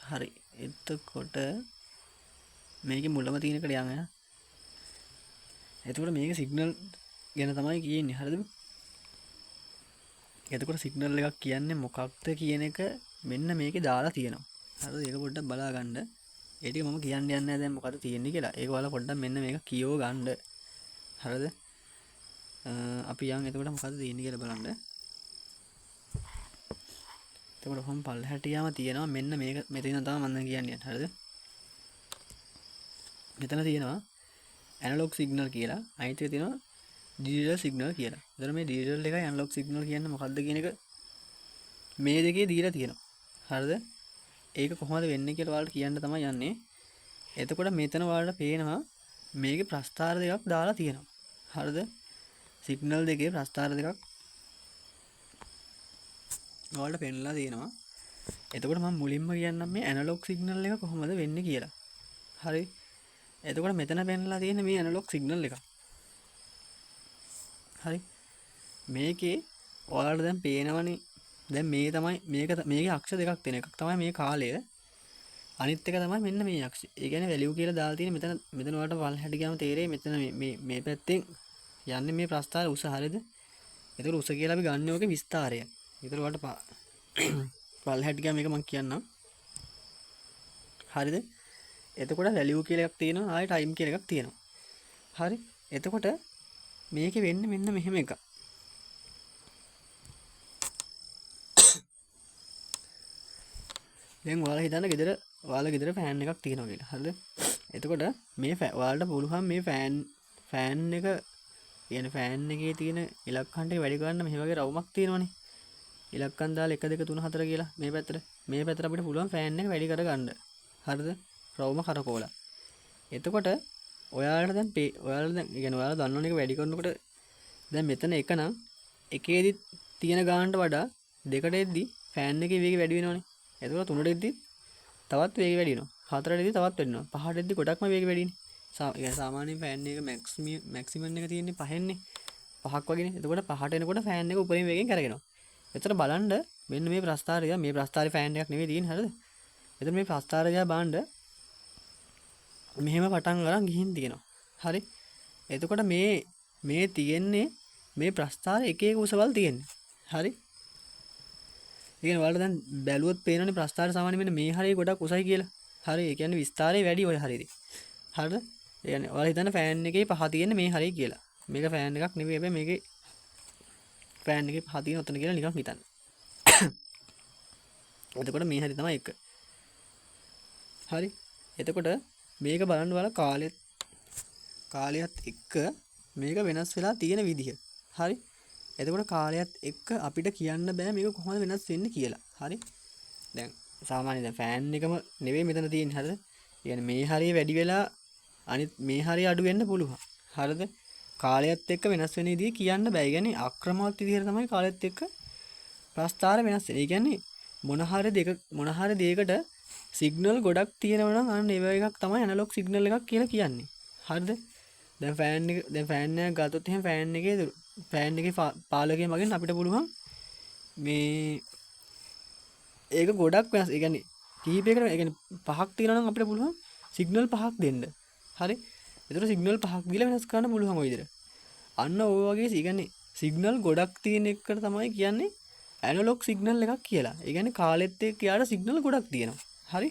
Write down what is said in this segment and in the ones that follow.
හරි. එතකොට මේකේ මුලම තියෙන එකට යන්න. එතකොට මේක සිග්නල් ගැන තමයි කියන්නේ. හරිද? එතකොට සිග්නල් එකක් කියන්නේ මොකක්ද කියන එක මෙන්න මේකේ දාලා තියෙනවා. හරිද? ඒක පොඩ්ඩක් බලා ගන්න. ඒ ටික මම කියන්න යන්නේ නැහැ දැන් මොකද තියෙන්නේ කියලා. ඒක ඔයාලා පොඩ්ඩක් මෙන්න මේක කියව ගන්න. හරිද? අපි යන් එතකොට මොකද්ද තියෙන්නේ කියලා බලන්න. එතකොට කොහොම පල්ලහැට යාම තියෙනවා මෙන්න මේක මෙතන තමයි මම කියන්නේ. හරිද? මෙතන තියෙනවා ඇනලොග් සිග්නල් කියලා. අනිත් එක තියෙනවා ඩිජිටල් සිග්නල් කියලා. එතන මේ ඩිජිටල් එකයි ඇනලොග් සිග්නල් කියන්නේ මොකද්ද කියන එක මේ දෙකේ දීලා තියෙනවා. හරිද? ඒක කොහොමද වෙන්නේ කියලා ඔයාලට කියන්න තමයි යන්නේ. එතකොට මෙතන ඔයාලට පේනවා මේකේ ප්‍රස්ථාර දෙකක් දාලා තියෙනවා. හරිද? සිග්නල් දෙකේ ප්‍රස්ථාර දෙකක් ඔයාලට පෙන්නලා තියෙනවා. එතකොට මම මුලින්ම කියන්නම් මේ ඇනලොග් සිග්නල් එක කොහොමද වෙන්නේ කියලා. හරි. එතකොට මෙතන පෙන්නලා තියෙන මේ ඇනලොග් සිග්නල් එක. හරි. මේකේ ඔයාලට දැන් පේනවනේ. දැන් මේ තමයි මේකේ අක්ෂ දෙකක් තියෙන එකක් තමයි මේ කාලය. අනිත් එක තමයි මෙන්න මේ අක්ෂය. ඒ කියන්නේ වැලියු කියලා දාලා තියෙන මෙතන ඔයාලට පල්හැට ගියාම තේරෙයි මෙතන මේ පැත්තෙන් යන්නේ මේ ප්‍රස්ථාර උස. හරියද? ඒතකොට උස කියලා අපි ගන්න ඕකේ විස්තරය. ඒතකොට ඔයාලට පල්හැට ගියාම මේක මම කියන්නම්. හරිද? එතකොට වැලියු කියලා එකක් තියෙනවා. ආයෙ ටයිම් කියලා එකක් තියෙනවා. හරි. එතකොට මේකේ වෙන්නේ මෙන්න මෙහෙම එකක්. දැන් ඔයාලා හිතන්න ඔයාලා ගෙදර ෆෑන් එකක් තියෙනවා කියලා. හරිද? එතකොට මේ ඔයාලට පුළුවන් මේ ෆෑන් එක කියන්නේ ෆෑන් එකේ තියෙන ඉලක්කම් ටික වැඩි කරන්න මේ වගේ රවුමක් තියෙනවනේ. ඉලක්කම් දාලා 1 2 3 4 කියලා මේ පැත්තට අපිට පුළුවන් ෆෑන් එක වැඩි කරගන්න. හරිද? රවුම කරකෝලා. එතකොට ඔයාලා දන්නවනේ එක වැඩි කරනකොට දැන් මෙතන එක නම් එකේදි තියෙන ගානට වඩා දෙකට එද්දි ෆෑන් එකේ වේගය වැඩි වෙනවනේ. එතකොට තුනට එද්දි තවත් වේගය වැඩි වෙනවා. හතරට එද්දි තවත් වැඩි වෙනවා. පහට එද්දි ගොඩක්ම වේගය වැඩිනේ. සාමාන්‍යයෙන් ෆෑන් එක මැක්සිමම් එක තියෙන්නේ 5න්නේ. 5ක් වගේනේ. එතකොට 5ට එනකොට ෆෑන් එක උඩින් වේගෙන් කරගෙනවා. එතකොට බලන්න මෙන්න මේ ප්‍රස්ථාරය ෆෑන් එකක් නෙවෙයි තියෙන්නේ. හරිද? එතකොට මේ ප්‍රස්ථාරය බලන්න මෙහෙම පටන් අරන් ගිහින් තියෙනවා. හරි. එතකොට මේ තියෙන්නේ මේ ප්‍රස්ථාර එක එක උසවල් තියෙන්නේ. හරි. ඒ කියන්නේ ඔයාලට දැන් බැලුවොත් පේනවනේ ප්‍රස්ථාර සාමාන්‍ය මෙන්න මේ හරිය ගොඩක් උසයි කියලා. හරි. ඒ කියන්නේ විස්තරය වැඩි ඔය හරියදී. හරිද? ඒ කියන්නේ ඔයාලා හිතන්න ෆෑන් එකේ පහ තියෙන්නේ මේ හරිය කියලා. මේක ෆෑන් එකක් නෙවෙයි හැබැයි මේකේ ෆෑන් එකේ පහ තියෙන උතන කියලා නිකන් හිතන්න. එතකොට මේ හරිය තමයි එක. හරි. එතකොට මේක බලන්න ඔයාලා කාලයත් එක්ක මේක වෙනස් වෙලා තියෙන විදිහ. හරි. එතකොට කාලයත් එක්ක අපිට කියන්න බෑ මේක කොහොමද වෙනස් වෙන්නේ කියලා. හරි. දැන් සාමාන්‍යයෙන් දැන් ෆෑන් එකම නෙවෙයි මෙතන තියෙන්නේ. හරිද? කියන්නේ මේ හරිය වැඩි වෙලා අනිත් මේ හරිය අඩු වෙන්න පුළුවන්. හරිද? කාලයත් එක්ක වෙනස් වෙන විදිහ කියන්න බෑ. ඒ කියන්නේ අක්‍රමවත් විදිහට තමයි කාලයත් එක්ක ප්‍රස්ථාර වෙනස් වෙන්නේ. ඒ කියන්නේ මොන හරි දෙයකට සිග්නල් ගොඩක් තියෙනවා නම් අන්න ඒ වගේ එකක් තමයි ඇනලොග් සිග්නල් එකක් කියලා කියන්නේ. හරිද? දැන් ෆෑන් එක ගත්තොත් එහෙනම් ෆෑන් එකේ පාලකයේ මගින් අපිට පුළුවන් මේ ඒක ගොඩක් වෙනස්. ඒ කියන්නේ කිහිපයකට ඒ කියන්නේ පහක් තියෙනවා නම් අපිට පුළුවන් සිග්නල් පහක් දෙන්න. හරි? ඒතර සිග්නල් පහක් දීලා වෙනස් කරන්න පුළුවන් ඔය විදිහට. අන්න ඔය වගේ කියන්නේ සිග්නල් ගොඩක් තියෙන එකට තමයි කියන්නේ ඇනලොග් සිග්නල් එකක් කියලා. ඒ කියන්නේ කාලෙත් එක්ක යාට සිග්නල් ගොඩක් තියෙනවා. හරි?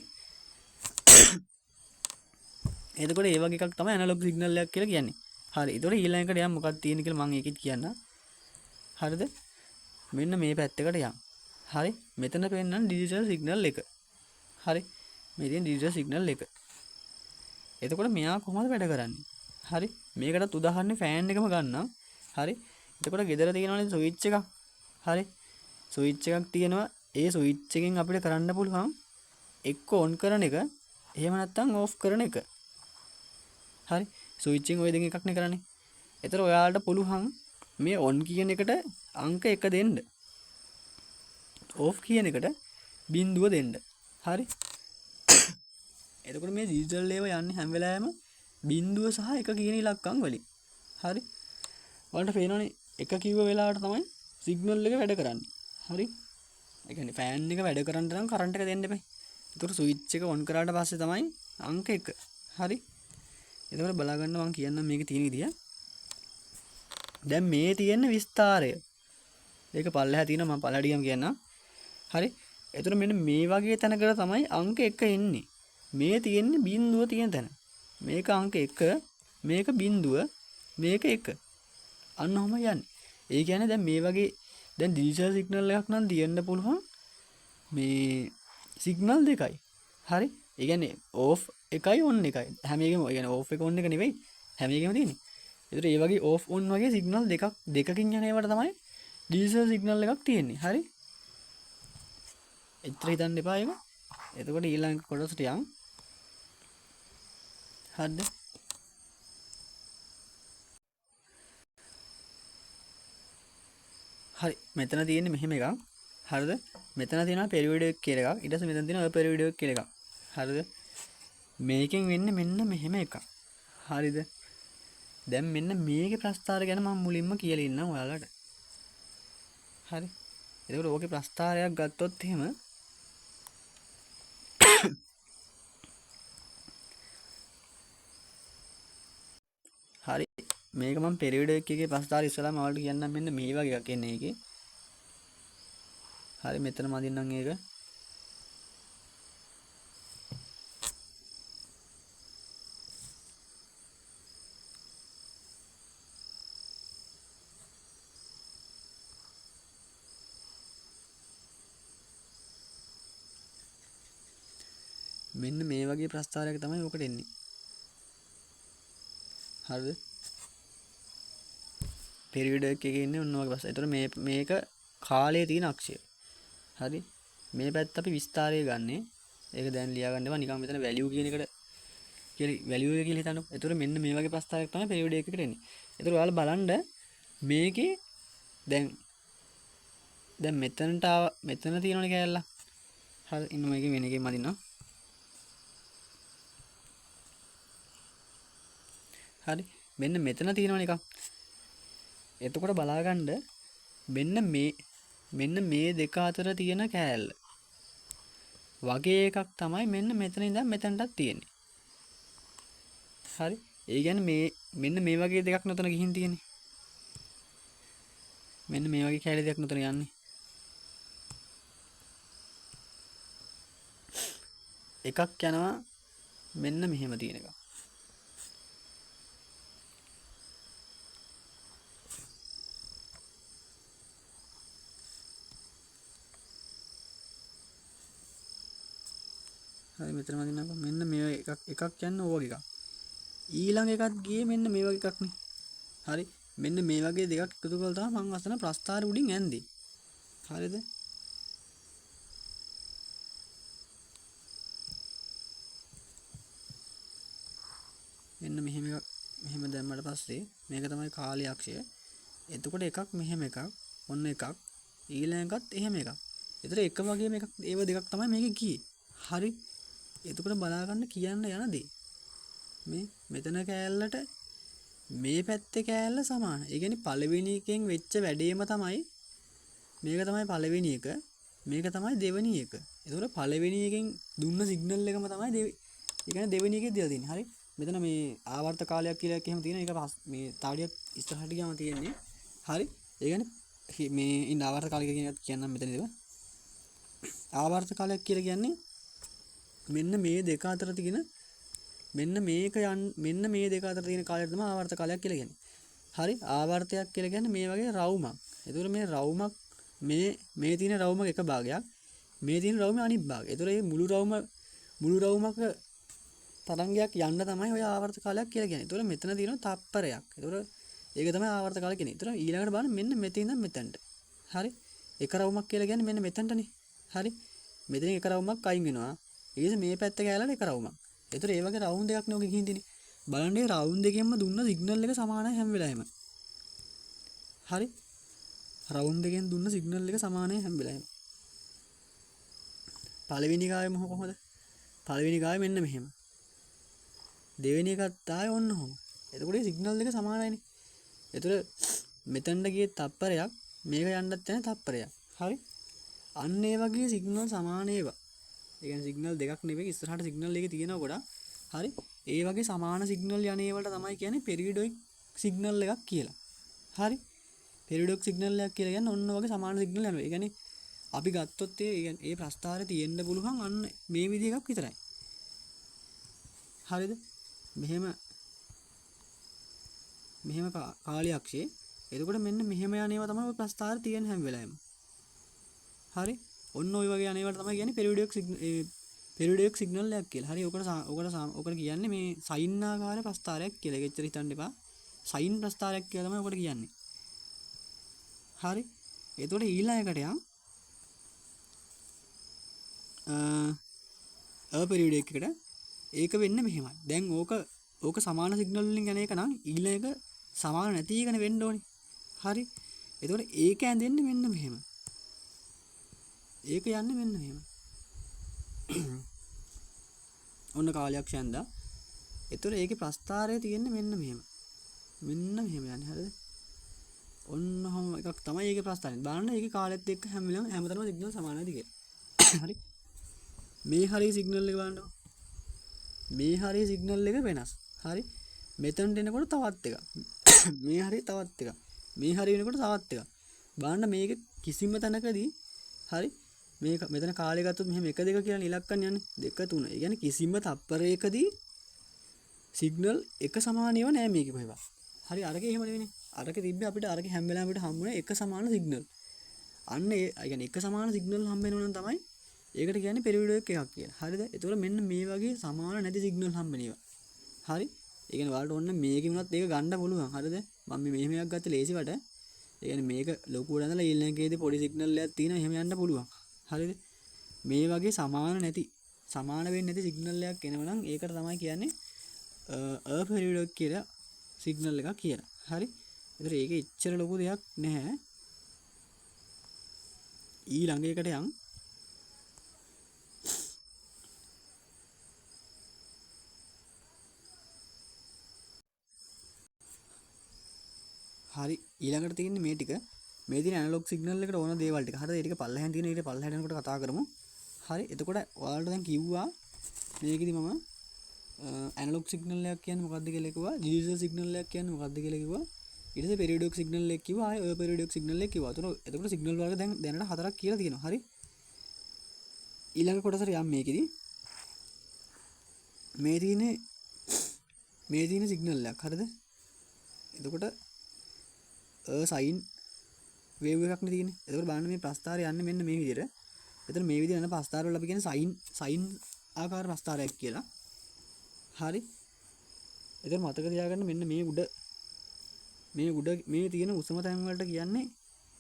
එතකොට ඒ වගේ එකක් තමයි ඇනලොග් සිග්නල් එකක් කියලා කියන්නේ. හරි. ඒතකොට ඊළඟ එකට යන්න මොකක්ද තියෙන්නේ කියලා මම ඒකෙත් කියන්න. හරිද? මෙන්න මේ පැත්තකට යන්න. හරි? මෙතන පෙන්නන ඩිජිටල් සිග්නල් එක. හරි? මේ තියෙන ඩිජිටල් සිග්නල් එක. එතකොට මෙයා කොහොමද වැඩ කරන්නේ? හරි? මේකටත් උදාහරණේ ෆෑන් එකම ගන්නම්. හරි? එතකොට ගෙදර තියෙනවනේ ස්විච් එකක්. හරි? ස්විච් එකක් තියෙනවා. ඒ ස්විච් එකෙන් අපිට කරන්න පුළුවන් එක්ක ඔන් කරන එක එහෙම නැත්නම් ඕෆ් කරන එක. හරි? ස්විච් එකෙන් ওই දෙකෙන් එකක් නේ කරන්නේ. ඒතර ඔයාලට පුළුවන් මේ ඔන් කියන එකට අංක 1 දෙන්න. ඕෆ් කියන එකට බිංදුව දෙන්න. හරි? එතකොට මේ ඩිජිටල් ඒවා යන්නේ හැම වෙලාවෙම බිංදුව සහ 1 කියන ඉලක්කම් වලින්. හරි? ඔයාලට පේනවනේ 1 කිව්ව වෙලාවට තමයි සිග්නල් එක වැඩ කරන්නේ. හරි? ඒ කියන්නේ ෆෑන් එක වැඩ කරන්න නම් කරන්ට් එක දෙන්න එපා. එතකොට ස්විච් එක ඔන් කරාට පස්සේ තමයි අංක 1. හරි. එතකොට බලා ගන්න මම කියන්නම් මේකේ තියෙන විදිය. දැන් මේ තියෙන විස්තරය. ඒක පල්ලෙහා තියෙනවා මම පල්ලෙහාට ගියම කියන්නම්. හරි. එතකොට මෙන්න මේ වගේ තැනකට තමයි අංක 1 එන්නේ. මේ තියෙන්නේ බිඳුව තියෙන තැන. මේක අංක 1, මේක බිඳුව, මේක 1. අන්න ඔහම යන්නේ. ඒ කියන්නේ දැන් මේ වගේ දැන් ඩිජිටල් සිග්නල් එකක් නම් තියෙන්න පුළුවන් මේ සිග්නල් දෙකයි. හරි. ඒ කියන්නේ ඕෆ් එකයි ඔන් එකයි. හැම එකම ඒ කියන්නේ ඕෆ් එක ඔන් එක නෙවෙයි. හැම එකම තියෙන්නේ. ඒතර ඒ වගේ ඕෆ් ඔන් වගේ සිග්නල් දෙකකින් යන ඒවට තමයි ඩිජිටල් සිග්නල් එකක් තියෙන්නේ. හරි. එච්චර හිතන්න එපා ඒක. එතකොට ඊළඟ කොටසට යන්. හරිද? හරි. මෙතන තියෙන්නේ මෙහෙම එකක්. හරිද? මෙතන තියෙනවා පෙරියොඩික් කියලා එකක්. ඊට පස්සේ මෙතන තියෙනවා අපෙරියොඩික් කියලා එකක්. හරිද? මේකෙන් වෙන්නේ මෙන්න මෙහෙම එකක්. හරිද? දැන් මෙන්න මේකේ ප්‍රස්තාර ගැන මම මුලින්ම කියලා ඉන්නම් ඔයාලට. හරි. එතකොට ඕකේ ප්‍රස්තාරයක් ගත්තොත් එහෙම හරි. මේක මම පෙරියොඩික් එකේ ප්‍රස්තාර ඉස්සලාම ඔයාලට කියන්නම් මෙන්න මේ වගේ එකක් එන්නේ ඒකේ. හරි මෙතන මදින්නම් ඒක. මෙන්න මේ වගේ ප්‍රස්තාරයක් තමයි ඔකට එන්නේ. හරිද? පෙරියොඩික් එකේ ඉන්නේ ඔන්න ඔය ප්‍රස්තාර. ඒතර මේක කාලයේ තියෙන අක්ෂය. හරි. මේ පැත්ත අපි විස්තරය ගන්නෙ. ඒක දැන් ලියා ගන්න එපා. නිකන් මෙතන වැලියු කියන එකට කියලා වැලියු එක කියලා හිතන්නකො. ඒතර මෙන්න මේ වගේ ප්‍රස්තාරයක් තමයි පෙරියොඩික් එකට එන්නේ. ඒතර ඔයාලා බලන්න මේකේ දැන් මෙතන තියෙනවනේ කෑල්ල. හරි. ඉන්න මේකේ වෙන එකකින් මදින්නවා. හරි. මෙන්න මෙතන තියෙනවනේ එකක්. එතකොට බලාගන්න මෙන්න මේ දෙක අතර තියෙන කෑල්ල වගේ එකක් තමයි මෙන්න මෙතන ඉඳන් මෙතනටත් තියෙන්නේ. හරි. ඒ කියන්නේ මෙන්න මේ වගේ දෙකක් නතන ගිහින් තියෙන්නේ. මෙන්න මේ වගේ කෑලි දෙකක් නතන යන්නේ. එකක් යනවා මෙන්න මෙහෙම තියෙන එක. හරි මෙතන මදින්නකො මෙන්න මේ එකක් යන ඕක එකක්. ඊළඟ එකත් ගියේ මෙන්න මේ වගේ එකක් නේ. හරි. මෙන්න මේ වගේ දෙකක් එකතු කරලා තමයි මම අසන ප්‍රස්තාර උඩින් ඇන්දේ. හරිද? මෙන්න මෙහෙම එකක් මෙහෙම දැම්මට පස්සේ මේක තමයි කාලීය අක්ෂය. එතකොට එකක් මෙහෙම එකක් ඔන්න එකක් ඊළඟ එකත් එහෙම එකක්. ඒතර එක වගේම එකක් ඒව දෙකක් තමයි මේකේ ගියේ. හරි. එතකොට බලා ගන්න කියන්න යන දේ. මේ මෙතන කෑල්ලට මේ පැත්තේ කෑල්ල සමාන. ඒ කියන්නේ පළවෙනි එකෙන් වෙච්ච වැඩේම තමයි මේක තමයි පළවෙනි එක. මේක තමයි දෙවෙනි එක. ඒතකොට පළවෙනි එකෙන් දුන්න සිග්නල් එකම තමයි ඒ කියන්නේ දෙවෙනි එකේ දීලා තියෙන්නේ. හරි. මෙතන මේ ආවර්ත කාලයක් කියලා එකක් එහෙම තියෙන එක මේ තාඩියක් ඉස්සරහට ගියාම තියෙන්නේ. හරි. ඒ කියන්නේ මේ ඉන්න ආවර්ත කාලය කියන එක කියන්නම් මෙතනදී. ආවර්ත කාලයක් කියලා කියන්නේ මෙන්න මේ දෙක අතර තියෙන මෙන්න මේ දෙක අතර තියෙන කාලයට තමයි ආවර්ත කාලයක් කියලා කියන්නේ. හරි. ආවර්තයක් කියලා කියන්නේ මේ වගේ රවුමක්. ඒතකොට මේ රවුමක් මේ තියෙන රවුමක එක භාගයක් මේ තියෙන රවුමේ අනිත් භාගය. ඒතකොට මේ මුළු රවුමක තරංගයක් යන්න තමයි ඔය ආවර්ත කාලයක් කියලා කියන්නේ. ඒතකොට මෙතන තියෙන තප්පරයක්. ඒතකොට ඒක තමයි ආවර්ත කාලය කියන්නේ. ඒතකොට ඊළඟට බලන්න මෙන්න මෙතන ඉඳන් මෙතනට. හරි. එක රවුමක් කියලා කියන්නේ මෙන්න මෙතනටනේ. හරි. මෙතන එක රවුමක් අයින් වෙනවා. ඊට මේ පැත්ත කෑල්ලට එක රවුමක්. ඒතර ඒ වගේ රවුම් දෙකක් නේ ඔක ගිහින් තියෙන්නේ. බලන්න මේ රවුම් දෙකෙන්ම දුන්න සිග්නල් එක සමානයි හැම වෙලාවෙම. හරි. රවුම් දෙකෙන් දුන්න සිග්නල් එක සමානයි හැම වෙලාවෙම. පළවෙනි ගාවේ කොහොමද? පළවෙනි ගාවේ මෙන්න මෙහෙම. දෙවෙනි එකත් ආයේ ඔන්න ඔහොම. එතකොට මේ සිග්නල් දෙක සමානයිනේ. ඒතර මෙතනට ගියේ තප්පරයක් මේක යන්නත් යන තප්පරයක්. හරි. අන්න ඒ වගේ සිග්නල් සමාන ඒවා. ඒ කියන්නේ සිග්නල් දෙකක් නෙවෙයි ඉස්සරහට සිග්නල් එකේ තියෙනවා ගොඩක්. හරි. ඒ වගේ සමාන සිග්නල් යන ඒවට තමයි කියන්නේ පෙරියඩොයික් සිග්නල් එකක් කියලා. හරි. පෙරියඩොයික් සිග්නල් එකක් කියලා කියන්නේ ඔන්න වගේ සමාන සිග්නල් යනවා. ඒ කියන්නේ අපි ගත්තොත් ඒ ප්‍රස්ථාරය තියෙන්න පුළුවන් අන්න මේ විදිහ එකක් විතරයි. හරිද? මෙහෙම කාලයක්ෂේ. එතකොට මෙන්න මෙහෙම යන්නේවා තමයි ඔය ප්‍රස්ථාරය තියෙන හැම වෙලාවෙම. හරි. ඔන්න ඔය වගේ යන්නේවට තමයි කියන්නේ පෙරියඩොයික් සිග්නල් එකක් කියලා. හරි. ඔකට කියන්නේ මේ සයින් ආකාර ප්‍රස්ථාරයක් කියලා. ඒක එච්චර හිතන්න එපා. සයින් ප්‍රස්ථාරයක් කියලා තමයි ඔකට කියන්නේ. හරි. එතකොට ඊළඟට යම් අපෙරියඩික් එකට ඒක වෙන්නේ මෙහෙමයි. දැන් ඕක සමාන සිග්නල් වලින් යන එක නම් ඊළඟ සමාන නැති එකනේ වෙන්න ඕනේ. හරි. එතකොට ඒක ඇඳෙන්නේ මෙන්න මෙහෙම. ඒක යන්නේ මෙන්න මෙහෙම. ඔන්න කාලයක් යන්දා. එතකොට ඒකේ ප්‍රස්ථාරය තියෙන්නේ මෙන්න මෙහෙම. මෙන්න මෙහෙම යන්නේ. හරිද? ඔන්නම එකක් තමයි ඒකේ ප්‍රස්ථාරය. බලන්න ඒකේ කාලෙත් එක්ක හැමතැනම සිග්නල් සමානයිද කියලා. හරි. මේ හරිය සිග්නල් එක බලන්න. මේ හරිය සිග්නල් එක වෙනස්. හරි. මෙතනට එනකොට තවත් එකක්. මේ හරිය තවත් එකක්. මේ හරිය වෙනකොට තවත් එකක්. බලන්න මේක කිසිම තැනකදී හරි මේක මෙතන කාලය ගත්තොත් මෙහෙම 1 2 කියලා ඉලක්කම් යන්නේ 2 3. ඒ කියන්නේ කිසිම තප්පරයකදී සිග්නල් එක සමානියව නෑ මේකේ කොහෙවත්. හරි අරකේ එහෙම නෙවෙයිනේ. අරකේ තිබ්බේ අපිට අරකේ හැම වෙලාවෙම අපිට හම්බුනේ එක සමාන සිග්නල්. අන්න ඒ කියන්නේ එක සමාන සිග්නල් හම්බ වෙනවා නම් තමයි ඒකට කියන්නේ පෙරියඩොයික් එකක් කියලා. හරිද? ඒතකොට මෙන්න මේ වගේ සමාන නැති සිග්නල් හම්බ වෙනවා. හරි? ඒ කියන්නේ ඔයාලට ඕන මේකේ වුණත් ඒක ගන්න පුළුවන්. හරිද? මම මේ මෙහෙම එකක් ගත්ත ලේසිවට. ඒ කියන්නේ මේක ලොකුවට ඇඳලා ඊළඟකේදී පොඩි සිග්නල් එකක් තියෙනවා. එහෙම යන්න පුළුවන්. හරිද? මේ වගේ සමාන වෙන්නේ නැති සිග්නල් එකක් එනවා නම් ඒකට තමයි කියන්නේ අපෙරියඩොයික් කියලා සිග්නල් එකක් කියලා. හරි? ඒතර ඒක එච්චර ලොකු දෙයක් නැහැ. ඊළඟ එකට යන් හරි ඊළඟට තියෙන්නේ මේ ටික මේ තියෙන ඇනලොග් සිග්නල් එකට ඕන දේවල් ටික. හරිද? ඒ ටික පල්ලෙහෙන් තියෙන ඊට පල්ලෙහාට යනකොට කතා කරමු. හරි. එතකොට ඔයාලට දැන් කිව්වා මේකෙදි මම ඇනලොග් සිග්නල් එකක් කියන්නේ මොකක්ද කියලා කිව්වා. ඩිජිටල් සිග්නල් එකක් කියන්නේ මොකක්ද කියලා කිව්වා. ඊට පස්සේ පෙරියඩොයික් සිග්නල් එකක් කිව්වා. ආයෙ ඔය පෙරියඩොයික් සිග්නල් එකක් කිව්වා. එතකොට සිග්නල් වර්ග දැන් දැනට 4ක් කියලා තියෙනවා. හරි. ඊළඟ කොටසට යම් මේකෙදි මේ තියෙන සිග්නල් එකක්. හරිද? එතකොට සයින් වේව් එකක් නේ තියෙන්නේ. එතකොට බලන්න මේ ප්‍රස්ථාරය යන්නේ මෙන්න මේ විදිහට. එතන මේ විදිහට යන ප්‍රස්ථාර වල අපි කියන්නේ සයින් ආකාර ප්‍රස්ථාරයක් කියලා. හරි. එතන මතක තියාගන්න මෙන්න මේ උඩ මේ තියෙන උසම තැන් වලට කියන්නේ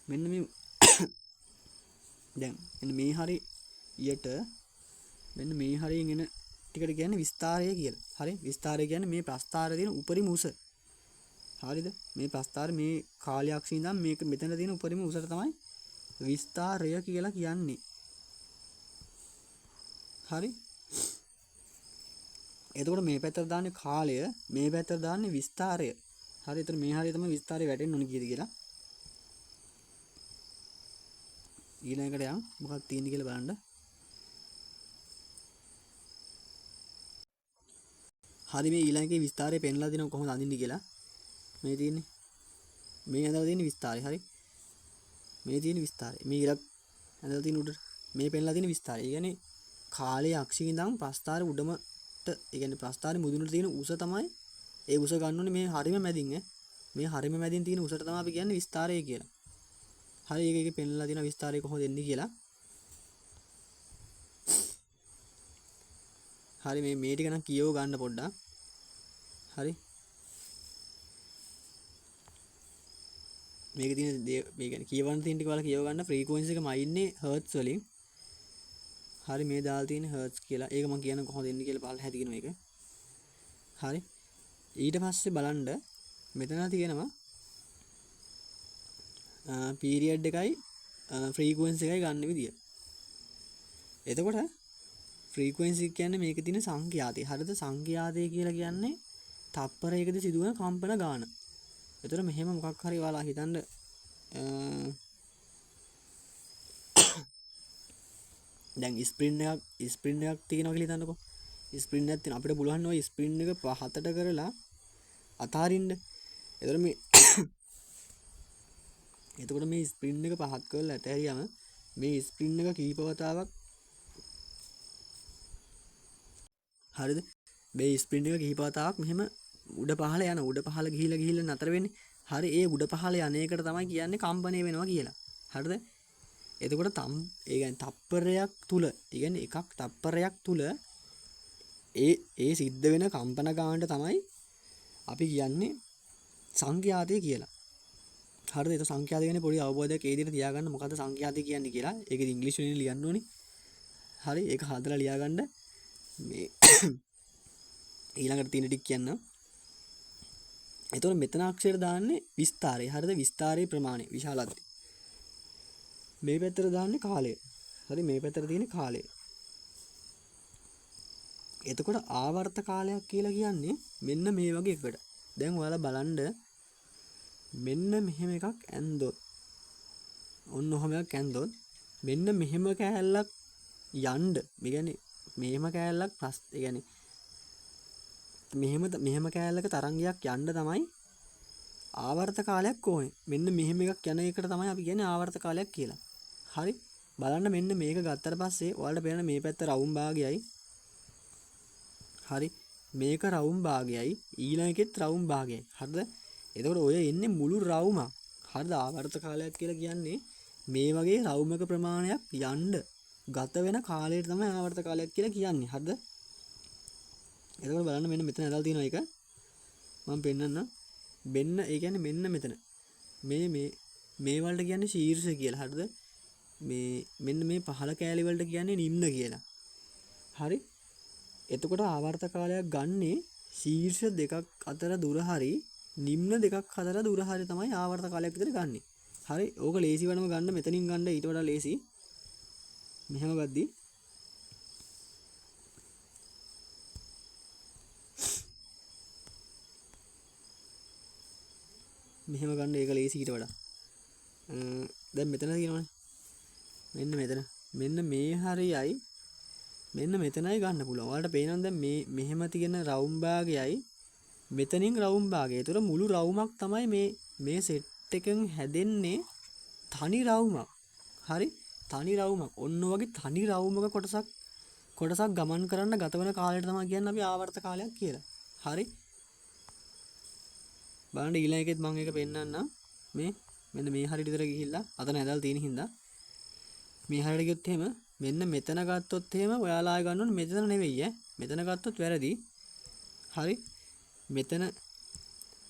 මෙන්න මේ දැන් මෙන්න මේ හරියට මෙන්න මේ හරියෙන් එන ටිකට කියන්නේ විස්තාරය කියලා. හරි. විස්තාරය කියන්නේ මේ ප්‍රස්ථාරයේ තියෙන උපරිම උස. හරිද? මේ ප්‍රස්ථාර මේ කාලයක්ෂේ ඉඳන් මේක මෙතන තියෙන උපරිම උසට තමයි විස්තාරය කියලා කියන්නේ. හරි. එතකොට මේ පැත්තට දාන්නේ කාලය, මේ පැත්තට දාන්නේ විස්තාරය. හරි. එතකොට මේ හරිය තමයි විස්තාරය වැටෙන්න ඕනේ කීයද කියලා. ඊළඟට යන් මොකක්ද තියෙන්නේ කියලා බලන්න. හරි මේ ඊළඟේ විස්තාරය පෙන්ලා දෙනවා කොහොමද අඳින්නේ කියලා. මේ තියෙන්නේ මේ ඇඳලා තියෙන විස්තාරය. හරි. මේ තියෙන විස්තාරය. මේ ඉරක් ඇඳලා තියෙන උඩට මේ පෙන්ලා තියෙන විස්තාරය. ඒ කියන්නේ කාලයේ අක්ෂයේ ඉඳන් ප්‍රස්ථාර උඩමට ඒ කියන්නේ ප්‍රස්ථාරේ මුදුනට තියෙන උස තමයි ඒ උස ගන්න ඕනේ මේ හරිම මැදින් මේ හරිම මැදින් තියෙන උසට තමයි අපි කියන්නේ විස්තාරය කියලා. හරි ඒකේ පෙන්ලා තියෙන විස්තාරය කොහොමද එන්නේ කියලා. හරි මේ ටික නම් කියව ගන්න පොඩ්ඩක්. හරි. මේක තියෙන මේ කියන්නේ කියවන්න තියෙන ටික වල කියව ගන්න ෆ්‍රීකවෙන්සි එක මයින්නේ හර්ට්ස් වලින්. හරි මේ දාලා තියෙන හර්ට්ස් කියලා. ඒක මම කියන කොහොමද එන්නේ කියලා බලලා හැදිගෙන මේක. හරි. ඊට පස්සේ බලන්න මෙතන තියෙනවා පීරියඩ් එකයි ෆ්‍රීකවෙන්සි එකයි ගන්න විදිය. එතකොට ෆ්‍රීකවෙන්සි කියන්නේ මේකේ තියෙන සංඛ්‍යාතය. හරිද? සංඛ්‍යාතය කියලා කියන්නේ තප්පරයකදී සිදුවන කම්පන ගාන. එතකොට මෙහෙම මොකක් හරි ඔයාලා හිතන්න දැන් ස්ප්‍රින්ට් එකක් තියෙනවා කියලා හිතන්නකෝ. ස්ප්‍රින්ට් එකක් තියෙන අපිට පුළුවන් ඔය ස්ප්‍රින්ට් එක පහතට කරලා අතාරින්න. එතකොට මේ ස්ප්‍රින්ට් එක පහත් කරලා ඇතහැරියම මේ ස්ප්‍රින්ට් එක කීප වතාවක් හරිද? මේ ස්ප්‍රින්ට් එක කීප වතාවක් මෙහෙම උඩ පහළ යන උඩ පහළ ගිහිල්ලා නතර වෙන්නේ. හරි ඒ උඩ පහළ යන එකට තමයි කියන්නේ කම්පණය වෙනවා කියලා. හරිද? එතකොට ඒ කියන්නේ තප්පරයක් තුල, ඒ කියන්නේ එකක් තප්පරයක් තුල ඒ සිද්ධ වෙන කම්පන ගානට තමයි අපි කියන්නේ සංඛ්‍යාතය කියලා. හරිද? ඒක සංඛ්‍යාතය කියන්නේ පොඩි අවබෝධයක් ඒ විදිහට තියාගන්න මොකද්ද සංඛ්‍යාතය කියන්නේ කියලා. ඒක ඉංග්‍රීසි වලින් ලියන්න ඕනේ. හරි ඒක හදලා ලියාගන්න. මේ ඊළඟට තියෙන ටික කියන්න. එතකොට මෙතන අක්ෂර දාන්නේ විස්තරය. හරිද? විස්තරයේ ප්‍රමාණය විශාලත්වය. මේ පැත්තට දාන්නේ කාලය. හරි මේ පැත්තට තියෙන කාලය. එතකොට ආවර්ත කාලයක් කියලා කියන්නේ මෙන්න මේ වගේ එකකට. දැන් ඔයාලා බලන්න මෙන්න මෙහෙම එකක් ඇන්දොත් ඔන්න ඔහම එකක් ඇන්දොත් මෙන්න මෙහෙම කෑල්ලක් යන්න. මේ කියන්නේ මෙහෙම කෑල්ලක් ඒ කියන්නේ මෙහෙම කෑල්ලක තරංගයක් යන්න තමයි ආවර්ත කාලයක් ඕනේ. මෙන්න මෙහෙම එකක් යන එකට තමයි අපි කියන්නේ ආවර්ත කාලයක් කියලා. හරි බලන්න මෙන්න මේක ගත්තට පස්සේ ඔයාලට පේන මේ පැත්ත රවුම් භාගයයි. හරි මේක රවුම් භාගයයි ඊළඟ එකෙත් රවුම් භාගයයි. හරිද? එතකොට ඔය එන්නේ මුළු රවුමක්. හරිද? ආවර්ත කාලයක් කියලා කියන්නේ මේ වගේ රවුමක ප්‍රමාණයක් යන්න ගත වෙන කාලයට තමයි ආවර්ත කාලයක් කියලා කියන්නේ. හරිද? එතකොට බලන්න මෙන්න මෙතන ඇදලා තියෙනවා එක මම පෙන්නන්න. මෙන්න ඒ කියන්නේ මෙන්න මෙතන මේ වලට කියන්නේ ශීර්ෂ කියලා. හරිද? මෙන්න මේ පහළ කෑලි වලට කියන්නේ නිම්න කියලා. හරි? එතකොට ආවර්ත කාලයක් ගන්නේ ශීර්ෂ දෙකක් අතර දුර හරි නිම්න දෙකක් අතර දුර හරි තමයි ආවර්ත කාලයක් විතර ගන්නෙ. හරි? ඕක ලේසි වනම ගන්න මෙතනින් ගන්න ඊට වඩා ලේසි. මෙහෙම ගද්දි මෙහෙම ගන්න ඒක ලේසි ඊට වඩා. දැන් මෙතන තියෙනවනේ. මෙන්න මෙතන. මෙන්න මේ හරියයි මෙන්න මෙතනයි ගන්න පුළුවන්. ඔයාලට පේනවද දැන් මෙහෙම තියෙන රවුම් භාගයයි මෙතනින් රවුම් භාගය. ඒතර මුළු රවුමක් තමයි මේ සෙට් එකෙන් හැදෙන්නේ තනි රවුමක්. හරි? තනි රවුමක්. ඔන්න වගේ තනි රවුමක කොටසක් ගමන් කරන්න ගත වෙන කාලයට තමයි කියන්නේ අපි ආවර්ත කාලයක් කියලා. හරි? බලන්න ඊළඟ එකෙත් මම ඒක පෙන්නන්නම්. මෙන්න මේ හරියට විතර ගිහිල්ලා අතන ඇදලා තියෙන හින්දා මේ හරියට ගියොත් එහෙම මෙන්න මෙතන ගත්තොත් එහෙම ඔයාලා ආය ගන්න ඕනේ මෙතන නෙවෙයි ඈ. මෙතන ගත්තොත් වැරදි. හරි?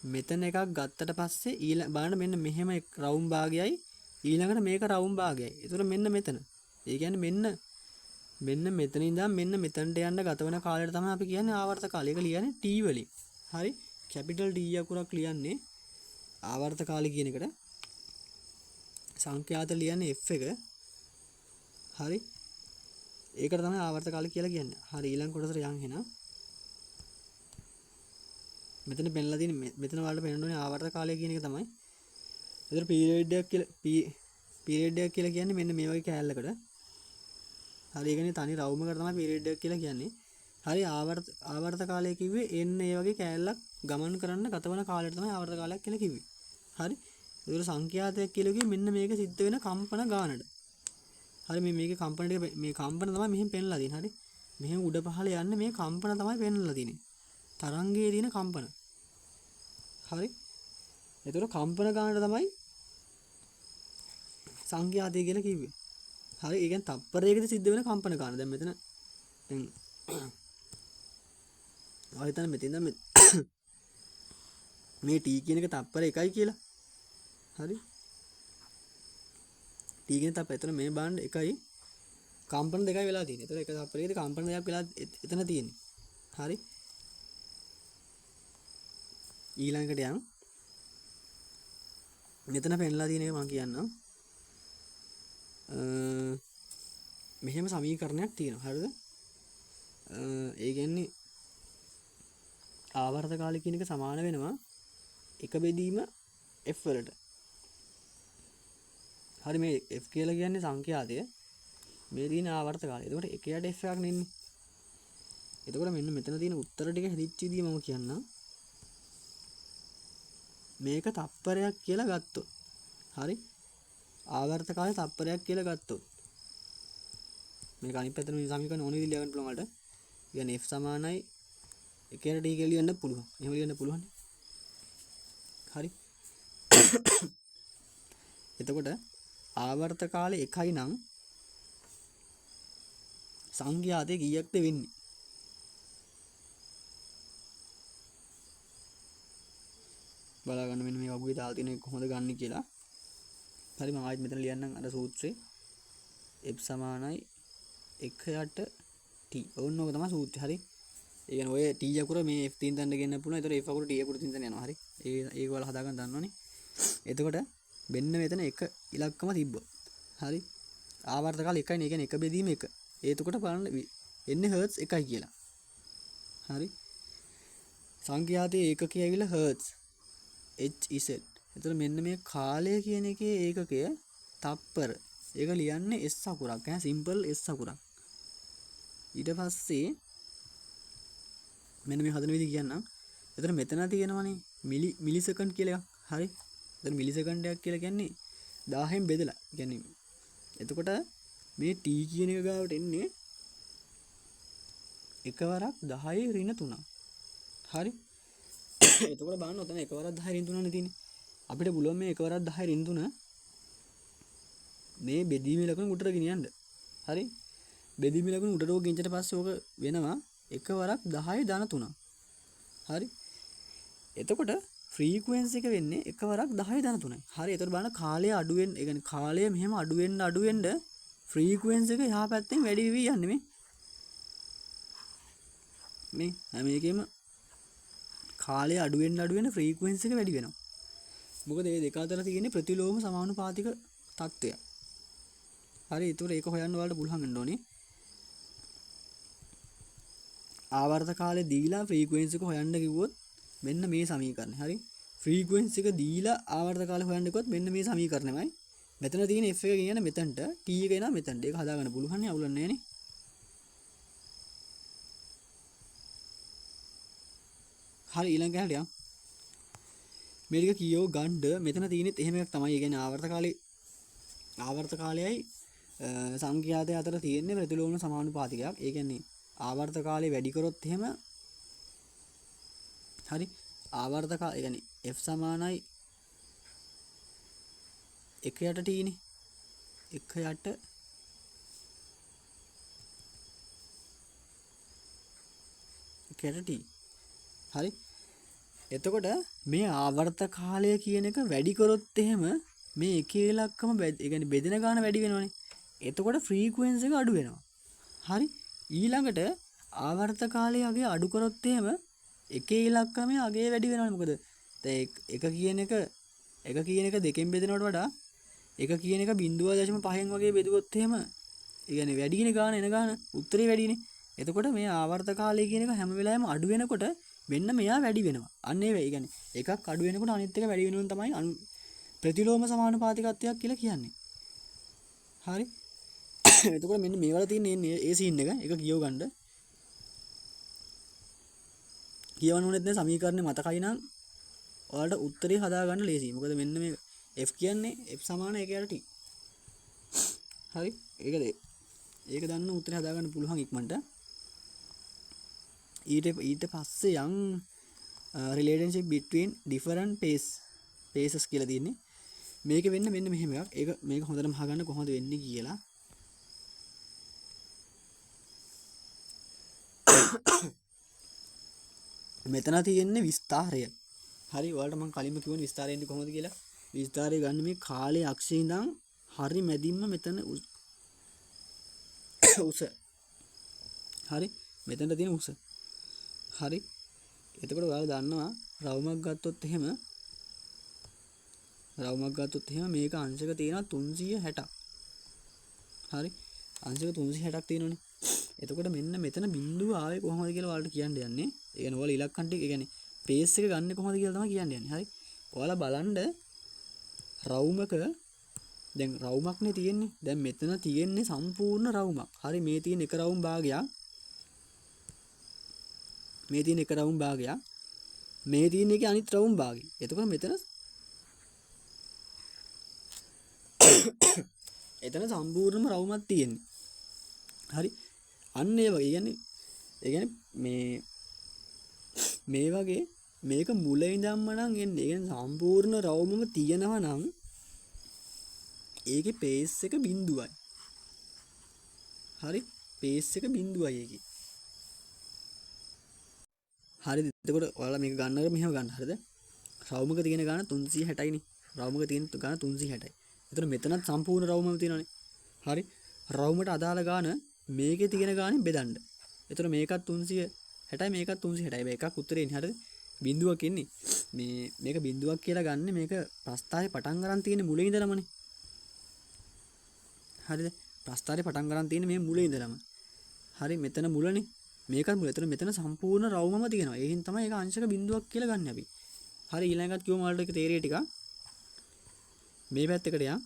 මෙතන එකක් ගත්තට පස්සේ බලන්න මෙන්න මෙහෙම රවුම් භාගයයි ඊළඟට මේක රවුම් භාගයයි. ඒතර මෙන්න මෙතන. ඒ කියන්නේ මෙන්න මෙතන ඉඳන් මෙන්න මෙතනට යන්න ගත වෙන කාලයට තමයි අපි කියන්නේ ආවර්ත කාලය. ඒක ලියන්නේ T වලින්. හරි? කැපිටල් T අකුරක් ලියන්නේ ආවර්ත කාලය කියන එකට. සංඛ්‍යාත ලියන්නේ F එක. හරි? ඒකට තමයි ආවර්ත කාලය කියලා කියන්නේ. හරි ඊළඟ කොටසට යන් එහෙනම්. මෙතන පෙන්නලා තියෙන මෙතන වලට පෙන්නන්න ඕනේ ආවර්ත කාලය කියන එක තමයි. ඒතර පීරියඩ් එකක් කියලා කියන්නේ මෙන්න මේ වගේ කෑල්ලකට. හරි ඒ කියන්නේ තනි රවුමකට තමයි පීරියඩ් එක කියලා කියන්නේ. හරි ආවර්ත කාලය කිව්වේ එන්න ඒ වගේ කෑල්ලක් ගමන් කරන්න ගතවන කාලයට තමයි ආවර්ත කාලයක් කියලා කිව්වේ. හරි? ඒතර සංඛ්‍යාතයක් කියලා කිව්වේ මෙන්න මේක සිද්ධ වෙන කම්පන ගානට. හරි මේකේ කම්පන ටික මේ කම්පන තමයි මෙහෙම පෙන්නලා තියෙන්නේ. හරි? මෙහෙම උඩ පහළ යන්නේ මේ කම්පන තමයි පෙන්නලා තියෙන්නේ. තරංගයේ තියෙන කම්පන. හරි? එතකොට කම්පන ගානට තමයි සංඛ්‍යාතය කියලා කිව්වේ. හරි? ඒ කියන්නේ තප්පරයකදී සිද්ධ වෙන කම්පන ගාන. දැන් මෙතන දැන් ඔයතන මෙතන මේ T කියන එක තප්පර 1යි කියලා. හරි? T කියන තප්පර එතන මේ බාණ්ඩ 1යි කම්පන 2යි වෙලා තියෙන්නේ. එතකොට එක තප්පරයකදී කම්පන 2ක් වෙලා එතන තියෙන්නේ. හරි? ඊළඟට යන් මෙතන පෙන්ලා තියෙන එක මම කියන්නම්. මෙහෙම සමීකරණයක් තියෙනවා. හරිද? ඒ කියන්නේ ආවර්ත කාලය කියන එක සමාන වෙනවා එක බෙදීම f වලට. හරි මේ f කියලා කියන්නේ සංඛ්‍යාතය. මේ තියෙන ආවර්ත කාලය. එතකොට එකයට F එකක් නෙන්නේ. එතකොට මෙන්න මෙතන තියෙන උත්තර ටික හැදිච්ච විදිය මම කියන්නම්. මේක තප්පරයක් කියලා ගත්තොත්. හරි? ආවර්ත කාලය තප්පරයක් කියලා ගත්තොත්. මේක අනිත් පැත්තට මේ සමීකරණ ඕනෙ විදිහට ලියා ගන්න පුළුවන් වලට. කියන්නේ F සමානයි එකයට t කියලා ලියන්න පුළුවන්. එහෙම ලියන්න පුළුවන්. හරි? එතකොට ආවර්ත කාලය 1යි නම් සංඛ්‍යාතේ කීයක්ද වෙන්නේ? බලා ගන්න මෙන්න මේ වගුවේ දාලා තියෙන එක කොහොමද ගන්න කියලා. හරි මම ආයෙත් මෙතන ලියන්නම් අර සූත්‍රේ. f සමානයි 1ට t. ඕනෝක තමයි සූත්‍රය. හරි. ඒ කියන්නේ ඔය t අකුර මේ f තින් තැන්න ගෙන්න පුළුවන්. ඒතර f අකුර t අකුර තින් තැන්න යනවා. හරි. ඒක ඔයාලා හදා ගන්න දන්නවනේ. එතකොට මෙන්න මෙතන එක ඉලක්කම තිබ්බොත්. හරි. ආවර්ත කාලය 1යි නේ. ඒ කියන්නේ එක බෙදීම 1. එතකොට බලන්න එන්නේ හර්ට්ස් 1යි කියලා. හරි. සංඛ්‍යාතයේ ඒකකය ඇවිල්ලා හර්ට්ස්. HZ. එතකොට මෙන්න මේ කාලය කියන එකේ ඒකකය තප්පර. ඒක ලියන්නේ S අකුරක්. සිම්පල් S අකුරක්. ඊට පස්සේ මෙන්න මේ හදන විදිහ කියන්නම්. එතන මෙතන තියෙනවනේ මිලිසෙකන්ඩ් කියලා එකක්. හරි. එතන මිලිසෙකන්ඩ් එකක් කියලා කියන්නේ 1000න් බෙදලා. කියන්නේ එතකොට මේ t කියන එක ගාවට එන්නේ එකවරක් 10 ඍණ 3. හරි. එතකොට බලන්න ඔතන එකවරක් 10 ඍණ 3 නේ තියෙන්නේ. අපිට පුළුවන් මේ එකවරක් 10 ඍණ 3 මේ බෙදීමේ ලකුණු උඩට ගෙනියන්න. හරි. බෙදීමේ ලකුණු උඩට ගෙනිච්චට පස්සේ ඕක වෙනවා එකවරක් 10 ධන 3. හරි. එතකොට ෆ්‍රීකවෙන්සි එක වෙන්නේ එකවරක් 10 ධන 3යි. හරි. එතකොට බලන්න කාලය අඩු වෙන, ඒ කියන්නේ කාලය මෙහෙම අඩු වෙන්න ෆ්‍රීකවෙන්සි එක එහා පැත්තෙන් වැඩි වෙවි යන්නේ මේ හැම එකෙම කාලය අඩු වෙන්න ෆ්‍රීකවෙන්සි එක වැඩි වෙනවා. මොකද මේ දෙක අතර තියෙන ප්‍රතිලෝම සමානුපාතික තත්ත්වය. හරි. ඒතකොට ඒක හොයන්න ඔයාලට පුළුවන් වෙන්න ඕනේ. ආවර්ත කාලය දීලා ෆ්‍රීකවෙන්සි එක හොයන්න කිව්වොත් මෙන්න මේ සමීකරණය. හරි. ෆ්‍රීකවෙන්සි එක දීලා ආවර්ත කාලය හොයන්න කිව්වොත් මෙන්න මේ සමීකරණයමයි. මෙතන තියෙන f එක කියන මෙතනට t එක එනවා මෙතනට. ඒක හදාගන්න පුළුවන් නේ. අවුලක් නැහැ නේ. හරි. ඊළඟ හැලියක්. මේ ටික කියෝ ගන්න මෙතන තියෙනෙත් එහෙම එකක් තමයි. ඒ කියන්නේ ආවර්ත කාලයයි සංඛ්‍යාතය අතර තියෙන්නේ ප්‍රතිලෝම සමානුපාතිකයක්. ඒ කියන්නේ ආවර්ත කාලය වැඩි කරොත් එහෙම හරි ආවර්ත කාලය කියන්නේ f සමානයි 1යට t නේ. 1යට t. හරි. එතකොට මේ ආවර්ත කාලය කියන එක වැඩි කරොත් එහෙම මේ එක ඉලක්කම ඒ කියන්නේ බෙදෙන ගාන වැඩි වෙනවනේ. එතකොට ෆ්‍රීකවෙන්සි එක අඩු වෙනවා. හරි. ඊළඟට ආවර්ත කාලය අගේ අඩු කරොත් එහෙම එකේ ඉලක්කමේ අගේ වැඩි වෙනවනේ. මොකද දැන් එක කියන එක දෙකෙන් බෙදනවට වඩා එක කියන එක 0.5න් වගේ බෙදුවොත් එහෙම ඒ කියන්නේ වැඩිනේ ගාන එන ගාන උත්තරේ වැඩිනේ. එතකොට මේ ආවර්ත කාලය කියන එක හැම වෙලාවෙම අඩු වෙනකොට මෙන්න මෙයා වැඩි වෙනවා. අන්න ඒ කියන්නේ එකක් අඩු වෙනකොට අනිත් එක වැඩි වෙනවන තමයි ප්‍රතිලෝම සමානුපාතිකත්වයක් කියලා කියන්නේ. හරි. එතකොට මෙන්න මේ වල තියෙන ඒ සීන් එක කියව ගන්න. කියවන්න ඕනෙත් නෑ සමීකරණය මතකයි නම් ඔයාලට උත්තරේ හදා ගන්න ලේසියි. මොකද මෙන්න මේ f කියන්නේ f සමාන 1ට t. හරි. ඒක දන්න උත්තරේ හදා ගන්න පුළුවන් ඉක්මනට. ඊට පස්සේ යම් relationship between different paces කියලා තියෙන්නේ. මේක වෙන්න මෙන්න මෙහෙම එකක්. මේක හොඳටම අහගන්න කොහොමද වෙන්නේ කියලා. මෙතන තියෙන්නේ විස්තරය. හරි. ඔයාලට මම කලින්ම කිව්වනේ විස්තරය එන්නේ කොහොමද කියලා. විස්තරය ගන්න මේ කාලයේ අක්ෂයේ ඉඳන් හරි මැදින්ම මෙතන උස. හරි. මෙතනට තියෙන උස. හරි. එතකොට ඔයාලා දන්නවා රවුමක් ගත්තොත් එහෙම මේක අංශක තියෙනවා 360ක්. හරි. අංශක 360ක් තියෙනවනේ. එතකොට මෙන්න මෙතන බිඳුව ආවේ කොහොමද කියලා ඔයාලට කියන්න යන්නේ. ඒ කියන්නේ ඔයාලා ඉලක්කම් ටික ඒ කියන්නේ පේස් එක ගන්න කොහොමද කියලා තමයි කියන්න යන්නේ. හරි. ඔයාලා බලන්න රවුමක දැන් රවුමක්නේ තියෙන්නේ. දැන් මෙතන තියෙන්නේ සම්පූර්ණ රවුමක්. හරි මේ තියෙන එක රවුම් භාගයක්. මේ තියෙන එක රවුම් භාගයක්. මේ තියෙන එකේ අනිත් රවුම් භාගය. එතකොට එතන සම්පූර්ණම රවුමක් තියෙන්නේ. හරි. අන්න ඒ වගේ කියන්නේ මේ වගේ මේක මුල ඉඳන්ම නම් එන්නේ. ඒ කියන්නේ සම්පූර්ණ රවුමම තියෙනවා නම් ඒකේ පේස් එක බිඳුවයි. හරි පේස් එක බිඳුවයි ඒකේ. හරිද? එතකොට ඔයාලා මේක ගන්නකොට මෙහෙම ගන්න. හරිද? රවුමක තියෙන ගාන 360යි නේ. රවුමක තියෙන ගාන 360යි. එතකොට මෙතනත් සම්පූර්ණ රවුමම තියෙනවානේ. හරි. රවුමට අදාළ ගාන මේකේ තියෙන ගානෙන් බෙදන්න. එතකොට මේකත් 360යි මේකත් 360යි. මේ එකක් උත්තරේ ඉන්නේ. හරිද? බිඳුවක් ඉන්නේ. මේක බිඳුවක් කියලා ගන්න මේක ප්‍රස්තාරේ පටන් ගන්න තියෙන මුලින් ඉඳලමනේ. හරිද? ප්‍රස්තාරේ පටන් ගන්න තියෙන මේ මුලින් ඉඳලම. හරි මෙතන මුලනේ. මේකත් මුල. මෙතන සම්පූර්ණ රවුමම තියෙනවා. ඒ හින්දා තමයි ඒක අංශක බිඳුවක් කියලා ගන්න අපි. හරි ඊළඟට කිව්වම වලට එක තේරිය ටික මේ පැත්තකට යන්.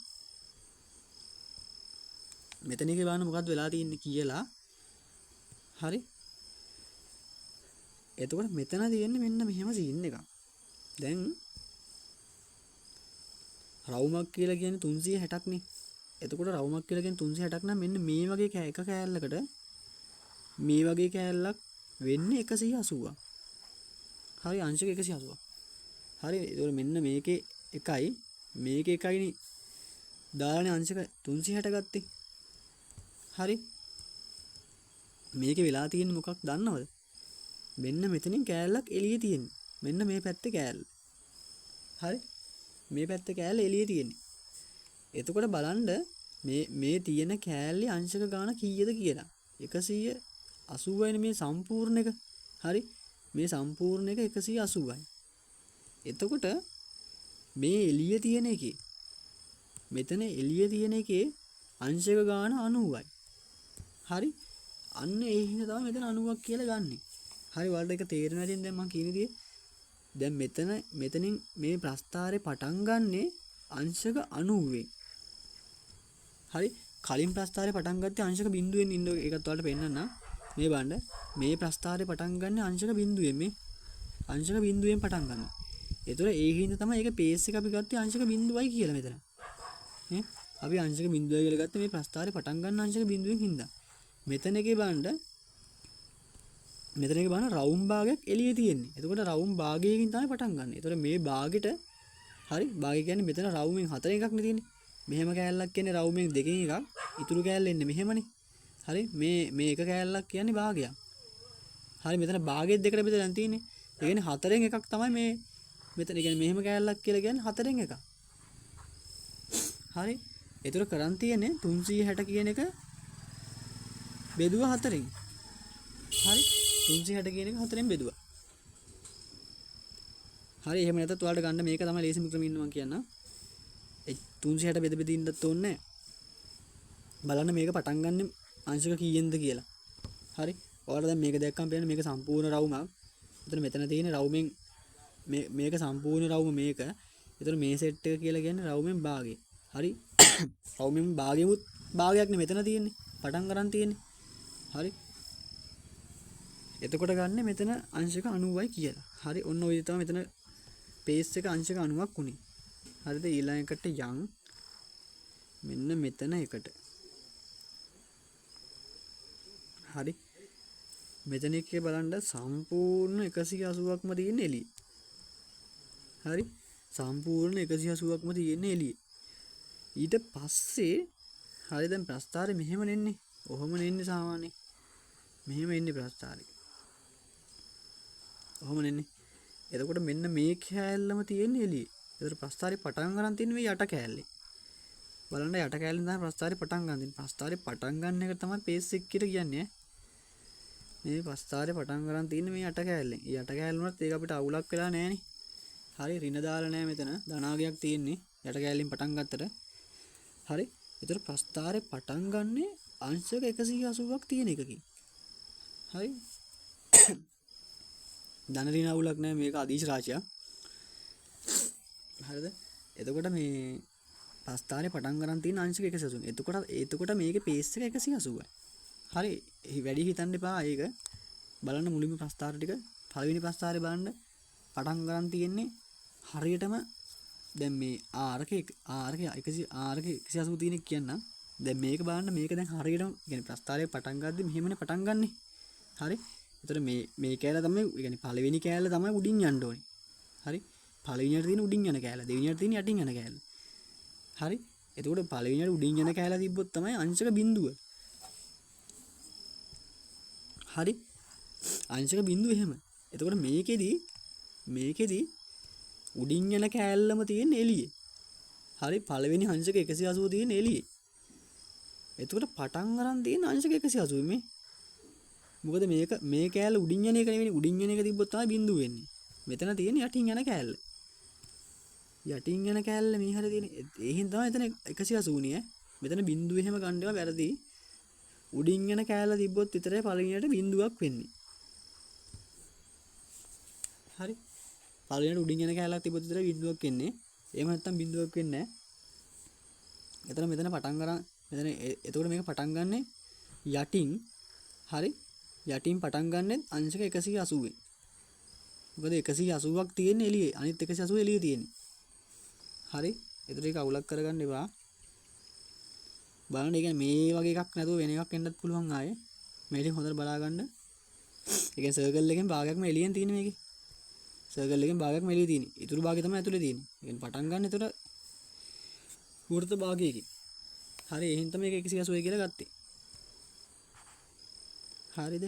මෙතන එකේ බලන්න මොකද්ද වෙලා තියෙන්නේ කියලා. හරි. එතකොට මෙතන තියෙන්නේ මෙන්න මෙහෙම සීන් එකක්. දැන් රවුමක් කියලා කියන්නේ 360ක් නේ. එතකොට රවුමක් කියලා කියන්නේ 360ක් නම් මෙන්න මේ වගේ එක කෑල්ලකට මේ වගේ කෑල්ලක් වෙන්නේ 180ක්. හරි අංශක 180ක්. හරි ඒතකොට මෙන්න මේකේ එකයි මේකේ එකයිනේ දාලානේ අංශක 360 ගත්තේ. හරි මේකේ වෙලා තියෙන්නේ මොකක් දන්නවද? මෙන්න මෙතනින් කෑල්ලක් එළියේ තියෙන්නේ. මෙන්න මේ පැත්තේ කෑල්ල. හරි මේ පැත්තේ කෑල්ල එළියේ තියෙන්නේ. එතකොට බලන්න මේ තියෙන කෑල්ලේ අංශක ගාන කීයද කියලා. 180යිනේ මේ සම්පූර්ණ එක. හරි මේ සම්පූර්ණ එක 180යි. එතකොට මේ එළියේ තියෙන එකේ මෙතන එළියේ තියෙන එකේ අංශක ගාන 90යි. හරි අන්න ඒ හින්දා තමයි මෙතන 90ක් කියලා ගන්නෙ. හරි වලට එක තේරෙනවා ඉතින් දැන් මම කියන දේ. දැන් මෙතනින් මේ ප්‍රස්තාරේ පටන් ගන්නෙ අංශක 90ෙන්. හරි කලින් ප්‍රස්තාරේ පටන් ගත්තේ අංශක බිඳුවෙන් ඉන්න එකත් ඔයාලට පෙන්නන්න. මේ බලන්න මේ ප්‍රස්තාරේ පටන් ගන්න අංශක බිඳුවෙන් මේ අංශක බිඳුවෙන් පටන් ගන්නවා. ඒතර ඒ හින්දා තමයි ඒක පේස් එක අපි ගත්තේ අංශක බිඳුවයි කියලා මෙතන. නේ අපි අංශක බිඳුවයි කියලා ගත්තේ මේ ප්‍රස්තාරේ පටන් ගන්න අංශක බිඳුවෙන් හින්දා. මෙතන එකේ බලන්න රවුම් භාගයක් එළියේ තියෙන්නේ. එතකොට රවුම් භාගයකින් තමයි පටන් ගන්න. එතකොට මේ භාගෙට හරි භාගය කියන්නේ මෙතන රවුමෙන් 4 එකක් නේ තියෙන්නේ. මෙහෙම කෑල්ලක් කියන්නේ රවුමෙන් 2කින් එකක්. ඉතුරු කෑල්ල එන්නේ මෙහෙමනේ. හරි මේ එක කෑල්ලක් කියන්නේ භාගයක්. හරි මෙතන භාගෙත් දෙකට බෙදලා තියෙන්නේ. ඒ කියන්නේ 4න් එකක් තමයි මේ මෙතන කියන්නේ මෙහෙම කෑල්ලක් කියලා කියන්නේ 4න් එකක්. හරි ඒතර කරන් තියෙන්නේ 360 කියන එක බෙදුවා 4න්. හරි 360 කියන එක 4න් බෙදුවා. හරි එහෙම නැත්නම් ඔයාලට ගන්න මේක තමයි ලේසිම ක්‍රමය මම කියන්නම්. 360 බෙද ඉන්නත් ඕනේ බලන්න මේක පටන් ගන්න අංශක කීයෙන්ද කියලා. හරි ඔයාලා දැන් මේක දැක්කම පේන්නේ මේක සම්පූර්ණ රවුමක්. එතන මෙතන තියෙන රවුමෙන් මේක සම්පූර්ණ රවුම මේක. එතන මේ සෙට් එක කියලා කියන්නේ රවුමෙන් භාගය. හරි රවුමෙන් භාගෙමුත් භාගයක් නේ මෙතන තියෙන්නේ. පටන් ගන්න තියෙන්නේ. හරි එතකොට ගන්න මෙතන අංශක 90යි කියලා. හරි ඔන්න ඔය තමයි මෙතන පේස් එක අංශක 90ක් උනේ. හරිද ඊළඟ එකට යන් මෙන්න මෙතන එකට. හරි මෙතන එකේ බලන්න සම්පූර්ණ 180ක්ම තියෙන එළිය. හරි සම්පූර්ණ 180ක්ම තියෙන එළිය. ඊට පස්සේ හරි දැන් ප්‍රස්තාරේ මෙහෙම නෙන්නේ. ඔහොම නෙන්නේ සාමාන්‍යයෙන්. මෙහෙම එන්නේ ප්‍රස්තාරේ. ඔහොම නෙන්නේ. එතකොට මෙන්න මේ කෑල්ලම තියෙන එළිය. ඒතර ප්‍රස්තාරේ පටන් ගන්න තියෙන මේ යට කෑල්ලේ. බලන්න යට කෑල්ලෙන් තමයි ප්‍රස්තාරේ පටන් ගන්න තියෙන්නේ. ප්‍රස්තාරේ පටන් ගන්න එක තමයි පේස් එක කියලා කියන්නේ. මේ ප්‍රස්තාරේ පටන් ගන්න තියෙන්නේ මේ යට කෑල්ලෙන්. ඊ යට කෑල්ල වුණත් ඒක අපිට අවුලක් වෙලා නැහනේ. හරි රින දාලා නැහැ මෙතන. ධනාගයක් තියෙන්නේ යට කෑල්ලෙන් පටන් ගත්තට. හරි. ඒතර ප්‍රස්තාරේ පටන් ගන්නෙ අංශක 180ක් තියෙන එකකින්. හරි. ධන රින අවුලක් නැහැ මේක අදීශ රාශියක්. හරිද? එතකොට මේ ප්‍රස්ථාරේ පටන් ගන්න තියෙන අංශක 180. එතකොට මේකේ පේස් එක 180යි. හරි වැඩි හිතන්න එපා ඒක. බලන්න මුලින්ම ප්‍රස්ථාර ටික පළවෙනි ප්‍රස්ථාරේ බලන්න පටන් ගන්න තියෙන්නේ හරියටම දැන් මේ ආරක 180 තියෙන කියන්න. දැන් මේක බලන්න මේක දැන් හරියටම يعني ප්‍රස්ථාරේ පටන් ගද්දි මෙහෙමනේ පටන් ගන්නෙ. හරි. ඒතර මේ කෑල්ල තමයි يعني පළවෙනි කෑල්ල තමයි උඩින් යන්න ඕනේ. හරි. පළවෙනියට තියෙන උඩින් යන කෑල්ල, දෙවෙනියට තියෙන යටින් යන කෑල්ල. හරි. එතකොට පළවෙනියට උඩින් යන කෑල්ල තිබ්බොත් තමයි අංශක බිඳුව. හරි. අංශක බිඳුව එහෙම. එතකොට මේකෙදි උඩින් යන කෑල්ලම තියෙන එළියේ. හරි පළවෙනි අංශක 180 තියෙන එළියේ. එතකොට පටන් ගන්න තියෙන අංශක 180 මේ. මොකද මේ කෑල්ල උඩින් යන එක නෙවෙයි උඩින් යන එක තිබ්බොත් තමයි බිඳුව වෙන්නේ. මෙතන තියෙන යටින් යන කෑල්ල. යටින් යන කෑල්ල මේ හැර තියෙන. ඒ හින්දා තමයි එතන 180 නේ. මෙතන බිඳුව එහෙම ගන්නව වැරදි. උඩින් යන කෑල්ල තිබ්බොත් විතරයි පළවෙනියට බිඳුවක් වෙන්නේ. හරි. පළවෙනියට උඩින් යන කෑල්ලක් තිබ්බොත් විතරයි බිඳුවක් වෙන්නේ. එහෙම නැත්නම් බිඳුවක් වෙන්නේ නැහැ. මෙතන පටන් ගන්න මෙතන එතකොට මේක පටන් ගන්නෙ යටින්. හරි. යටින් පටන් ගන්නෙත් අංශක 180ෙන්. මොකද 180ක් තියෙන්නේ එළියේ. අනිත් 180 එළියේ තියෙන්නේ. හරි. ඒතර ඒක අවුලක් කරගන්න එපා. බලන්න ඒ කියන්නේ මේ වගේ එකක් නැතුව වෙන එකක් එන්නත් පුළුවන් ආයේ. මේ ටික හොඳට බලා ගන්න. ඒ කියන්නේ සර්කල් එකෙන් භාගයක්ම එළියෙන් තියෙන්නේ මේකේ. සර්කල් එකෙන් භාගයක්ම එළියේ තියෙන්නේ. ඊටු භාගය තමයි ඇතුලේ තියෙන්නේ. ඒ කියන්නේ පටන් ගන්න ඒතර වෘත්ත භාගයකින්. හරි. එහෙන් තමයි මේක 180 කියලා ගත්තේ. හරිද?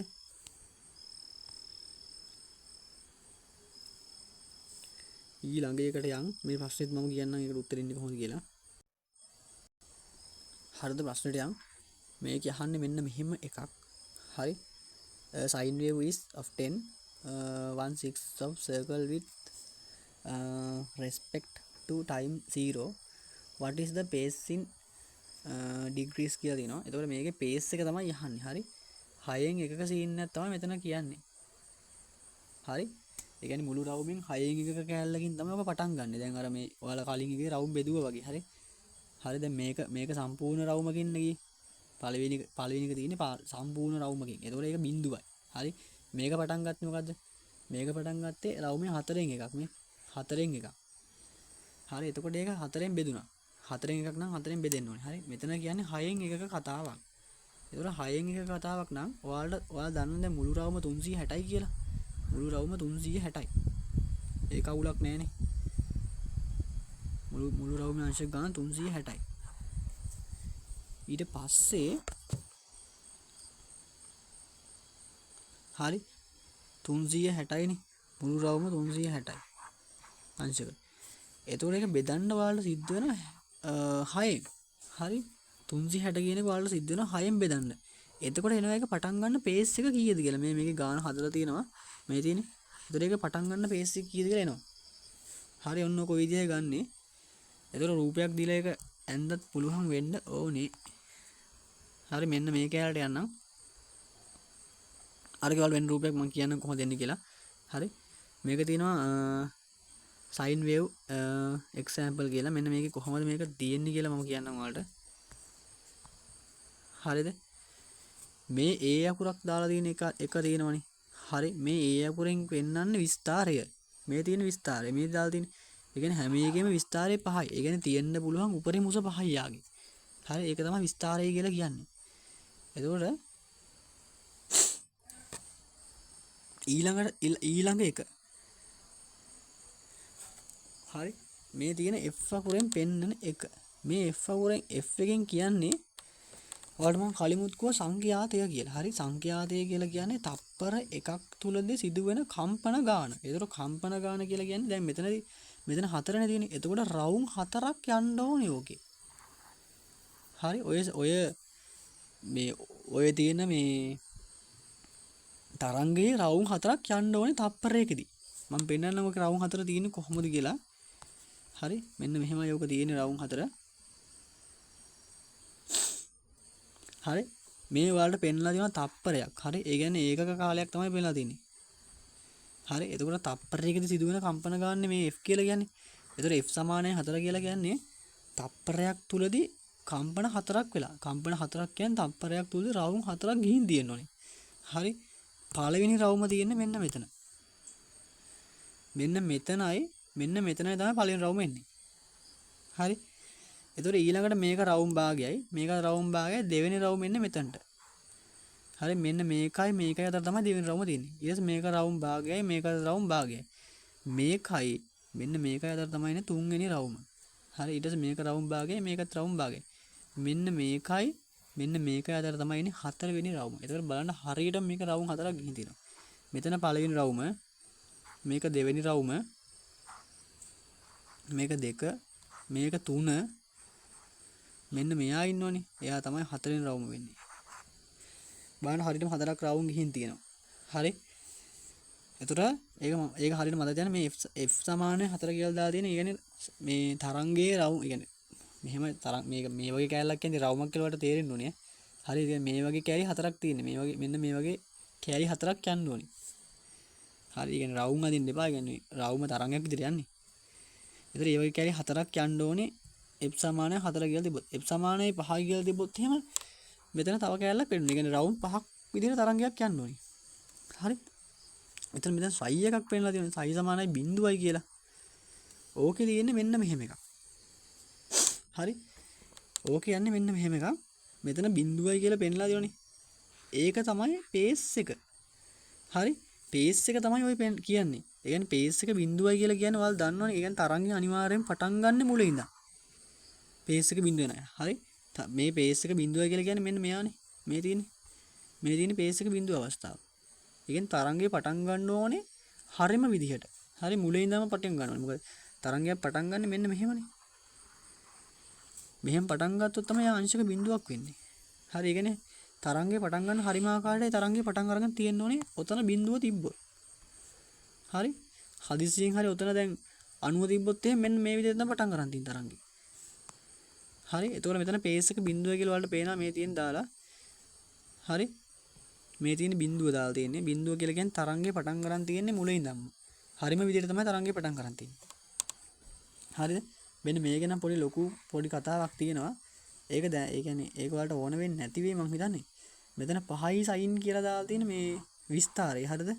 ඊළඟ එකට යන් මේ ප්‍රශ්නෙත් මම කියන්නම් ඒකට උත්තර දෙන්නේ කොහොමද කියලා. හරිද ප්‍රශ්නෙට යන් මේක අහන්නේ මෙන්න මෙහෙම එකක්. හරි. Sine wave is of 10 1/6 of circle with respect to time 0. What is the pace in degrees කියලා තියෙනවා. එතකොට මේකේ pace එක තමයි අහන්නේ. හරි. 6න් එකක සීන් එකක් තමයි මෙතන කියන්නේ. හරි. ඒ කියන්නේ මුළු රවුමෙන් 6න් එකක කෑල්ලකින් තමයි ඔක පටන් ගන්නෙ. දැන් අර මේ ඔයාලා කලින් එකේ රවුම් බෙදුවා වගේ. හරි. හරි දැන් මේක සම්පූර්ණ රවුමකින් නෙගී. පළවෙනි එක තියෙන්නේ සම්පූර්ණ රවුමකින්. එතකොට ඒක බිඳුවයි. හරි. මේක පටන් ගත්තේ මොකද්ද? මේක පටන් ගත්තේ රවුමේ 4න් එකක් මේ. 4න් එකක්. හරි. එතකොට ඒක 4න් බෙදුණා. 4න් එකක් නම් 4න් බෙදෙන්න ඕනේ. හරි. මෙතන කියන්නේ 6න් එකක කතාවක්. එතකොට 6න් එකක කතාවක් නම් ඔයාලා දන්න දැන් මුළු රවුම 360යි කියලා. මුළු රවුම 360යි. ඒක අවුලක් නෑනේ. මුළු රවුමේ අංශක ගන්න 360යි. ඊට පස්සේ හරි 360යිනේ. මුළු රවුම 360යි. අංශක. එතකොට ඒක බෙදන්න ඔයාලට සිද්ධ වෙනවා 6න්. හරි 360 කියන එක ඔයාලට සිද්ධ වෙනවා 6න් බෙදන්න. එතකොට එනවා ඒක පටන් ගන්න පේස් එක කීයද කියලා. මේකේ ගාන හදලා තියෙනවා. මේ තියෙන්නේ. එතකොට ඒක පටන් ගන්න පේස් එක කීයද කියලා එනවා. හරි ඔන්න ඔක විදිහේ ගන්නෙ. එතකොට රූපයක් දීලා ඒක ඇඳත් පුළුවන් වෙන්න ඕනේ. හරි මෙන්න මේ කැලට යන්නම්. අර කෙවල් වෙන රූපයක් මම කියන්නම් කොහොමද දෙන්නේ කියලා. හරි. මේක තියෙනවා sine wave example කියලා. මෙන්න මේකේ කොහොමද මේක තියෙන්නේ කියලා මම කියන්නම් ඔයාලට. හරිද? මේ A අකුරක් දාලා තියෙන එක තියෙනවනේ. හරි මේ A අකුරෙන් පෙන්වන්නේ විස්තරය. මේ තියෙන විස්තරය. මේ දාලා තියෙන. ඒ කියන්නේ හැම එකෙම විස්තරය 5යි. ඒ කියන්නේ තියෙන්න පුළුවන් උපරිම උස 5යි යාගේ. හරි ඒක තමයි විස්තරය කියලා කියන්නේ. එතකොට ඊළඟ එක. හරි මේ තියෙන F අකුරෙන් පෙන්නන එක. මේ F අකුරෙන් F එකෙන් කියන්නේ ඔයාලට මම කලිමුත් කිව්වා සංඛ්‍යාතය කියලා. හරි සංඛ්‍යාතය කියලා කියන්නේ තප්පර එකක් තුලදී සිදුවෙන කම්පන ගාන. ඒතර කම්පන ගාන කියලා කියන්නේ දැන් මෙතන 4නේ තියෙන්නේ. එතකොට රවුම් 4ක් යන්න ඕනේ ඕකේ. හරි ඔය තියෙන මේ තරංගයේ රවුම් 4ක් යන්න ඕනේ තප්පරයකදී. මම පෙන්නන්නම් ඔක රවුම් 4 තියෙන්නේ කොහොමද කියලා. හරි මෙන්න මෙහෙමයි ඔක තියෙන්නේ රවුම් 4. හරි මේ ඔයාලට පෙන්නලා දෙනවා තප්පරයක්. හරි ඒ කියන්නේ ඒකක කාලයක් තමයි පෙන්නලා තින්නේ. හරි එතකොට තප්පරයකදී සිදුවෙන කම්පන ගානේ මේ F කියලා කියන්නේ. එතකොට F සමානයි 4 කියලා කියන්නේ තප්පරයක් තුලදී කම්පන 4ක් වෙලා. කම්පන 4ක් කියන්නේ තප්පරයක් තුලදී රවුම් 4ක් ගිහින් තියෙන්න ඕනේ. හරි. පළවෙනි රවුම තියෙන්නේ මෙන්න මෙතන. මෙන්න මෙතනයි තමයි පළවෙනි රවුම එන්නේ. හරි. එතකොට ඊළඟට මේක රවුම් භාගයයි මේක රවුම් භාගයයි දෙවෙනි රවුම් එන්නේ මෙතනට. හරි මෙන්න මේකයි අතර තමයි දෙවෙනි රවුම තියෙන්නේ. ඊට පස්සේ මේක රවුම් භාගයයි මේක රවුම් භාගයයි. මේකයි මෙන්න මේකයි අතර තමයි එන්නේ තුන්වෙනි රවුම. හරි ඊට පස්සේ මේක රවුම් භාගයයි මේකත් රවුම් භාගයයි. මෙන්න මේකයි අතර තමයි එන්නේ හතරවෙනි රවුම. එතකොට බලන්න හරියට මේක රවුම් හතරක් ගිහින් තියෙනවා. මෙතන පළවෙනි රවුම මේක දෙවෙනි රවුම මේක දෙක මේක තුන මෙන්න මෙයා ඉන්නෝනේ. එයා තමයි හතරවෙනි රවුම වෙන්නේ. බලන්න හරියටම හතරක් රවුම් ගිහින් තියෙනවා. හරි. එතකොට ඒක හරියට මතක තියාගන්න මේ f සමානයි 4 කියලා දාලා තියෙන. ඒ කියන්නේ මේ තරංගයේ රවුම් ඒ කියන්නේ මෙහෙම තරංග මේ වගේ කෑල්ලක් කියන්නේ රවුමක් කියලා වට තේරෙන්න ඕනේ. හරි. ඉතින් මේ වගේ කෑලි හතරක් තියෙන්නේ. මේ වගේ මෙන්න මේ වගේ කෑලි හතරක් යන්න ඕනේ. හරි. ඒ කියන්නේ රවුම් අදින්න එපා. ඒ කියන්නේ රවුම තරංගයක් විදිහට යන්නේ. ඒතර මේ වගේ කෑලි හතරක් යන්න ඕනේ. f සමානයි 4 කියලා තිබ්බොත් f සමානයි 5 කියලා තිබ්බොත් එහෙම මෙතන තව කෑල්ලක් වෙන්න. ඒ කියන්නේ රවුම් 5ක් විදිහට තරංගයක් යන්න ඕනේ. හරි. මෙතන සයි එකක් පෙන්නලා තියෙනවා. සයි සමානයි 0යි කියලා. ඕකේ තියෙන්නේ මෙන්න මෙහෙම එකක්. හරි. ඕකේ යන්නේ මෙන්න මෙහෙම එකක්. මෙතන 0යි කියලා පෙන්නලා තියෙනනේ. ඒක තමයි පේස් එක. හරි. පේස් එක තමයි ඔය කියන්නේ. ඒ කියන්නේ පේස් එක 0යි කියලා කියන්නේ ඔයාලා දන්නවනේ. ඒ කියන්නේ තරංගය අනිවාර්යෙන් පටන් ගන්න මුලින් ඉඳන්. පේස් එක 0 වෙනයි. හරි. මේ පේස් එක 0යි කියලා කියන්නේ මෙන්න මෙයානේ. මේ තියෙන්නේ පේස් එක 0 අවස්ථාව. ඒ කියන්නේ තරංගය පටන් ගන්න ඕනේ හරිම විදිහට. හරි මුලින් ඉඳන්ම පටන් ගන්න ඕනේ. මොකද තරංගයක් පටන් ගන්න මෙන්න මෙහෙමනේ. මෙහෙම පටන් ගත්තොත් තමයි අංශක බිඳුවක් වෙන්නේ. හරි. ඒ කියන්නේ තරංගය පටන් ගන්න හරිම ආකාරයට තරංගය පටන් අරගෙන තියෙන්න ඕනේ. ඔතන බිඳුව තිබ්බොත්. හරි. හදිසියෙන් හරි ඔතන දැන් 90 තිබ්බොත් එහෙනම් මෙන්න මේ විදිහට තමයි පටන් ගන්න තියෙන තරංගය. හරි. එතකොට මෙතන පේස් එක බිඳුව කියලා වලට පේනවා මේ තියෙන දාලා. හරි. මේ තියෙන බිඳුව දාලා තියෙන්නේ. බිඳුව කියලා කියන්නේ තරංගය පටන් ගන්න තියෙන්නේ මුලින් ඉඳන්ම. හරිම විදිහට තමයි තරංගය පටන් ගන්න තියෙන්නේ. හරිද? මෙන්න මේක නම් පොඩි කතාවක් තියෙනවා. ඒක දැන් ඒ කියන්නේ ඒක වලට ඕන වෙන්නේ නැති වෙයි මං හිතන්නේ. මෙතන 5යි සයින් කියලා දාලා තියෙන මේ විස්තරය. හරිද?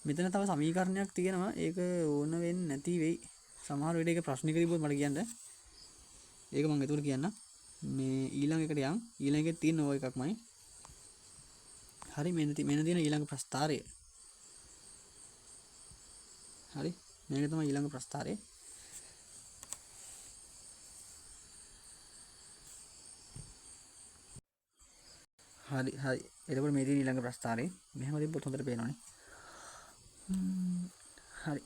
මෙතන තව සමීකරණයක් තියෙනවා. ඒක ඕන වෙන්නේ නැති වෙයි. සමහර වෙලේ ඒක ප්‍රශ්නික තිබ්බොත් මට කියන්න. ඒක මං ඒතකොට කියන්න. මේ ඊළඟ එකට යන්. ඊළඟ එකේ තියෙන ඕක එකක්මයි. හරි මෙන්න තියෙන ඊළඟ ප්‍රස්තාරය. හරි මේක තමයි ඊළඟ ප්‍රස්තාරය. හරි එතකොට මේ තියෙන ඊළඟ ප්‍රස්තාරය මෙහෙම තිබ්බොත් හොඳට පේනවනේ. හරි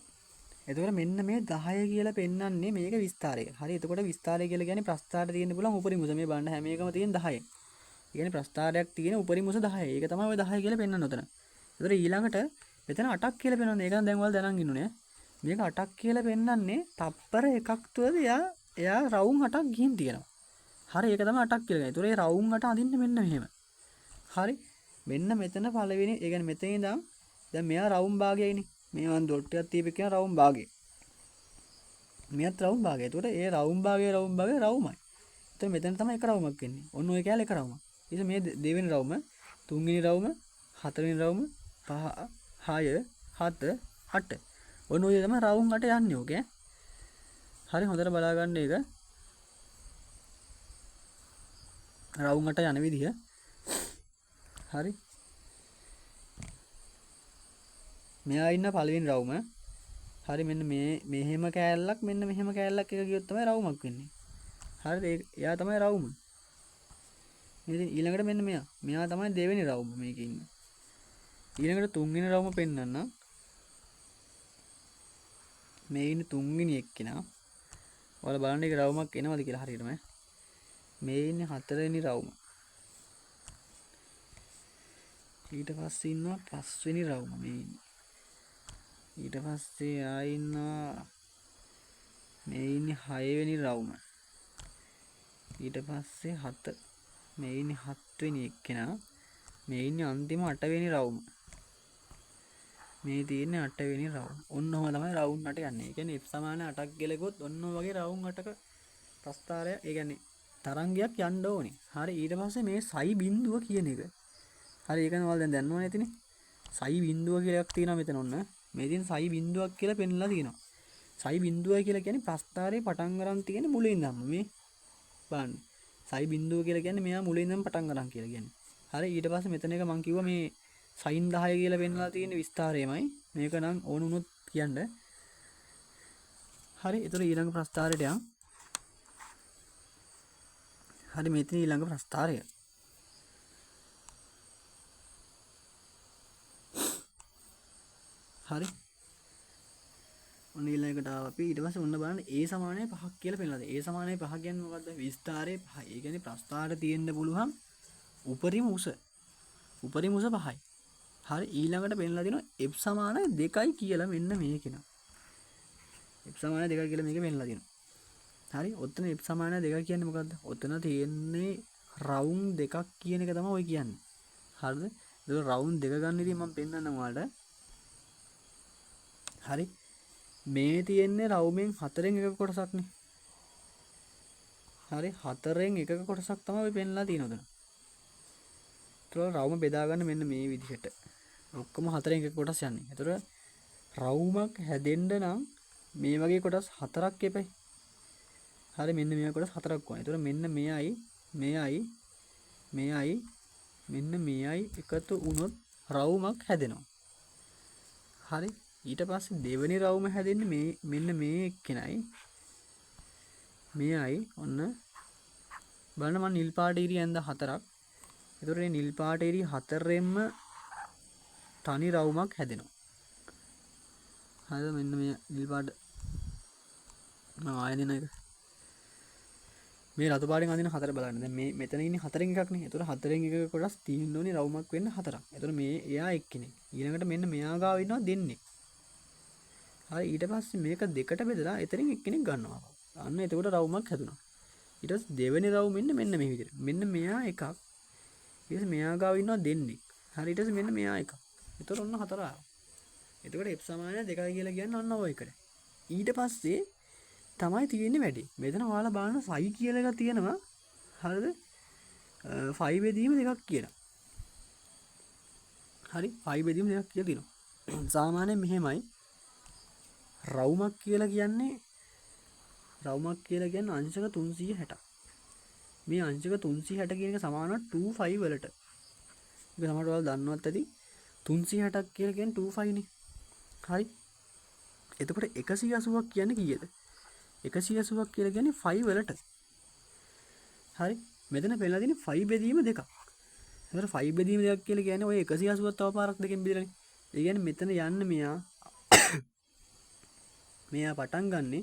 එතකොට මෙන්න මේ 10 කියලා පෙන්වන්නේ මේක විස්තරය. හරි එතකොට විස්තරය කියලා කියන්නේ ප්‍රස්තාරයට තියෙන්න පුළුවන් උපරිම උස. මේ බලන්න හැම එකම තියෙන 10. ඒ කියන්නේ ප්‍රස්තාරයක් තියෙන උපරිම උස 10. ඒක තමයි ඔය 10 කියලා පෙන්වන්න උතන. එතකොට ඊළඟට මෙතන 8ක් කියලා පෙන්වන්නේ. ඒක නම් දැන් ඔයාලා දැනන් ඉන්නුනේ. මේක 8ක් කියලා පෙන්වන්නේ තප්පර එකක් තුළ එයා රවුම් 8ක් ගිහින් තියෙනවා. හරි ඒක තමයි 8ක් කියලා කියන්නේ. ඒතකොට ඒ රවුම් 8 අදින්න මෙන්න මෙහෙම. හරි මෙන්න මෙතන පළවෙනි ඒ කියන්නේ මෙතන ඉඳන් දැන් මෙයා රවුම් භාගයයිනේ. මේ වන් ඩොට් එකක් තියපෙක කියන රවුම් භාගය. මෙයත් රවුම් භාගය. ඒතකොට ඒ රවුම් භාගය රවුමයි. එතකොට මෙතන තමයි එක රවුමක් වෙන්නේ. ඔන්න ඔය කැලේ එක රවුමක්. ඊට මේ දෙවෙනි රවුම, තුන්වෙනි රවුම, හතරවෙනි රවුම, 5, 6, 7, 8. ඔන්න ඔය තමයි රවුම් 8 යන්නේ ඕකේ. හරි හොඳට බලා ගන්න එක. රවුම් 8 යන විදිහ. හරි මෙයා ඉන්න පළවෙනි රවුම. හරි මෙන්න මෙහෙම කෑල්ලක් මෙන්න මෙහෙම කෑල්ලක් එක ගියොත් තමයි රවුමක් වෙන්නේ. හරිද? එයා තමයි රවුම. ඉතින් ඊළඟට මෙන්න මෙයා තමයි දෙවෙනි රවුම මේකේ ඉන්නේ. ඊළඟට තුන්වෙනි රවුම පෙන්වන්න. මේ ඉන්නේ තුන්වෙනි එක්කෙනා. ඔයාලා බලන්න ඒක රවුමක් එනවද කියලා හරියටම. මේ ඉන්නේ හතරවෙනි රවුම. ඊට පස්සේ ඉන්නවා පස්වෙනි රවුම මේ ඉන්නේ. ඊට පස්සේ ආයි ඉන්නවා මේ ඉන්නේ 6 වෙනි රවුම. ඊට පස්සේ 7 මේ ඉන්නේ 7 වෙනි එක්කෙනා. මේ ඉන්නේ අන්තිම 8 වෙනි රවුම. මේ තියෙන්නේ 8 වෙනි රවුම. ඔන්න ඔහම තමයි රවුම් 8 යන්නේ. ඒ කියන්නේ f සමාන 8ක් ගලගොත් ඔන්න ඔය වගේ රවුම් 8ක ප්‍රස්ථාරය ඒ කියන්නේ තරංගයක් යන්න ඕනේ. හරි ඊට පස්සේ මේ සයි බිඳුව කියන එක. හරි ඒක නම් ඔයාලා දැන් දන්නවා නේදනේ. සයි බිඳුව කියලා එකක් තියෙනවා මෙතන ඔන්න. මේ තියෙන සයි බිඳුවක් කියලා පෙන්නලා තියෙනවා. සයි බිඳුවයි කියලා කියන්නේ ප්‍රස්ථාරයේ පටන් ගන්න තියෙන මුලින් ඉඳන්ම මේ බලන්න. සයි බිඳුව කියලා කියන්නේ මෙයා මුලින් ඉඳන් පටන් ගන්න කියලා කියන්නේ. හරි ඊට පස්සේ මෙතන එක මම කිව්වා මේ සයින් 10 කියලා පෙන්නලා තියෙන විස්තරයමයි. මේක නම් ඕන වුණොත් කියන්න. හරි ඒතර ඊළඟ ප්‍රස්ථාරයට යන්. හරි මෙතන ඊළඟ ප්‍රස්ථාරය. හරි ඔන්න ඊළඟට ආව අපි ඊට පස්සේ ඔන්න බලන්න a සමානයි 5ක් කියලා පෙන්නලා තියෙනවා. a සමානයි 5 කියන්නේ මොකද්ද? විස්තරේ 5. ඒ කියන්නේ ප්‍රස්ථාරයට තියෙන්න පුළුවන් උපරිම උස. උපරිම උස 5යි. හරි ඊළඟට පෙන්නලා තියෙනවා f සමානයි 2යි කියලා මෙන්න මේකේන. f සමානයි 2යි කියලා මේක පෙන්නලා තියෙනවා. හරි ඔතන f සමානයි 2 කියන්නේ මොකද්ද? ඔතන තියෙන්නේ රවුන්ඩ් දෙකක් කියන එක තමයි ඔය කියන්නේ. හරිද? ඒක රවුන්ඩ් දෙක ගන්න ඉතින් මම පෙන්නන්නම් ඔයාලට. හරි මේ තියෙන්නේ රවුමෙන් 4න් එකක කොටසක්නේ. හරි 4න් එකක කොටසක් තමයි ඔය පෙන්නලා තියෙන උතන. ඒතර රවුම බෙදා ගන්න මෙන්න මේ විදිහට. ඔක්කොම 4න් එකක කොටස් යන්නේ. ඒතර රවුමක් හැදෙන්න නම් මේ වගේ කොටස් 4ක් එපයි. හරි මෙන්න මේ කොටස් 4ක් වань. ඒතර මෙන්න මෙයයි මෙන්න මෙයයි එකතු වුණොත් රවුමක් හැදෙනවා. හරි ඊට පස්සේ දෙවෙනි රවුම හැදෙන්නේ මේ මෙන්න මේ එක්කෙනයි මෙයයි ඔන්න බලන්න මම නිල් පාට ඉරි ඇඳ 4ක්. ඒතකොට මේ නිල් පාට ඉරි 4ෙන්ම තනි රවුමක් හැදෙනවා. හරිද මෙන්න මේ නිල් පාට මම ආයෙ දෙන එක මේ රතු පාටෙන් අඳින 4 බලන්න. දැන් මේ මෙතන ඉන්නේ 4න් එකක් නේ. ඒතකොට 4න් එකක කොටස් තියෙන්න ඕනේ රවුමක් වෙන්න 4ක්. ඒතකොට මේ එයා එක්කෙනෙක්. ඊළඟට මෙන්න මෙයා ගාව ඉන්නවා දෙන්නේ. හරි ඊට පස්සේ මේක දෙකට බෙදලා එතනින් එක්කෙනෙක් ගන්නවා. අන්න එතකොට රවුමක් හැදුනා. ඊට පස්සේ දෙවෙනි රවුම ඉන්නේ මෙන්න මේ විදිහට. මෙන්න මෙයා එකක්. ඊට පස්සේ මෙයා ගාව ඉන්නවා දෙන්නේ. හරි ඊට පස්සේ මෙන්න මෙයා එකක්. එතකොට ඔන්න 4 ආවා. එතකොට f සමානයි 2යි කියලා කියන්නේ ඔන්න ඔය එකට. ඊට පස්සේ තමයි තියෙන්නේ වැඩි. මෙතන ඔයාලා බලන්න ෆයි කියලා එකක් තියෙනවා. හරිද? ෆයි බෙදීම දෙකක් කියලා. හරි ෆයි බෙදීම දෙකක් කියලා තියෙනවා. සාමාන්‍යයෙන් මෙහෙමයි. රවුමක් කියලා කියන්නේ අංශක 360ක්. මේ අංශක 360 කියන එක සමානව 25 වලට. ඒක තමයි ඔයාලා දන්නවත් ඇති 360ක් කියලා කියන්නේ 25 නේ. හරි. එතකොට 180ක් කියන්නේ කීයද? 180ක් කියලා කියන්නේ 5 වලට. හරි. මෙතන පෙන්නලා තියෙන්නේ 5 බෙදීම දෙකක්. එතකොට 5 බෙදීම දෙකක් කියලා කියන්නේ ඔය 180ක් තව පාරක් දෙකෙන් බෙදලානේ. ඒ කියන්නේ මෙතන යන්න මෙයා පටන් ගන්නෙ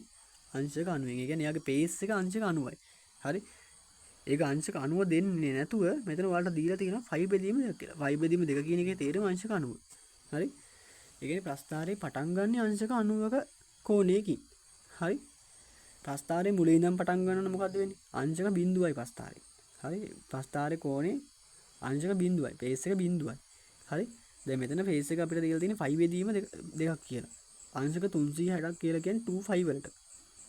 අංශක 90න්. ඒ කියන්නේ එයාගේ පේස් එක අංශක 90යි. හරි. ඒක අංශක 90 දෙන්නේ නැතුව මෙතන ඔයාලට දීලා තියෙනවා 5 බෙදීම දෙක කියලා. 5 බෙදීම දෙක කියන එකේ තේරුම අංශක 90. හරි. ඒ කියන්නේ ප්‍රස්ථාරේ පටන් ගන්න අංශක 90ක කෝණයකින්. හරි. ප්‍රස්ථාරේ මුලින් ඉඳන් පටන් ගන්නවනම් මොකද්ද වෙන්නේ? අංශක බිඳුවයි ප්‍රස්ථාරේ. හරි. ප්‍රස්ථාරේ කෝණේ අංශක බිඳුවයි. පේස් එක බිඳුවයි. හරි. දැන් මෙතන පේස් එක අපිට දීලා තියෙන්නේ 5 බෙදීම දෙකක් කියලා. අංශක 360ක් කියලා කියන්නේ 25 වලට.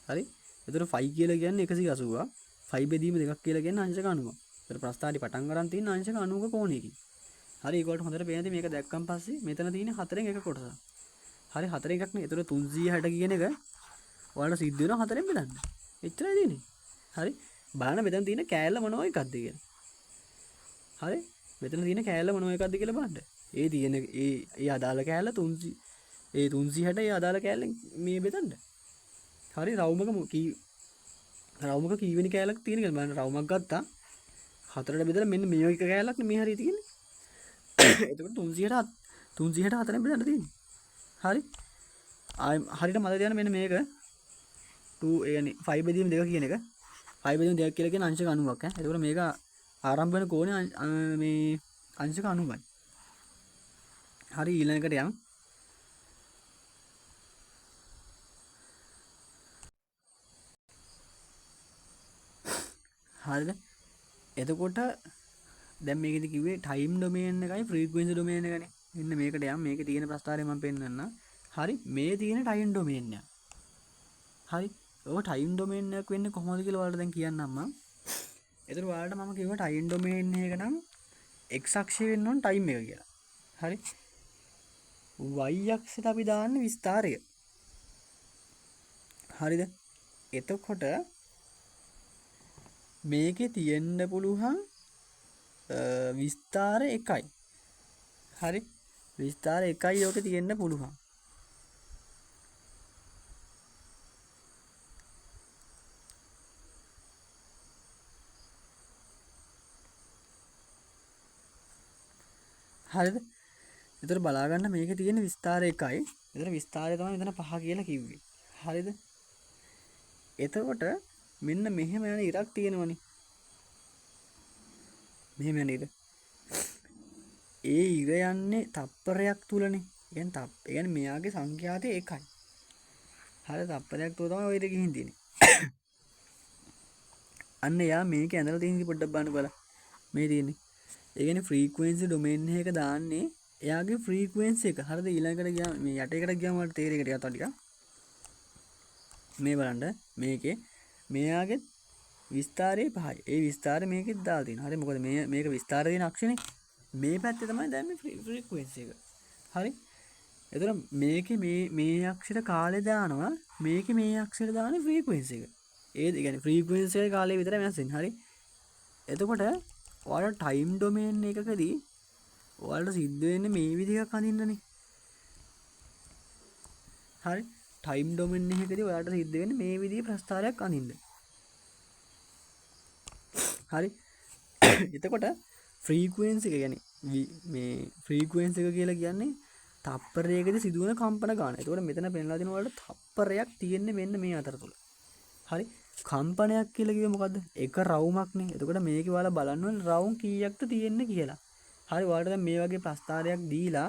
හරි. එතකොට 5 කියලා කියන්නේ 180ක්. 5 බෙදීම දෙකක් කියලා කියන්නේ අංශක 90ක්. එතකොට ප්‍රස්ථාරේ පටන් ගන්න තියෙන අංශක 90ක කෝණයකින්. හරි ඒකට හොඳට පේනදී මේක දැක්කන් පස්සේ මෙතන තියෙන 4න් එක කොටස. හරි 4 එකක් නේ. එතකොට 360 කියන එක ඔයාලට සිද්ධ වෙනවා 4ෙන් බෙදන්න. එච්චරයි තියෙන්නේ. හරි. බලන්න මෙතන තියෙන කෑල්ල මොනවා එකක්ද කියලා. හරි. මෙතන තියෙන කෑල්ල මොනවා එකක්ද කියලා බලන්න. ඒ තියෙන ඒ අදාළ කෑල්ල 360 ඒ අදාළ කෑල්ලෙන් මේ බෙදන්න. හරි රවුමක කීවෙනි කෑල්ලක් තියෙන කියලා බලන්න. රවුමක් ගත්තා. 4ට බෙදලා මෙන්න මේ වගේ කෑල්ලක් නේ මේ හරිය තියෙන්නේ. එතකොට 360 4ෙන් බෙදන්න තියෙන්නේ. හරි. හරියට මතක තියාගන්න මෙන්න මේක 2 ඒ කියන්නේ 5 බෙදීම දෙක කියන එක 5 බෙදීම දෙක කියලා කියන අංශක 90ක් ඈ. එතකොට මේක ආරම්භ වෙන කෝණය මේ අංශක 90යි. හරි ඊළඟට යන්. හරිද? එතකොට දැන් මේකෙදි කිව්වේ ටයිම් ඩොමේන් එකයි ෆ්‍රීකවෙන්සි ඩොමේන් එකනේ. මෙන්න මේකට යම් මේකේ තියෙන ප්‍රස්ථාරය මම පෙන්නන්නම්. හරි මේ තියෙන ටයිම් ඩොමේන් එක. හරි ඔය ටයිම් ඩොමේන් එකක් වෙන්නේ කොහොමද කියලා ඔයාලට දැන් කියන්නම් මම. ඒතර ඔයාලට මම කිව්වා ටයිම් ඩොමේන් එක නම් x අක්ෂය වෙන්න ඕන ටයිම් එක කියලා. හරි. y අක්ෂයට අපි දාන්නේ විස්තාරය. හරිද? එතකොට මේකේ තියෙන්න පුළුවන් විස්තාර එකයි. හරි. විස්තාර එකයි යෝකේ තියෙන්න පුළුවන්. හරිද? එතකොට බලා ගන්න මේකේ තියෙන විස්තාර එකයි. එතන විස්තාරය තමයි මෙතන 5 කියලා කිව්වේ. හරිද? එතකොට මෙන්න මෙහෙම යන ඉරක් තියෙනවනේ. මෙහෙම යන ඉර. ඒ ඉර යන්නේ තප්පරයක් තුලනේ. ඒ කියන්නේ මෙයාගේ සංඛ්‍යාතය 1යි. හරි තප්පරයක් තුල තමයි ඔය ඉර ගිහින් තියෙන්නේ. අන්න එයා මේක ඇඳලා තියෙන පොඩ්ඩක් බලන්න බලන්න. මේ තියෙන්නේ. ඒ කියන්නේ ෆ්‍රීකවෙන්සි ඩොමේන් එක දාන්නේ එයාගේ ෆ්‍රීකවෙන්සි එක. හරිද? ඊළඟට ගියාම මේ යට එකට ගියාම වලට තේරෙකට යනවා ටිකක්. මේ බලන්න මේකේ මෙයාගේ විස්තාරය 5යි. ඒ විස්තාරය මේකෙත් දාලා තියෙනවා. හරි මොකද මේක විස්තාරය දෙන අක්ෂරනේ. මේ පැත්තේ තමයි දැන් මේ ෆ්‍රීකවෙන්සි එක. හරි. එතකොට මේකේ මේ අක්ෂර කාලේ දානවා. මේකේ මේ අක්ෂර දාන්නේ ෆ්‍රීකවෙන්සි එක. ඒ කියන්නේ ෆ්‍රීකවෙන්සි එකේ කාලය විතරයි වෙනස් වෙන්නේ. හරි. එතකොට ඔයාලා ටයිම් ඩොමේන් එකකදී ඔයාලට සිද්ධ වෙන්නේ මේ විදිහක් අඳින්නනේ. හරි. ටයිම් ඩොමේන් එකකදී ඔයාලට සිද්ධ වෙන්නේ මේ විදිහේ ප්‍රස්ථාරයක් අඳින්න. හරි. එතකොට ෆ්‍රීකවෙන්සි එක කියන්නේ මේ ෆ්‍රීකවෙන්සි එක කියලා කියන්නේ තප්පරයකදී සිදුවන කම්පන ගාන. එතකොට මෙතන පෙන්නලා දෙන වලට තප්පරයක් තියෙන්නේ මෙන්න මේ අතර තුල. හරි. කම්පනයක් කියලා කිව්වේ මොකද්ද? එක රවුමක්නේ. එතකොට මේකේ ඔයාලා බලන්න ඕනේ රවුම් කීයක්ද තියෙන්නේ කියලා. හරි ඔයාලට දැන් මේ වගේ ප්‍රස්ථාරයක් දීලා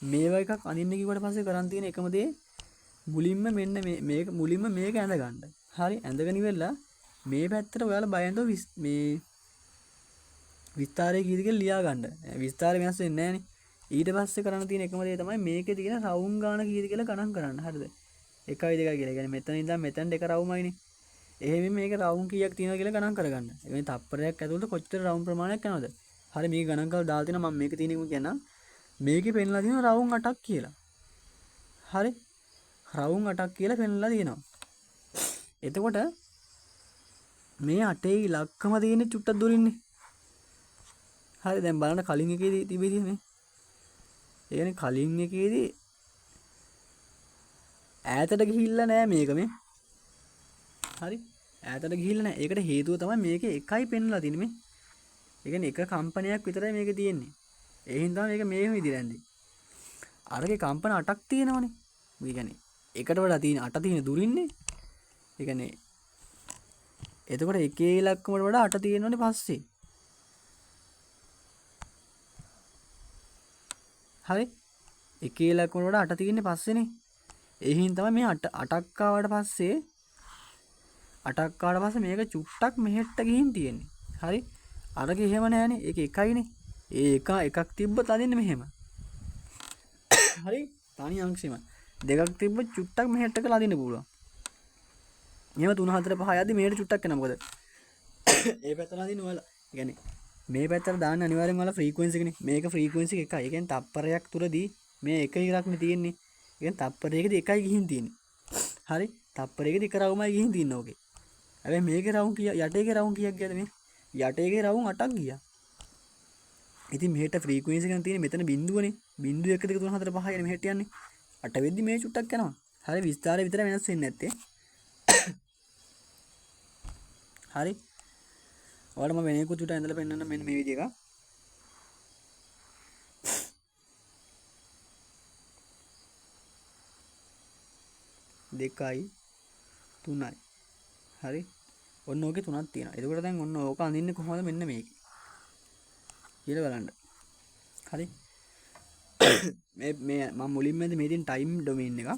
මේව එකක් අඳින්න කිව්වට පස්සේ කරන් තියෙන එකම දේ මුලින්ම මෙන්න මේක මුලින්ම මේක ඇඳ ගන්න. හරි ඇඳගෙන ඉවරලා මේ පැත්තට ඔයාලා බයන්තෝ මේ විස්තරය කීයද කියලා ලියා ගන්න. විස්තරය වෙනස් වෙන්නේ නැහනේ. ඊට පස්සේ කරන්න තියෙන එකම දේ තමයි මේකේ තියෙන රවුම් ගාන කීයද කියලා ගණන් කරන්න. හරිද? 1යි 2යි කියලා. කියන්නේ මෙතන ඉඳන් මෙතනට එක රවුමයිනේ. එහෙම මේක රවුම් කීයක් තියෙනවද කියලා ගණන් කරගන්න. ඒ කියන්නේ තප්පරයක් ඇතුළත කොච්චර රවුම් ප්‍රමාණයක් යනවද? හරි මේක ගණන් කරලා දාලා තියෙනවා මම මේක තියෙන එක කියන්නම්. මේකේ පෙන්නලා තියෙනවා රවුම් 8ක් කියලා. හරි. රවුම් 8ක් කියලා පෙන්නලා තියෙනවා. එතකොට මේ 8 ඉලක්කම තියෙන්නේ චුට්ටක් දුරින්නේ. හරි දැන් බලන්න කලින් එකේදී තිබෙදී මේ. ඒ කියන්නේ කලින් එකේදී ඈතට ගිහිල්ලා නෑ මේක මේ. හරි ඈතට ගිහිල්ලා නෑ. ඒකට හේතුව තමයි මේකේ එකයි පෙන්නලා තියෙන්නේ මේ. ඒ කියන්නේ එක කම්පනයක් විතරයි මේකේ තියෙන්නේ. ඒ හින්දා මේක මේම විදිහට ඇඳි. අරගේ කම්පන 8ක් තියෙනවනේ. මේ කියන්නේ එකට වඩා තියෙන 8 තියෙන දුරින්නේ. ඒ කියන්නේ එතකොට එකේ ඉලක්කමකට වඩා 8 තියෙනවනේ පස්සේ. හරි එකේ ඉලක්කමකට වඩා 8 තියෙන්නේ පස්සේනේ. ඒ හින්දා තමයි මේ 8ක් ආවට පස්සේ 8ක් ආවට පස්සේ මේක චුට්ටක් මෙහෙට ගිහින් තියෙන්නේ. හරි අරගේ එහෙම නෑනේ. ඒක එකයිනේ. ඒ එකක් තිබ්බත් අදින්න මෙහෙම. හරි තනි අංශෙම. දෙකක් තිබ්බොත් චුට්ටක් මෙහෙට කරලා අදින්න පුළුවන්. එහෙම 3 4 5 යද්දි මෙහෙට චුට්ටක් යනවා. මොකද ඒ පැත්තට අදින්න ඔයාලා. ඒ කියන්නේ මේ පැත්තට දාන්න අනිවාර්යෙන්ම ඔයාලා ෆ්‍රීකවෙන්සි එකනේ. මේක ෆ්‍රීකවෙන්සි එක එකයි. ඒ කියන්නේ තප්පරයක් තුරදී මේ එක ඉරක්නේ තියෙන්නේ. ඒ කියන්නේ තප්පරයකදී එකයි ගිහින් තියෙන්නේ. හරි තප්පරයකදී එක රවුමයි ගිහින් තියෙන්නේ ඕකේ. හැබැයි මේකේ රවුම් කීයක් යටේකේ රවුම් කීයක් ගියාද මේ? යටේකේ රවුම් 8ක් ගියා. ඉතින් මෙහෙට ෆ්‍රීකවෙන්සි එකක් තියෙන්නේ මෙතන බිඳුවනේ. බිඳුව 1 2 3 4 5 යන මෙහෙට යන්නේ. 8 වෙද්දි මේ චුට්ටක් යනවා. හරි විස්තරය විතර වෙනස් වෙන්නේ නැත්තේ. හරි. ඔයාලට මම වෙන එකක් චුට්ටක් ඇඳලා පෙන්නන්න මෙන්න මේ විදිහ එකක්. දෙකයි 3යි. හරි. ඔන්න ඕකේ 3ක් තියෙනවා. එතකොට දැන් ඔන්න ඕක අඳින්නේ කොහොමද මෙන්න මේකේ. කියලා බලන්න. හරි. මේ මම මුලින්ම මේ තියෙන ටයිම් ඩොමේන් එක.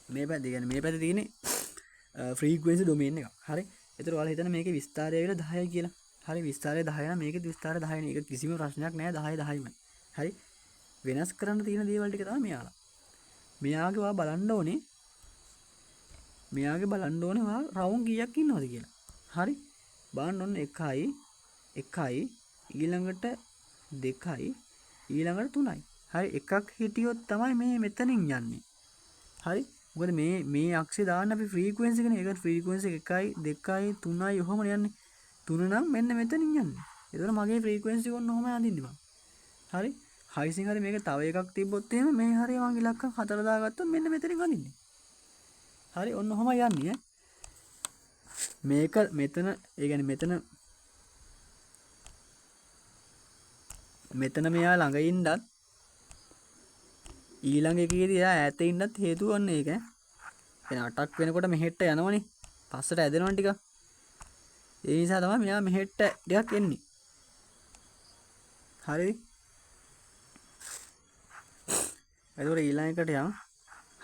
මේ පැත්තේ කියන්නේ මේ පැත්තේ තියෙන්නේ ෆ්‍රීකවෙන්සි ඩොමේන් එක. හරි. ඒතර ඔයාලා හිතන මේකේ විස්තරය ඇවිල්ලා 10යි කියලා. හරි විස්තරය 10 නම් මේකේ විස්තරය 10නේ. ඒක කිසිම ප්‍රශ්නයක් නෑ 10 10යිමයි. හරි. වෙනස් කරන්න තියෙන දේවල් ටික තමයි මෙයාලා. මෙයාගේ ඔයා බලන්න ඕනේ මෙයාගේ බලන්න ඕනේ රවුම් කීයක් ඉන්නවද කියලා. හරි. බලන්න ඕනේ 1යි ඊළඟට 2යි ඊළඟට 3යි. හරි එකක් හිටියොත් තමයි මේ මෙතනින් යන්නේ. හරි. මොකද මේ අක්ෂය දාන්න අපි ෆ්‍රීකවෙන්සි එකනේ. ඒක ෆ්‍රීකවෙන්සි 1යි 2යි 3යි ඔහොම යන්නේ. 3 නම් මෙන්න මෙතනින් යන්නේ. ඒතකොට මගේ ෆ්‍රීකවෙන්සි කොන්න ඔහොම අඳින්නේ මම. හරි. හයිසින් හරි මේක තව එකක් තිබ්බොත් එහෙම මේ හරිය මම ඉලක්කම් 4 දාගත්තොත් මෙන්න මෙතනින් අඳින්නේ. හරි ඔන්න ඔහොම යන්නේ. මේක මෙතන ඒ කියන්නේ මෙතන මෙයා ළඟ ඉන්නත් ඊළඟ එකේදී එයා ඈත ඉන්නත් හේතුව ඔන්න ඒක. එන 8ක් වෙනකොට මෙහෙට යනවනේ. පස්සට ඇදෙනවනේ ටික. ඒ නිසා තමයි මෙයා මෙහෙට ටිකක් එන්නේ. හරිද? එතකොට ඊළඟ එකට යමු.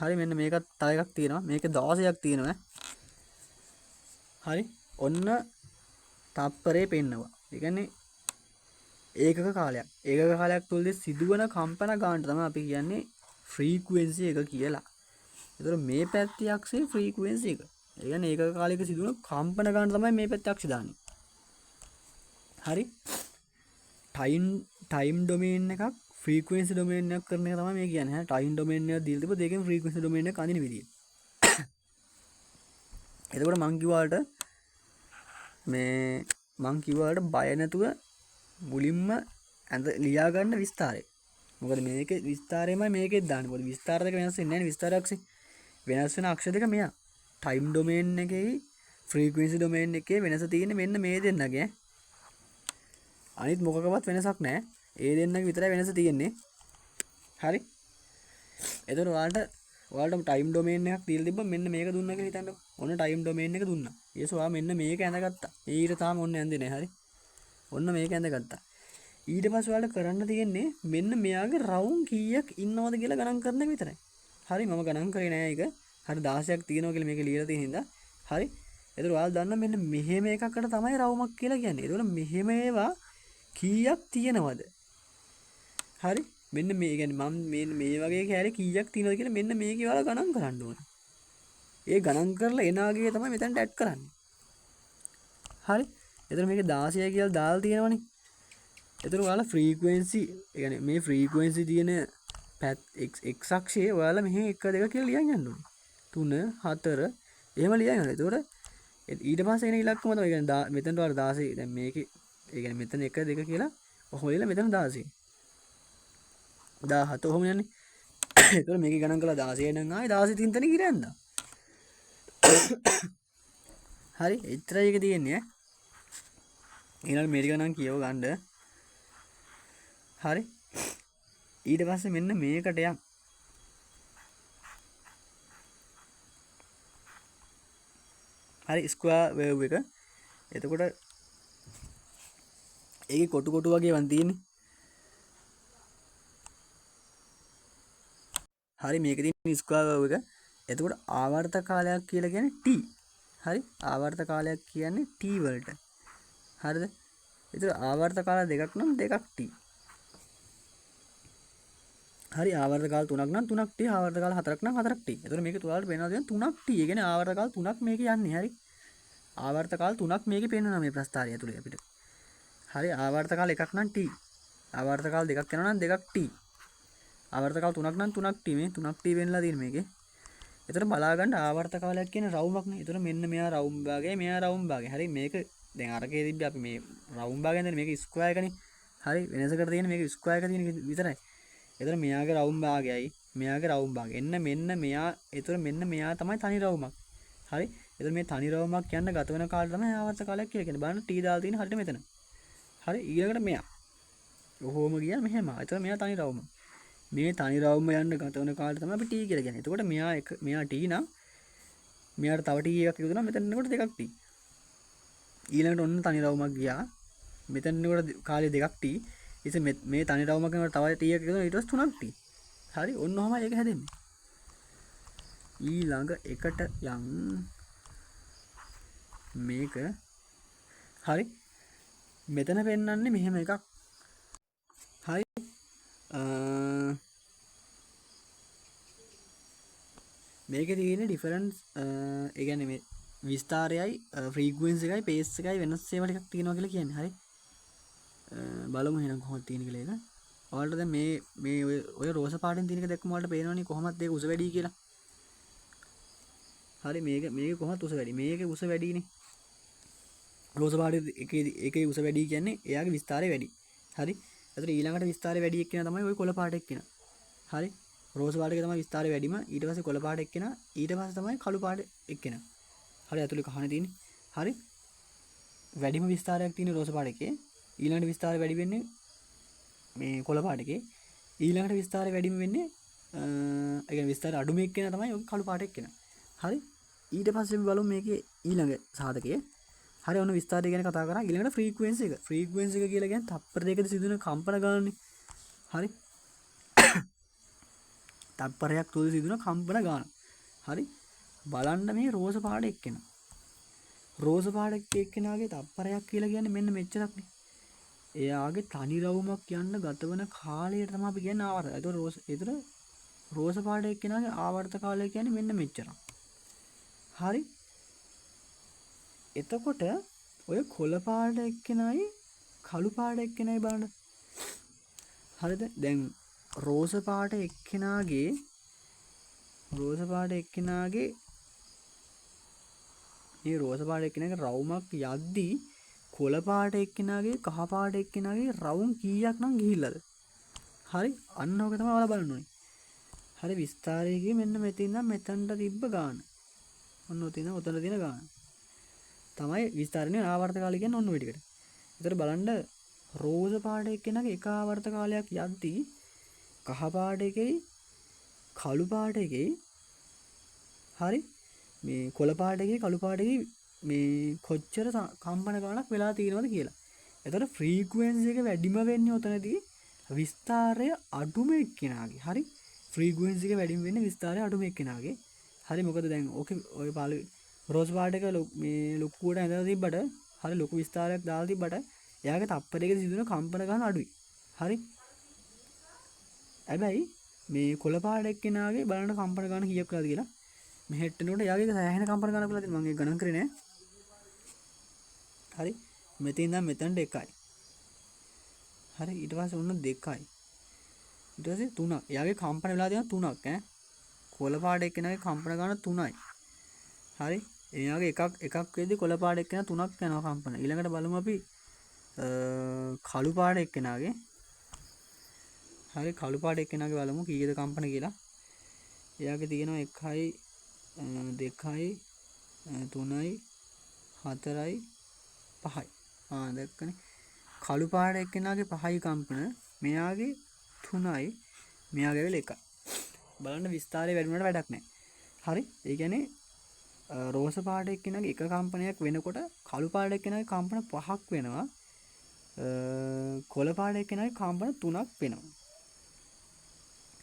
හරි මෙන්න මේකත් තව එකක් තියෙනවා. මේකේ 16ක් තියෙනවා. හරි. ඔන්න තප්පරේ පෙන්නවා. ඒ කියන්නේ ඒකක කාලයක්. ඒකක කාලයක් තුලදී සිදුවන කම්පන ගානට තමයි අපි කියන්නේ ෆ්‍රීකවෙන්සි එක කියලා. ඒතර මේ පැත්තේ අක්ෂේ ෆ්‍රීකවෙන්සි එක. ඒ කියන්නේ ඒකක කාලයක සිදුවන කම්පන ගාන තමයි මේ පැත්තේ අක්ෂය දාන්නේ. හරි. ටයිම් ඩොමේන් එකක් ෆ්‍රීකවෙන්සි ඩොමේන් එකක් කරන එක තමයි මේ කියන්නේ. ටයිම් ඩොමේන් එක දීලා තිබ්බොත් ඒකෙන් ෆ්‍රීකවෙන්සි ඩොමේන් එක අඳින විදිය. එතකොට මං කිව්වාට බය නැතුව මුලින්ම ලියා ගන්න විස්තරය. මොකද මේකේ විස්තරයමයි මේකෙත් දාන්නේ. මොකද විස්තර දෙක වෙනස් වෙන්නේ නැහැ නේ. විස්තර අක්ෂේ වෙනස් වෙන අක්ෂ දෙක මෙයා. ටයිම් ඩොමේන් එකේ ෆ්‍රීකවෙන්සි ඩොමේන් එකේ වෙනස තියෙන්නේ මෙන්න මේ දෙන්නගේ. අනිත් මොකකවත් වෙනසක් නැහැ. ඒ දෙන්නගේ විතරයි වෙනස තියෙන්නේ. හරි. එතකොට ඔයාලට ටයිම් ඩොමේන් එකක් දීලා තිබ්බම මෙන්න මේක දුන්නා කියලා හිතන්නකෝ. ඔන්න ටයිම් ඩොමේන් එක දුන්නා. ඊට ඔයා මෙන්න මේක ඇඳගත්තා. ඊට තාම ඔන්න ඇඳේ නැහැ. හරි. ඔන්න මේක ඇඳගත්තා. ඊට පස්සේ ඔයාලට කරන්න තියෙන්නේ මෙන්න මෙයාගේ රවුම් කීයක් ඉන්නවද කියලා ගණන් කරන එක විතරයි. හරි මම ගණන් කරේ නෑ ඒක. හරි 16ක් තියෙනවා කියලා මේක ලියලා තියෙන හින්දා. හරි. එතකොට ඔයාලා දන්න මෙන්න මෙහෙම එකකට තමයි රවුමක් කියලා කියන්නේ. එතකොට මෙහෙම ඒවා කීයක් තියෙනවද? හරි. මෙන්න මේ කියන්නේ මම මේ වගේ කැලේ කීයක් තියෙනවද කියලා මෙන්න මේකේ ඔයාලා ගණන් කරන්න ඕනේ. ඒ ගණන් කරලා එනාගේ තමයි මෙතනට ඇඩ් කරන්නේ. හරි. එතකොට මේක 16 කියලා දාලා තියෙනවනේ. එතකොට ඔයාලා ෆ්‍රීකවෙන්සි ඒ කියන්නේ මේ ෆ්‍රීකවෙන්සි තියෙන x අක්ෂයේ ඔයාලා මෙහි 1 2 කියලා ලියන් යන්න ඕනේ. 3 4 එහෙම ලියන් යනවා. එතකොට ඊට පස්සේ එන ඉලක්කම තමයි කියන්නේ මෙතනට ඔයාලා 16 දැන් මේකේ ඒ කියන්නේ මෙතන 1 2 කියලා ඔහොම ලියලා මෙතන 16 17 ඔහොම යන්නේ. එතකොට මේකේ ගණන් කළා 16 නම් ආයේ 16 තින් තැන ඉර යනවා. හරි එච්චරයි එක තියෙන්නේ ඈ. ඊළඟ මේ ටික නම් කියව ගන්න. හරි. ඊට පස්සේ මෙන්න මේකට යන්. හරි ස්ක්වයර් වේව් එක. එතකොට ඒකේ කොටු වගේ වන් තියෙන්නේ. හරි මේකේ තියෙන ස්ක්වයර් වේව් එක. එතකොට ආවර්ත කාලයක් කියලා කියන්නේ t. හරි ආවර්ත කාලයක් කියන්නේ t වලට. හරිද? එතකොට ආවර්ත කාල දෙකක් නම් දෙකක් t. හරි ආවර්ත කාල 3ක් නම් 3ක් t ආවර්ත කාල 4ක් නම් 4ක් t. එතකොට මේක තුවාලට පේනවා දැන් 3ක් t. ඒ කියන්නේ ආවර්ත කාල 3ක් මේකේ යන්නේ. හරි. ආවර්ත කාල 3ක් මේකේ පේනවා මේ ප්‍රස්ථාරය ඇතුලේ අපිට. හරි ආවර්ත කාල එකක් නම් t. ආවර්ත කාල දෙකක් යනවා නම් දෙකක් t. ආවර්ත කාල 3ක් නම් 3ක් t මේ 3ක් t වෙන්නලා තියෙන මේකේ. එතකොට බලා ගන්න ආවර්ත කාලයක් කියන්නේ රවුමක් නේ. එතකොට මෙන්න මෙයා රවුම් භාගයයි මෙයා රවුම් භාගයයි. හරි මේක දැන් අරකේ තිබ්බේ අපි මේ රවුම් භාගයෙන් දැන් මේක ස්ක්වයර් එකනේ. හරි වෙනසකට තියෙන මේක ස්ක්වයර් එක තියෙන විතරයි. එතකොට මෙයාගේ රවුම් භාගයයි මෙයාගේ රවුම් භාගය. මෙන්න මෙයා එතකොට මෙන්න මෙයා තමයි තනි රවුමක්. හරි. එතකොට මේ තනි රවුමක් යන ගත වෙන කාලය තමයි ආවර්ත කාලයක් කියලා කියන්නේ. බලන්න t දාලා තියෙන හරියට මෙතන. හරි ඊළඟට මෙයා. ඔහොම ගියා මෙහෙම. එතකොට මෙයා තනි රවුම. මේ තනි රවුම යන්න ගත වෙන කාලය තමයි අපි t කියලා කියන්නේ. එතකොට මෙයා t නම් මෙයාට තව t එකක් එකතු වෙනවා මෙතන එනකොට දෙකක් t. ඊළඟට ඔන්න තනි රවුමක් ගියා. මෙතන එනකොට කාලය දෙකක් t. ඉතින් මේ තනි රවුමක් යනකොට තව t එකක් එකතු වෙනවා ඊට පස්සේ තුනක් t. හරි ඔන්න ඔහමයි ඒක හැදෙන්නේ. ඊළඟ එකට යන් මේක හරි මෙතන පෙන්වන්නේ මෙහෙම එකක්. හරි මේකේ තියෙන ඩිෆරන්ස් ඒ කියන්නේ මේ විස්තාරයයි ෆ්‍රීකවෙන්සි එකයි පේස් එකයි වෙනස් ඒවා ටිකක් තියෙනවා කියලා කියන්නේ. හරි. බලමු එහෙනම් කොහොමද තියෙන කියලා ඒක. ඔයාලට දැන් මේ ඔය රෝස පාටින් තියෙන එක දැක්කම ඔයාලට පේනවනේ කොහොමද ඒක උස වැඩි කියලා. හරි මේක කොහොමද උස වැඩි? මේකේ උස වැඩිනේ. රෝස පාටේ එකේ උස වැඩි කියන්නේ එයාගේ විස්තාරය වැඩි. හරි. ඒතර ඊළඟට විස්තාරය වැඩි එක්කෙනා තමයි ওই කොළ පාට එක්කෙනා. හරි. රෝස පාට එක තමයි විස්තාරය වැඩිම. ඊට පස්සේ කොළ පාට එක්කෙනා. ඊට පස්සේ තමයි කළු පාට එක්කෙනා. හරි අතුලේ කහනේ තියෙන්නේ. හරි. වැඩිම විස්තාරයක් තියෙන රෝස පාට එකේ. ඊළඟට විස්තාරය වැඩි වෙන්නේ මේ කොළ පාට එකේ. ඊළඟට විස්තාරය වැඩිම වෙන්නේ ඒ කියන්නේ විස්තාරය අඩුම එක්කෙනා තමයි ඔය කළු පාට එක්කෙනා. හරි. ඊට පස්සේ අපි බලමු මේකේ ඊළඟ සාධකය. හරි ඔන්න විස්තරය ගැන කතා කරා. ඊළඟට ෆ්‍රීකවෙන්සි එක. ෆ්‍රීකවෙන්සි එක කියලා කියන්නේ තප්පර දෙකක සිදුවෙන කම්පන ගානනේ. හරි. තප්පරයක් තුල සිදුවෙන කම්පන ගාන. හරි. බලන්න මේ රෝස පාට එක්කෙන. රෝස පාට එක්කෙනාගේ තප්පරයක් කියලා කියන්නේ මෙන්න මෙච්චරක්නේ. එයාගේ තනි රවුමක් යන්න ගතවන කාලයට තමයි අපි කියන්නේ ආවර්ත. ඒතර රෝස පාට එක්කෙනාගේ ආවර්ත කාලය කියන්නේ මෙන්න මෙච්චරක්. හරි. එතකොට ඔය කොළ පාට එක්කෙනයි කළු පාට එක්කෙනයි බලන්න. හරිද? දැන් රෝස පාට එක්කෙනාගේ මේ රෝස පාට එක්කෙනාගේ රවුමක් යද්දී කොළ පාට එක්කෙනාගේ කහ පාට එක්කෙනාගේ රවුම් කීයක් නම් ගිහිල්ලාද? හරි අන්න ඕක තමයි ඔයාලා බලන්න ඕනේ. හරි විස්තරයේ මෙන්න මෙතන ඉඳන් මෙතනට තිබ්බ ගාන. ඔන්න ඔතන තියෙන ගාන. තමයි විස්තරණයේ ආවර්ත කාලය කියන්නේ ඔන්න ඔය ටිකට. ඒතර බලන්න රෝස පාට එක්කෙනාගේ එක ආවර්ත කාලයක් යද්දී කහ පාට එකේ කළු පාට එකේ හරි මේ කොළ පාට එකේ කළු පාට එකේ මේ කොච්චර කම්පන ගානක් වෙලා තියෙනවද කියලා. ඒතර ෆ්‍රීකවෙන්සි එක වැඩිම වෙන්නේ ඔතනදී විස්තරය අඩුම එක්කෙනාගේ. හරි ෆ්‍රීකවෙන්සි එක වැඩිම වෙන්නේ විස්තරය අඩුම එක්කෙනාගේ. හරි මොකද දැන් ඕකේ ඔය පාළු රෝස් පාට එක මේ ලොකුවට ඇඳලා තිබ්බට හරි ලොකු විස්තරයක් දාලා තිබ්බට එයාගේ තප්පරයක සිදුවෙන කම්පන ගාන අඩුයි. හරි. හැබැයි මේ කොළ පාට එක්කෙනාගේ බලන්න කම්පන ගාන කීයක් වෙලාද කියලා. මෙහෙට එනකොට එයාගේ සෑහෙන කම්පන ගානක් වෙලා තියෙනවා. මම ඒක ගණන් කරේ නෑ. හරි. මෙතන ඉඳන් මෙතනට 1යි. හරි ඊට පස්සේ ඔන්න 2යි. ඊට පස්සේ 3ක්. එයාගේ කම්පන වෙලා තියෙනවා 3ක් ඈ. කොළ පාට එක්කෙනාගේ කම්පන ගාන 3යි. හරි. එයාගේ එකක් වෙද්දි කොළ පාට එක්කෙනා 3ක් යනවා කම්පන. ඊළඟට බලමු අපි කළු පාට එක්කෙනාගේ. හරි කළු පාට එක්කෙනාගේ බලමු කීයද කම්පන කියලා. එයාගේ තියෙනවා 1යි 2යි 3යි 4යි 5යි. දැක්කනේ. කළු පාට එක්කෙනාගේ 5යි කම්පන. මෙයාගේ 3යි. මෙයාගේ වෙල 1යි. බලන්න විස්තරය වැඩි වුණාට වැඩක් නැහැ. හරි. ඒ කියන්නේ රෝස පාට එක්කෙනාගේ එක කම්පනයක් වෙනකොට කළු පාට එක්කෙනාගේ කම්පන 5ක් වෙනවා. කොළ පාට එක්කෙනාගේ කම්පන 3ක් වෙනවා.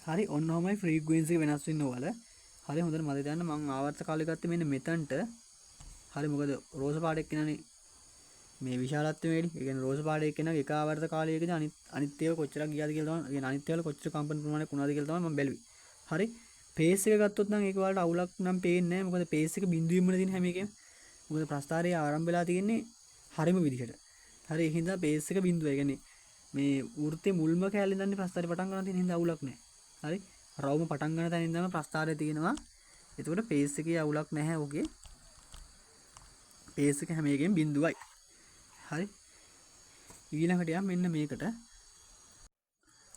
හරි ඔන්න ඔහමයි ෆ්‍රීකවෙන්සි එක වෙනස් වෙන්න ඕවල. හරි හොඳට මතක තියාගන්න මම ආවර්ත කාලය ගත්තේ මෙන්න මෙතනට. හරි මොකද රෝස පාට එක්කෙනානේ මේ විශාලත්වය වැඩි. ඒ කියන්නේ රෝස පාට එක්කෙනාගේ එක ආවර්ත කාලයකදී අනිත් ඒවා කොච්චරක් ගියාද කියලා තමයි. ඒ කියන්නේ අනිත් ඒවා කොච්චර කම්පන ප්‍රමාණයක් වුණාද කියලා තමයි මම බැලුවේ. හරි පේස් එක ගත්තොත් නම් ඒක වලට අවුලක් නම් පේන්නේ නැහැ. මොකද පේස් එක බිඳුවෙන්ම තියෙන හැම එකෙම. මොකද ප්‍රස්ථාරයේ ආරම්භ වෙලා තියෙන්නේ හරිම විදිහට. හරි ඒ හින්දා පේස් එක බිඳුව. ඒ කියන්නේ මේ වෘත්තේ මුල්ම කැලේ ඉඳන් ප්‍රස්ථාරේ පටන් ගන්න තියෙන හින්දා අවුලක් නැහැ. හරි රවුම පටන් ගන්න තැන ඉඳන්ම ප්‍රස්ථාරය තියෙනවා. එතකොට පේස් එකේ අවුලක් නැහැ ඔගේ. පේස් එක හැම එකෙම බිඳුවයි. හරි ඊළඟට යම් මෙන්න මේකට.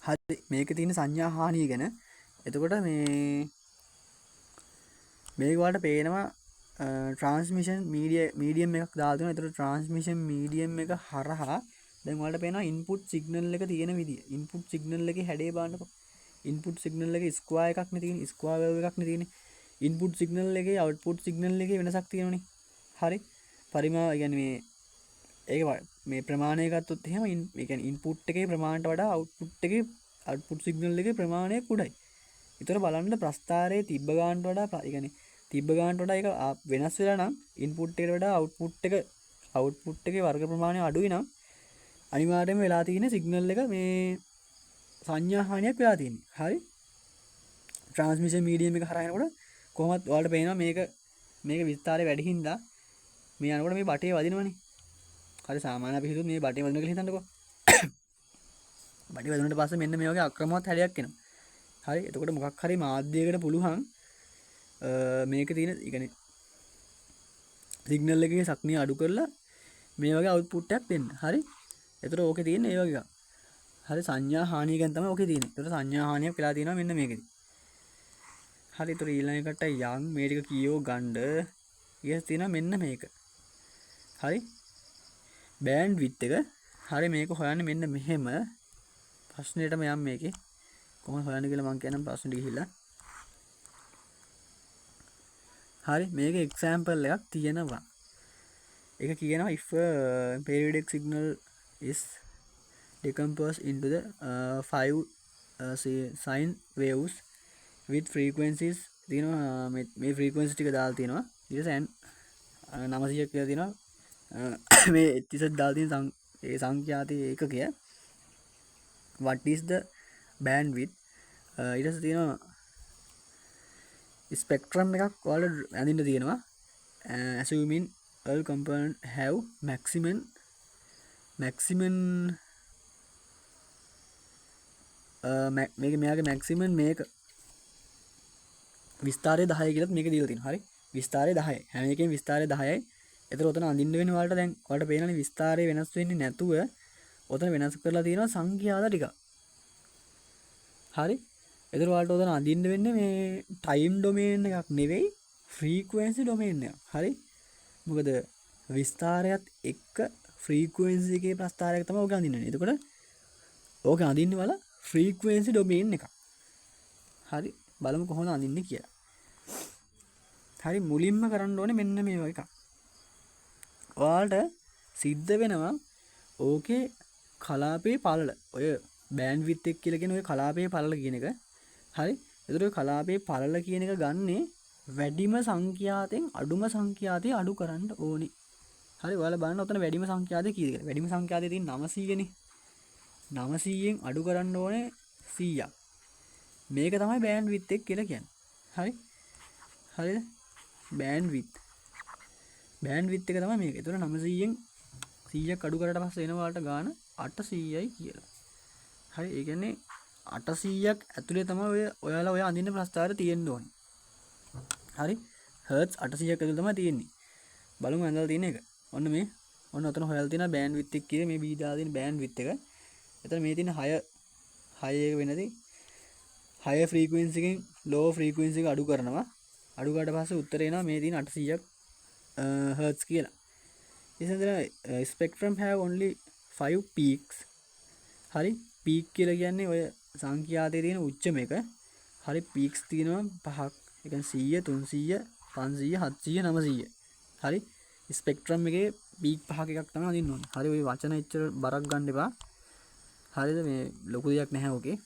හරි මේකේ තියෙන සංඥා හානිය ගැන. එතකොට මේක වලට පේනවා ට්‍රාන්ස්මිෂන් මීඩියම් එකක් දාලා තියෙනවා. එතකොට ට්‍රාන්ස්මිෂන් මීඩියම් එක හරහා දැන් වලට පේනවා ඉන්පුට් සිග්නල් එක තියෙන විදිය. ඉන්පුට් සිග්නල් එකේ හැඩය බලන්නකො. ඉන්පුට් සිග්නල් එකේ ස්ක්වයර් එකක් නේ තියෙන්නේ. ස්ක්වයර් වේව් එකක් නේ තියෙන්නේ. ඉන්පුට් සිග්නල් එකේ අවුට්පුට් සිග්නල් එකේ වෙනසක් තියෙනවනේ. හරි. පරිමාව කියන්නේ ඒක මේ ප්‍රමාණය ගත්තොත් එහෙම ඒ කියන්නේ ඉන්පුට් එකේ ප්‍රමාණයට වඩා අවුට්පුට් සිග්නල් එකේ ප්‍රමාණය කුඩයි. ඒතර බලන්න ප්‍රස්ථාරයේ තිබ්බ ගානට වඩා ඒ කියන්නේ තිබ්බ ගානට වඩා ඒක වෙනස් වෙලා නම් ඉන්පුට් එකට වඩා අවුට්පුට් එකේ වර්ග ප්‍රමාණය අඩුයි නම් අනිවාර්යයෙන්ම වෙලා තියෙන සිග්නල් එක මේ සංඥා හානියක් වෙලා තියෙන්නේ. හරි. ට්‍රාන්ස්මිෂන් මීඩියම් එක හරහා යනකොට කොහොමත් ඔයාලට පේනවා මේක විස්තරේ වැඩි හින්දා මේ යනකොට මේ බටේ වදිනවනේ. හරි සාමාන්‍ය අපි හිතුවොත් මේ බටේ වදින කියලා හිතන්නකෝ. බටේ වදිනුට පස්සේ මෙන්න මේ වගේ අක්‍රමවත් හැඩයක් එනවා. හරි එතකොට මොකක් හරි මාධ්‍යයකට පුළුවන් මේක තියෙන يعني සිග්නල් එකේ ශක්තිය අඩු කරලා මේ වගේ අවුට්පුට් එකක් දෙන්න. හරි. එතකොට ඕකේ තියෙන ඒ වගේ එකක්. හරි සංඥා හානිය ගැන තමයි ඕකේ තියෙන්නේ. එතකොට සංඥා හානියක් වෙලා තියෙනවා මෙන්න මේකෙදි. හරි එතකොට ඊළඟ එකට යන් මේ ටික කියෝ ගන්න ඊස් තියෙනවා මෙන්න මේක. හරි. බෑන්ඩ් විඩ්ත් එක හරි මේක හොයන්නේ මෙන්න මෙහෙම ප්‍රශ්නෙටම යම් මේකේ කොහොමද හොයන්නේ කියලා මම කියන්නම් ප්‍රශ්නෙට ගිහිල්ලා. හරි මේක එක්සැම්පල් එකක් තියෙනවා. ඒක කියනවා if periodic signal is decomposed into the 5 sine waves with frequencies තියෙනවා මේ frequency ටික දාලා තියෙනවා ඊට පස්සේ 900 කියලා තියෙනවා මේ 31 දාලා තියෙන ඒ සංඛ්‍යාතී ඒකකය what is the bandwidth ඊට පස්සේ තියෙනවා spectrum එකක් ඔයාලට අඳින්න තියෙනවා assuming all component have maximum මේක මෙයාගේ maximum මේක විස්තරය 10 කියලාත් මේක දීලා තියෙනවා. හරි විස්තරය 10. හැම එකෙම විස්තරය 10යි. ඒතර උතන අඳින්න වෙන්නේ ඔයාලට දැන් ඔයාලට පේනනේ විස්තරය වෙනස් වෙන්නේ නැතුව උතන වෙනස් කරලා තියෙනවා සංඛ්‍යාත ටික. හරි ඒතර ඔයාලට උතන අඳින්න වෙන්නේ මේ time domain එකක් නෙවෙයි frequency domain එකක්. හරි මොකද විස්තරයත් එක්ක frequency එකේ ප්‍රස්තාරයක් තමයි ඕක අඳින්න වෙන්නේ. එතකොට ඕක අඳින්නේ වල frequency domain එකක්. හරි බලමු කොහොමද අඳින්නේ කියලා. හරි මුලින්ම කරන්න ඕනේ මෙන්න මේ වගේ එකක්. ඔයාලට සිද්ධ වෙනවා ඕකේ කලාපේ පළල. ඔය බෑන්ඩ්විඩ්ත් එක කියලා කියන ඔය කලාපේ පළල කියන එක. හරි. ඒතර ඔය කලාපේ පළල කියන එක ගන්නේ වැඩිම සංඛ්‍යාතෙන් අඩුම සංඛ්‍යාතය අඩු කරන්න ඕනි. හරි ඔයාලා බලන්න ඔතන වැඩිම සංඛ්‍යාතය කීයද කියලා. වැඩිම සංඛ්‍යාතය තියෙන 900 නේ. 900න් අඩු කරන්න ඕනේ 100ක්. මේක තමයි බෑන්ඩ්විඩ්ත් එක කියලා කියන්නේ. හරි. හරිද? බෑන්ඩ්විඩ්ත් එක තමයි මේක. ඒතර 900න් 100ක් අඩු කරලා පස්සේ එන වාලට ගාන 800යි කියලා. හරි ඒ කියන්නේ 800ක් ඇතුලේ තමයි ඔයාලා ඔය අඳින්න ප්‍රස්තාරය තියෙන්න ඕනේ. හරි හර්ට්ස් 800ක් ඇතුළේ තමයි තියෙන්නේ. බලමු ඇඳලා තියෙන එක. ඔන්න මේ ඔන්න ඔතන හොයලා තියෙන බෑන්ඩ්විඩ්ත් එක කියේ මේ බී දාලා තියෙන බෑන්ඩ්විඩ්ත් එක. එතන මේ තියෙන 6 එක වෙනදී high frequency එකෙන් low frequency එක අඩු කරනවා. අඩු කරාට පස්සේ උත්තරේ එනවා මේ තියෙන 800ක් hertz කියලා. ඉතින් spectrum have only 5 peaks. හරි peak කියලා කියන්නේ ඔය සංඛ්‍යාතයේ තියෙන උච්චම එක. හරි peaks තියෙනවා 5ක්. ඒ කියන්නේ 100 300 500 700 900. හරි ස්පෙක්ට්‍රම් එකේ peak 5ක එකක් තමයි අදින්න ඕනේ. හරි ඔය වචන එච්චර බරක් ගන්න එපා. හරිද මේ ලොකු දෙයක් නැහැ ඕකේ.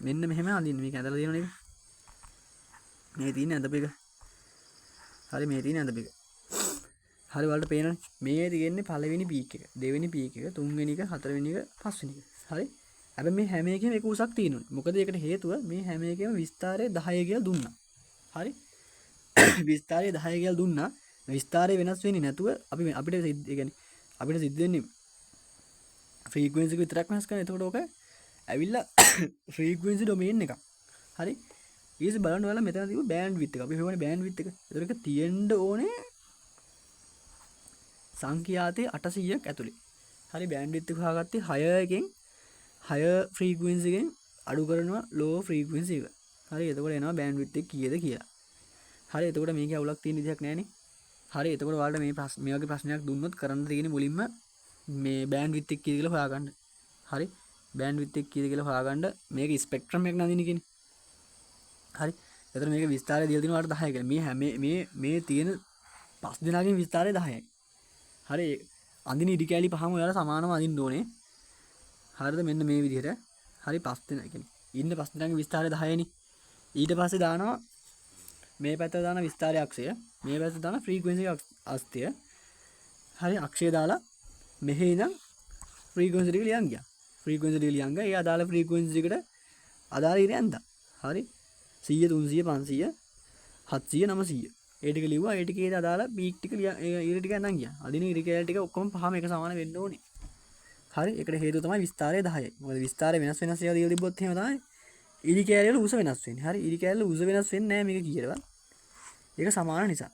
මෙන්න මෙහෙම අඳින්න මේක ඇඳලා තියෙනවනේ. මේ තියෙන ඇඳපෙක. හරි මේ තියෙන ඇඳපෙක. හරි වලට පේනනේ. මේ තියෙන්නේ පළවෙනි පීක් එක, දෙවෙනි පීක් එක, තුන්වෙනි එක, හතරවෙනි එක, පස්වෙනි එක. හරි. හැබැයි මේ හැම එකෙම එක උසක් තියෙනවා. මොකද ඒකට හේතුව මේ හැම එකෙම විස්තරය 10 කියලා දුන්නා. හරි. විස්තරය 10 කියලා දුන්නා. විස්තරය වෙනස් වෙන්නේ නැතුව අපිට ඒ කියන්නේ අපිට සිද්ධ වෙන්නේ ෆ්‍රීකවෙන්සි එක විතරක් වෙනස් කරන. එතකොට ඕක ඇවිල්ලා ෆ්‍රීකවෙන්සි ඩොමේන් එකක්. හරි. ඊස් බලන්න ඔයාලා මෙතන තිබු බෑන්ඩ්විඩ්ත් එක. අපි හොයන්නේ බෑන්ඩ්විඩ්ත් එක. ඒතර එක තියෙන්න ඕනේ සංඛ්‍යාතේ 800ක් ඇතුලේ. හරි බෑන්ඩ්විඩ්ත් එක හොයාගත්තේ 6 එකෙන් 6 ෆ්‍රීකවෙන්සි එකෙන් අඩු කරනවා ලෝ ෆ්‍රීකවෙන්සි එක. හරි එතකොට එනවා බෑන්ඩ්විඩ්ත් එක කීයද කියලා. හරි එතකොට මේකේ අවුලක් තියෙන විදිහක් නැහැ නේ. හරි එතකොට ඔයාලට මේ වගේ ප්‍රශ්නයක් දුන්නොත් කරන්න තියෙන්නේ මුලින්ම මේ බෑන්ඩ්විඩ්ත් එක කීයද කියලා හොයාගන්න. හරි බෑන්ඩ්විඩ්ත් එක කීයද කියලා හොයාගන්න මේක ස්පෙක්ට්‍රම් එක නදින කියන්නේ. හරි එතකොට මේක විස්තරය දීලා තිනවා 10 කියලා. මේ හැම මේ තියෙන 5 දෙනාගෙන් විස්තරය 10යි. හරි අඳින ඉදි කැලි පහම ඔයාලා සමානව අඳින්න ඕනේ. හරිද මෙන්න මේ විදිහට. හරි 5 දෙනා කියන්නේ ඉන්න 5 දෙනාගේ විස්තරය 10යිනේ. ඊට පස්සේ දානවා මේ පැත්තට දාන විස්තරය අක්ෂය, මේ පැත්තට දාන ෆ්‍රීකවෙන්සි අස්තය. හරි අක්ෂය දාලා මෙහි ඉඳන් ෆ්‍රීකවෙන්සි ටික ලියන් ගියා. ෆ්‍රීකවෙන්සි ටික ලියන් ගියා. ඒ අදාළ ෆ්‍රීකවෙන්සි එකට අදාළ ඉර ඇඳා. හරි 100 300 500 700 900 ඒ ටික ලිව්වා. ඒ ටිකේ අදාළ පීක් ටික ඉර ටික අඳන් ගියා. අදින ඉර කැලේ ටික ඔක්කොම පහම එක සමාන වෙන්න ඕනේ. හරි. ඒකට හේතුව තමයි විස්තරය 10යි. මොකද විස්තරය වෙනස් වෙනස් ඒවා දීලා තිබ්බොත් එහෙම තමයි ඉරි කැලේ වල උස වෙනස් වෙන්නේ. හරි. ඉරි කැලේ උස වෙනස් වෙන්නේ නැහැ මේක කියනවා. ඒක සමාන නිසා.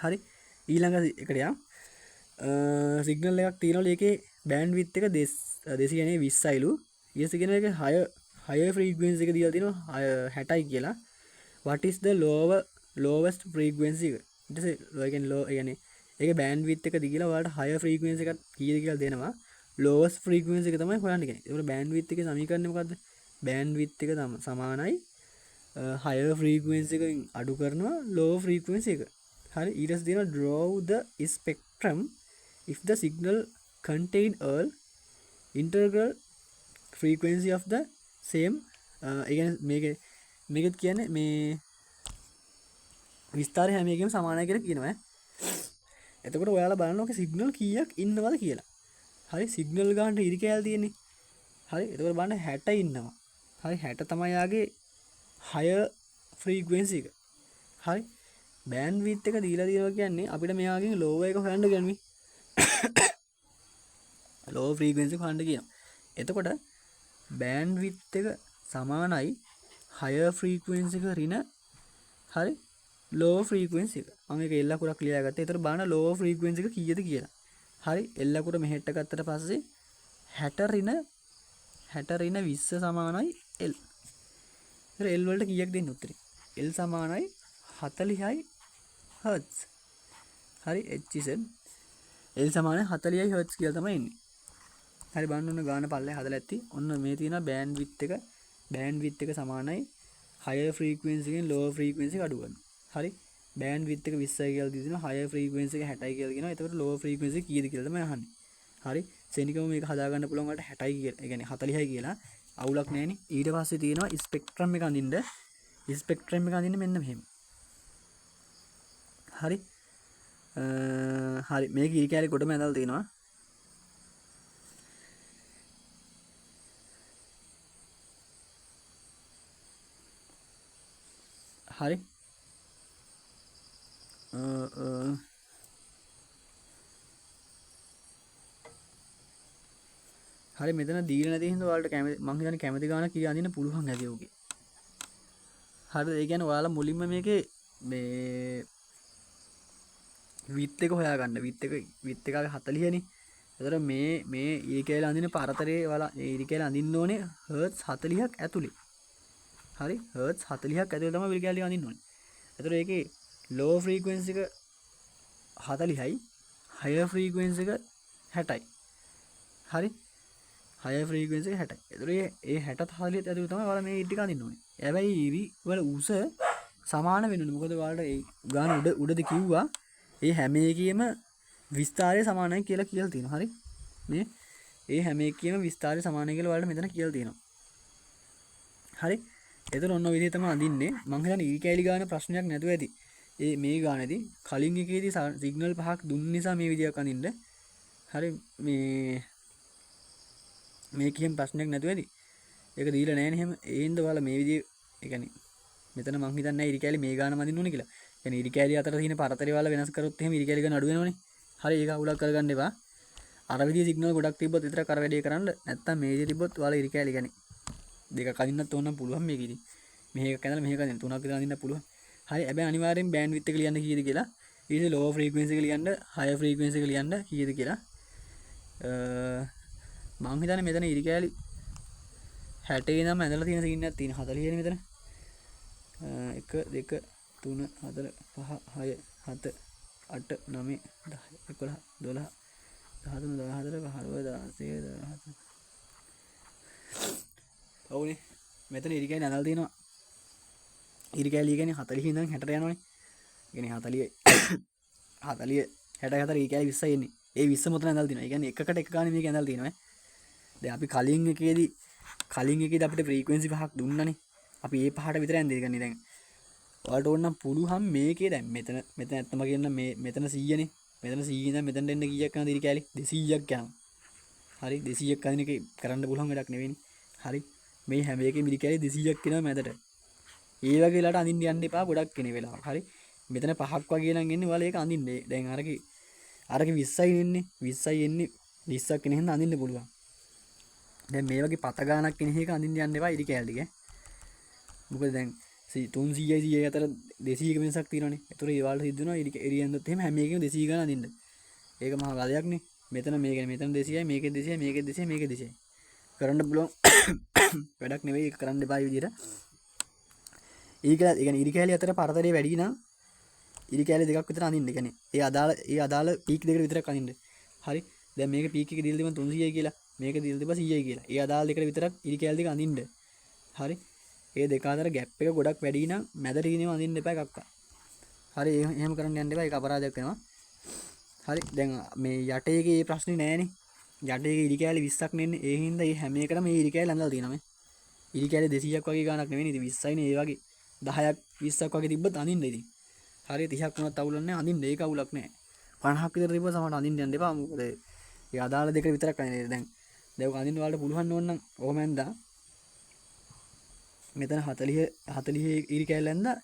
හරි. ඊළඟ එකට යම් සිග්නල් එකක් තියෙනවලු. ඒකේ බෑන්ඩ් විඩ්ත් එක 220යිලු. ඊට කියන එක higher frequency එක දීලා තිනවා 60යි කියලා. what is the lowest frequency එක? ඊට පස්සේ ඒ කියන්නේ low කියන්නේ ඒකේ බෑන්ඩ් විඩ්ත් එක දීලා ඔයාලට higher frequency එකක් කීයද කියලා දෙනවා. lowest frequency එක තමයි හොයන්න කියන්නේ. ඒකට බෑන්ඩ් විඩ්ත් එකේ සමීකරණය මොකද්ද? බෑන්ඩ් විඩ්ත් එක සමානයි higher frequency එකෙන් අඩු කරනවා low frequency එක. හරි. ඊට පස්සේ දෙනවා draw the spectrum if the signal contain all integral frequency of the same ඒ කියන්නේ මේකත් කියන්නේ මේ විස්තරය හැම එකෙම සමානයි කියලා කියනවා. එතකොට ඔයාලා බලන්න ඕකේ සිග්නල් කීයක් ඉන්නවද කියලා. හරි. සිග්නල් ගන්නට ඉරි කෑල් තියෙන්නේ. හරි. එතකොට බලන්න 60 ඉන්නවා. හරි. 60 තමයි යාගේ higher frequency එක. හරි. බෑන්ඩ් විඩ්ත් එක දීලා තියෙනවා කියන්නේ අපිට මෙයාගෙන් lower එක හොයන්න ගන්නේ. low frequency එක හොයන්න කියනවා. එතකොට බෑන්ඩ් විඩ්ත් එක සමානයි higher frequency එක ඍණ හරි low frequency එක. මම මේක L අකුරක් ලියා ගත්තා. ඒතර බලන්න low frequency එක කීයද කියලා. හරි. L අකුර මෙහෙට ගත්තට පස්සේ 60 ඍණ 20 සමානයි L. ඒතර L වලට කීයක් දෙන්න උත්තරේ? L සමානයි 40යි Hz. හරි. HZ L සමානයි 40යි Hz කියලා තමයි එන්නේ. හරි. බලන්න ඔන්න ගාන පල්ලේ හදලා ඇති. ඔන්න මේ තියෙන බෑන්ඩ් විඩ්ත් එක සමානයි higher frequency එකෙන් lower frequency එක අඩු කරනවා. හරි. බෑන්ඩ් විඩ්ත් එක 20යි කියලා දීලා higher frequency එක 60යි කියලා කියනවා. එතකොට lower frequency එක කීයද කියලා තමයි අහන්නේ. හරි. සෙනිකම මේක හදා ගන්න පුළුවන් වලට 60යි කියලා. ඒ කියන්නේ 40යි කියලා අවුලක් නැහැනේ. ඊට පස්සේ තියෙනවා ස්පෙක්ට්‍රම් එක අඳින්න. ස්පෙක්ට්‍රම් එක අඳින්න මෙන්න මෙහෙම. හරි. හරි. මේක ඊ කැලේ කොටම ඇදලා තියෙනවා. හරි. හරි. මෙතන දීලා නැති හින්දා ඔයාලට කැමති මං හිතන්නේ කැමති ගාන කී අඳින්න පුළුවන් ඇති ඔගේ. හරිද? ඒ කියන්නේ ඔයාලා මුලින්ම මේකේ මේ විත් එක හොයාගන්න. විත් එකගේ 40නේ. එතකොට මේ ඊ කැලේ අඳින පරතරේ ඔයාලා ඊ කැලේ අඳින්න ඕනේ හර්ට්ස් 40ක් ඇතුලේ. හරි. හර්ට්ස් 40ක් ඇතුලේ තමයි ඊ කැලේ අඳින්න ඕනේ. එතකොට ඒකේ low frequency එක 40යි higher frequency එක 60යි. හරි. higher frequency එක 60යි. එතකොට ඒ 60ත් 40ත් ඇතුළේ තමයි ඔයාලා මේ ටික අඳින්න ඕනේ. හැබැයි ඉරි වල උස සමාන වෙන්න ඕනේ. මොකද ඔයාලට ඒ ගාන උඩද කිව්වා ඒ හැම එකේම විස්තරය සමානයි කියලා තියෙනවා. හරි. මේ ඒ හැම එකේම විස්තරය සමානයි කියලා ඔයාලට මෙතන කියලා තියෙනවා. හරි. එතන ඔන්න ඔය විදිහට තමයි අඳින්නේ. මං හිතන්නේ ඊ කැලි ගාන ප්‍රශ්නයක් නැතුව ඇති. ඒ මේ ගානේදී කලින් එකේදී සිග්නල් පහක් දුන්න නිසා මේ විදියක් අඳින්න. හරි. මේ කියම් ප්‍රශ්නයක් නැතුව ඇති. ඒක දීලා නැහැ නේ එහෙම. ඒ හින්දා ඔයාලා මේ විදිය ඒ කියන්නේ මෙතන මං හිතන්නේ නැහැ ඉරි කැලි මේ ගාන මදින්න ඕනේ කියලා. يعني ඉරි කැලි අතර තියෙන පරතරය ඔයාලා වෙනස් කරොත් එහෙම ඉරි කැලි ගාන අඩු වෙනවනේ. හරි. ඒක අවුලක් කරගන්න එපා. අර විදිය සිග්නල් ගොඩක් තිබ්බොත් විතර කර වැඩේ කරන්න. නැත්තම් මේ විදිය තිබ්බොත් ඔයාලා ඉරි කැලි يعني දෙක කලින්නත් ඕනම් පුළුවන් මේකෙදි. මේක ඇඳලා මේක අදින්න තුනක් විතර අදින්න පුළුවන්. හරි. හැබැයි අනිවාර්යෙන් බෑන්ඩ් විඩ්ත් එක ලියන්න කීයද කියලා. ඊට ලෝ ෆ්‍රීකවෙන්සි එක ලියන්න, හයර් ෆ්‍රීකවෙන්සි එක ලියන්න කීයද කියලා. මං හිතන්නේ මෙතන ඉරි කැලි 60 ඉඳන්ම ඇඳලා තියෙන සීන් එකක් තියෙන 40 නේ මෙතන. 1 2 3 4 5 6 7 8 9 10 11 12 13 14 15 16 17 ඔව්නේ. මෙතන ඉරි කැලි ඇඳලා තියෙනවා. ඉරි කැලි කියන්නේ 40 ඉඳන් 60ට යනවනේ. කියන්නේ 40 40 64 ඉරි කැලි 20යි එන්නේ. ඒ 20 මොතන ඇඳලා තියෙනවා. ඒ කියන්නේ එකකට එක ගානේ මේක ඇඳලා තියෙනවා. දැන් අපි කලින් එකේදී අපිට ෆ්‍රීකවෙන්සි පහක් දුන්නනේ. අපි ඒ පහට විතර ඇඳලා ගන්නේ දැන්. ඔයාලට ඕන නම් පුළුවන් මේකේ දැන් මෙතන ඇත්තම කියන්න මෙතන 100 නේ. මෙතන 100 ඉඳන් මෙතනට එන්න කීයක් යනවද ඉරි කැලි? 200ක් යනවා. හරි. 200ක් අදින එක කරන්න පුළුවන් වැඩක් නෙවෙයිනේ. හරි. මේ හැම එකෙම ඉරි කැලි 200ක් එනවා මැදට. ඒ වගේ වෙලාවට අඳින්න යන්න එපා ගොඩක් කෙනේ වෙලාවක්. හරි. මෙතන 5ක් වගේ නම් එන්නේ ඔයාලා ඒක අඳින්න. දැන් අරකේ 20යි එන්නේ 20යි එන්නේ 20ක් කෙනෙක් හින්දා අඳින්න පුළුවන්. දැන් මේ වගේ පත ගානක් කෙනෙක් එක අඳින්න යන්න එපා ඉරි කෑල්ල ටික. මොකද දැන් 300යි 100යි අතර 200ක වෙනසක් තියෙනවනේ. ඒතර ඒ වලට සිද්ධ වෙනවා ඉරි ඇඳුත් එහෙම හැම එකෙම 200 ගාන අඳින්න. ඒක මහා ගලයක්නේ. මෙතන මේකනේ මෙතන 200යි මේකේ 200යි මේකේ 200යි මේකේ 200යි. කරන්න පුළුවන් වැඩක් නෙවෙයි ඒක කරන්න එපා මේ විදිහට. ඊකලා ඒ කියන්නේ ඉරි කෑලි අතර පරතරය වැඩි නම් ඉරි කෑලි දෙකක් විතර අඳින්න. ඒ කියන්නේ ඒ අදාළ පීක් දෙකට විතරක් අඳින්න. හරි. දැන් මේක පීක් එක දීලා තිබන් 300යි කියලා. මේක දීලා තිබා 100යි කියලා. ඒ අදාළ දෙකට විතරක් ඉරි කෑලි දෙක අඳින්න. හරි. ඒ දෙක අතර ગેප් එක ගොඩක් වැඩි නම් මැදට ඉනේම අඳින්න එපා එකක්ක. හරි. එහෙම කරන්න යන්න එපා. ඒක අපරාධයක් වෙනවා. හරි. දැන් මේ යටේකේ මේ ප්‍රශ්නේ නෑනේ. යටේකේ ඉරි කෑලි 20ක් නෙන්නේ. ඒ හින්දා මේ හැම එකටම මේ ඉරි කෑලි අඳලා තියෙනවා මේ. ඉරි කෑලි 200ක් වගේ ගාණක් නෙවෙයි. ඉතින් 20යිනේ ඒ වගේ 10ක් 20ක් වගේ තිබ්බත් අඳින්න ඉතින්. හරි 30ක් වුණත් අවුලක් නැහැ අඳින්න ඒක අවුලක් නැහැ. 50ක් විතර තිබ්බ සමහරට අඳින්න යන්න එපා. මොකද ඒ අදාළ දෙක විතරක් අඳින්න. දැන් අඳින්න වලට පුළුවන් ඕන නම් ඔහොම ඇඳා. මෙතන 40 ඉරි කෑල්ල ඇඳා.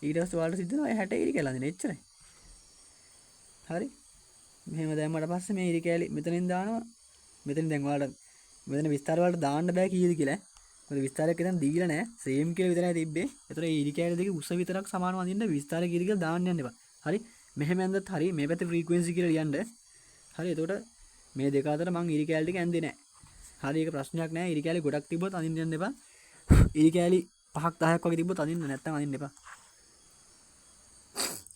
ඊට පස්සේ වලට සිද්ධ වෙනවා 60 ඉරි කෑල්ල අඳින්න එච්චරයි. හරි. මෙහෙම දැම්මට පස්සේ මේ ඉරි කෑලි මෙතනින් දානවා. මෙතන දැන් වලට මෙතන විස්තර වලට දාන්න බෑ කීයද කියලා. මොකද විස්තරයක් එතන දීලා නැහැ. සේම් කියලා විතරයි තිබ්බේ. ඒතර ඒ ඉරි කෑලි දෙකේ උස විතරක් සමානව අඳින්න විස්තරයක් ඉරි කියලා දාන්න යන්න එපා. හරි. මෙහෙම ඇඳත් හරි මේ පැත්තේ ෆ්‍රීකවෙන්සි කියලා ලියන්න. හරි. එතකොට මේ දෙක අතර මං ඉරි කෑලි ටික ඇඳේ නැහැ. හරි ඒක ප්‍රශ්නයක් නැහැ. ඉරි කෑලි ගොඩක් තිබ්බොත් අඳින්න යන්න එපා. ඉරි කෑලි 5ක් 10ක් වගේ තිබ්බොත් අඳින්න නැත්තම් අඳින්න එපා.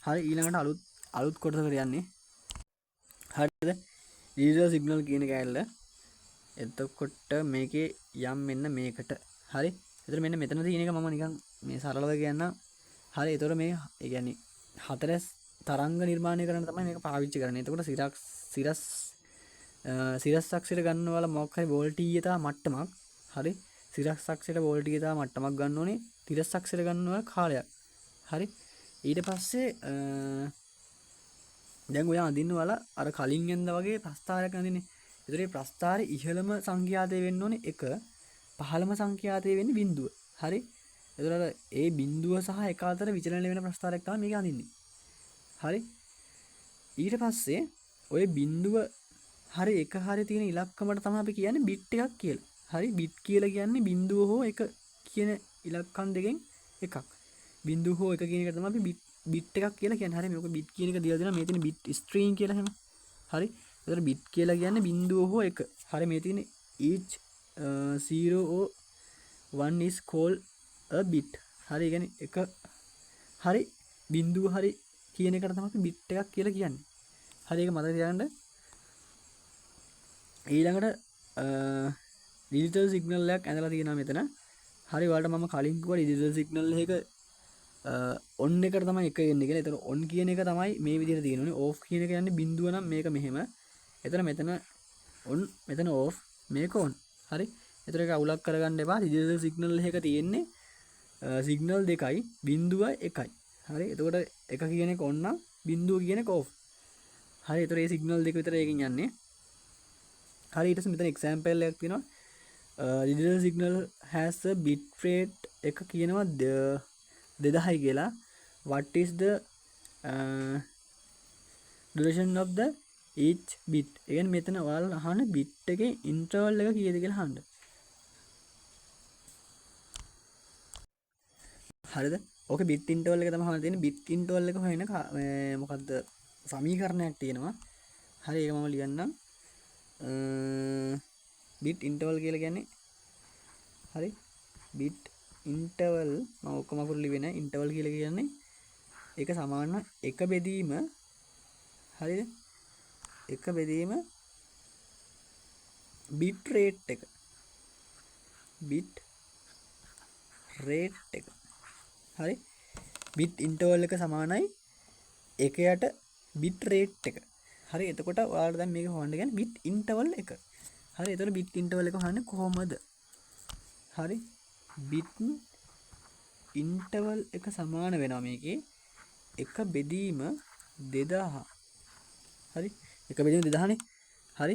හරි ඊළඟට අලුත් කොටසකට යන්නේ. හරිද? ඩිජිටල් සිග්නල් කියන කෑල්ල. එතකොට මේකේ යම් මෙන්න මේකට. හරි. එතකොට මෙන්න මෙතන තියෙන එක මම නිකන් මේ සරලව කියන්නම්. හරි. එතකොට මේ ඒ කියන්නේ හතරස් තරංග නිර්මාණය කරන්න තමයි මේක පාවිච්චි කරන්නේ. එතකොට සිරස් අක්ෂර ගන්නවල මොකක් හරි වෝල්ටීයතා මට්ටමක්. හරි. සිරස් අක්ෂර වෝල්ටීයතා මට්ටමක් ගන්න ඕනේ. තිරස් අක්ෂර ගන්නවල කාලයක්. හරි. ඊට පස්සේ දැන් ඔයා අඳින්න වල අර කලින් යන්න වගේ ප්‍රස්ථාරයක් අඳින්නේ. ඒතර මේ ප්‍රස්ථාරේ ඉහළම සංඛ්‍යාතය වෙන්න ඕනේ 1. පහළම සංඛ්‍යාතය වෙන්නේ බිඳුව. හරි. එතකොට ඒ බිඳුව සහ 1 අතර විචලනය වෙන ප්‍රස්ථාරයක් තමයි මේක අඳින්නේ. හරි. ඊට පස්සේ ඔය බිඳුව හරි 1 හරි තියෙන ඉලක්කමට තමයි අපි කියන්නේ බිට් එකක් කියලා. හරි. බිට් කියලා කියන්නේ බිඳුව හෝ 1 කියන ඉලක්කම් දෙකෙන් එකක්. බිඳුව හෝ 1 කියන එක තමයි අපි බිට් එකක් කියලා කියන්නේ. හරි. මේක බිට් කියන එක දීලා දෙනවා. මේ තියෙන බිට් ස්ට්‍රීම් කියලා එහෙම. හරි. එතකොට බිට් කියලා කියන්නේ බිඳුව හෝ 1. හරි. මේ තියෙන each 0 or 1 is called a bit. හරි. ඒ කියන්නේ එක හරි බිඳුව හරි කියන එකට තමයි අපි බිට් එකක් කියලා කියන්නේ. හරි. ඒක මතක තියාගන්න. ඊළඟට ඩිජිටල් සිග්නල් එකක් ඇඳලා තියෙනවා මෙතන. හරි. ඔයාලට මම කලින් කිව්වා ඩිජිටල් සිග්නල් එක ඔන් එකට තමයි එක එන්නේ කියලා. ඒතර ඔන් කියන එක තමයි මේ විදිහට තියෙන්නේ. ඕෆ් කියන එක කියන්නේ බිඳුව නම් මේක මෙහෙම. එතන මෙතන ඔන් මෙතන ඕෆ් මේක ඔන්. හරි. ඒතර ඒක අවුලක් කරගන්න එපා. ඩිජිටල් සිග්නල් එකක තියෙන්නේ සිග්නල් දෙකයි බිඳුව එකයි. හරි. එතකොට එක කියන එක ඔන් නම් බිඳුව කියන එක ඕෆ්. හරි. ඒතර මේ සිග්නල් දෙක විතර එකකින් යන්නේ. හරි. ඊට පස්සේ මෙතන එක්සැම්පල් එකක් තියෙනවා. digital signal has a bit rate එක කියනවා 2000 කියලා. what is the duration of the each bit? ඒ කියන්නේ මෙතන ඔයාලා අහන bit එකේ interval එක කීයද කියලා අහන්න. හරිද? ඕකේ bit interval එක තමයි අහන්න තියෙන්නේ. bit interval එක හොයන මොකද්ද සමීකරණයක් තියෙනවා. හරි. ඒක මම ලියන්නම්. bit interval කියලා කියන්නේ හරි bit interval මම ඔක්කොම අකුරු ලිවෙන interval කියලා කියන්නේ ඒක සමාන එක බෙදීම හරිද එක බෙදීම bit rate එක හරි bit interval එක සමානයි එකයට bit rate එක හරි එතකොට ඔයාලට දැන් මේක හොයන්න කියන්නේ bit interval එක හරි එතකොට bit interval එක හොයන්නේ කොහොමද හරි bit interval එක සමාන වෙනවා මේකේ එක බෙදීම 2000 හරි එක බෙදීම 2000 නේ හරි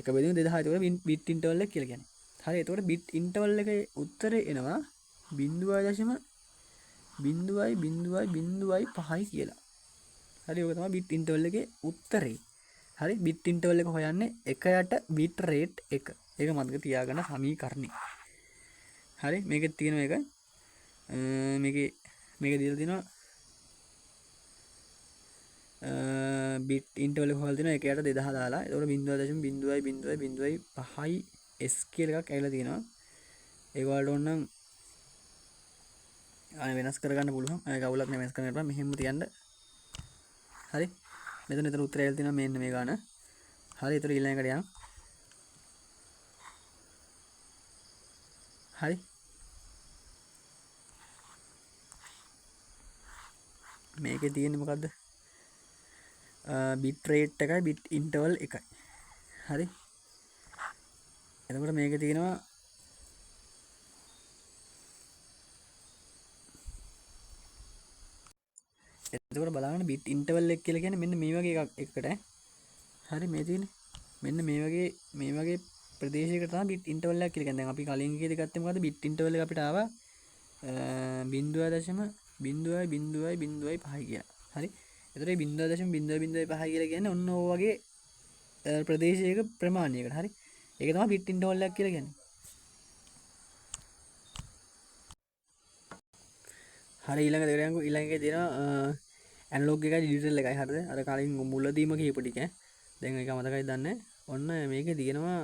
එක බෙදීම 2000 එතකොට bit interval එක කියලා කියන්නේ හරි එතකොට bit interval එකේ උත්තරේ එනවා 0.0 0.0.05 කියලා. හරි ඔක තමයි බිට් ඉන්ටර්වල් එකේ උත්තරේ. හරි බිට් ඉන්ටර්වල් එක හොයන්නේ එකයට බිට් රේට් එක. ඒක මතක තියාගන්න සමීකරණේ. හරි මේකෙත් තියෙන එක මේක දීලා තිනවා බිට් ඉන්ටර්වල් එක හොයලා තිනවා එකයට 2000 දාලා. ඒතකොට 0.0.0.05 s කියලා එකක් ඇවිල්ලා තියෙනවා. ඒක වලට ඕනනම් වෙනස් කරගන්න පුළුවන්. කවුලක් වෙනස් කරන්න එපා. මෙහෙම තියන්න. හරි. මෙතන උත්තරය ඇවිල්ලා තියෙනවා මෙන්න මේ ගාන. හරි. ඒතර ඊළඟ එකට යන්න. හරි. මේකේ තියෙන්නේ මොකද්ද? බිට් රේට් එකයි බිට් ඉන්ටර්වල් එකයි. හරි. එතකොට මේකේ තියෙනවා එතකොට බලන්න බිට් ඉන්ටර්වල් එක කියලා කියන්නේ මෙන්න මේ වගේ එකකට. හරි මේ තියෙන්නේ මෙන්න මේ වගේ ප්‍රදේශයකට තමයි බිට් ඉන්ටර්වල් එක කියලා කියන්නේ. දැන් අපි කලින් එකේදී ගත්තේ මොකද්ද? බිට් ඉන්ටර්වල් එක අපිට ආවා 0.0.0.05 කියලා. හරි. එතකොට මේ 0.0.0.5 කියලා කියන්නේ ඔන්න ඔය වගේ ප්‍රදේශයක ප්‍රමාණයකට. හරි. ඒක තමයි බිට් ඉන්ටර්වල් එක කියලා කියන්නේ. හරි ඊළඟ දෙකට යමු. ඊළඟ එකේ තියෙනවා ඇනලොග් එකයි ඩිජිටල් එකයි. හරිද? අර කලින් මුලදීම කියපු ටික. දැන් ඒක මතකයි දන්නේ. ඔන්න මේකේ තියෙනවා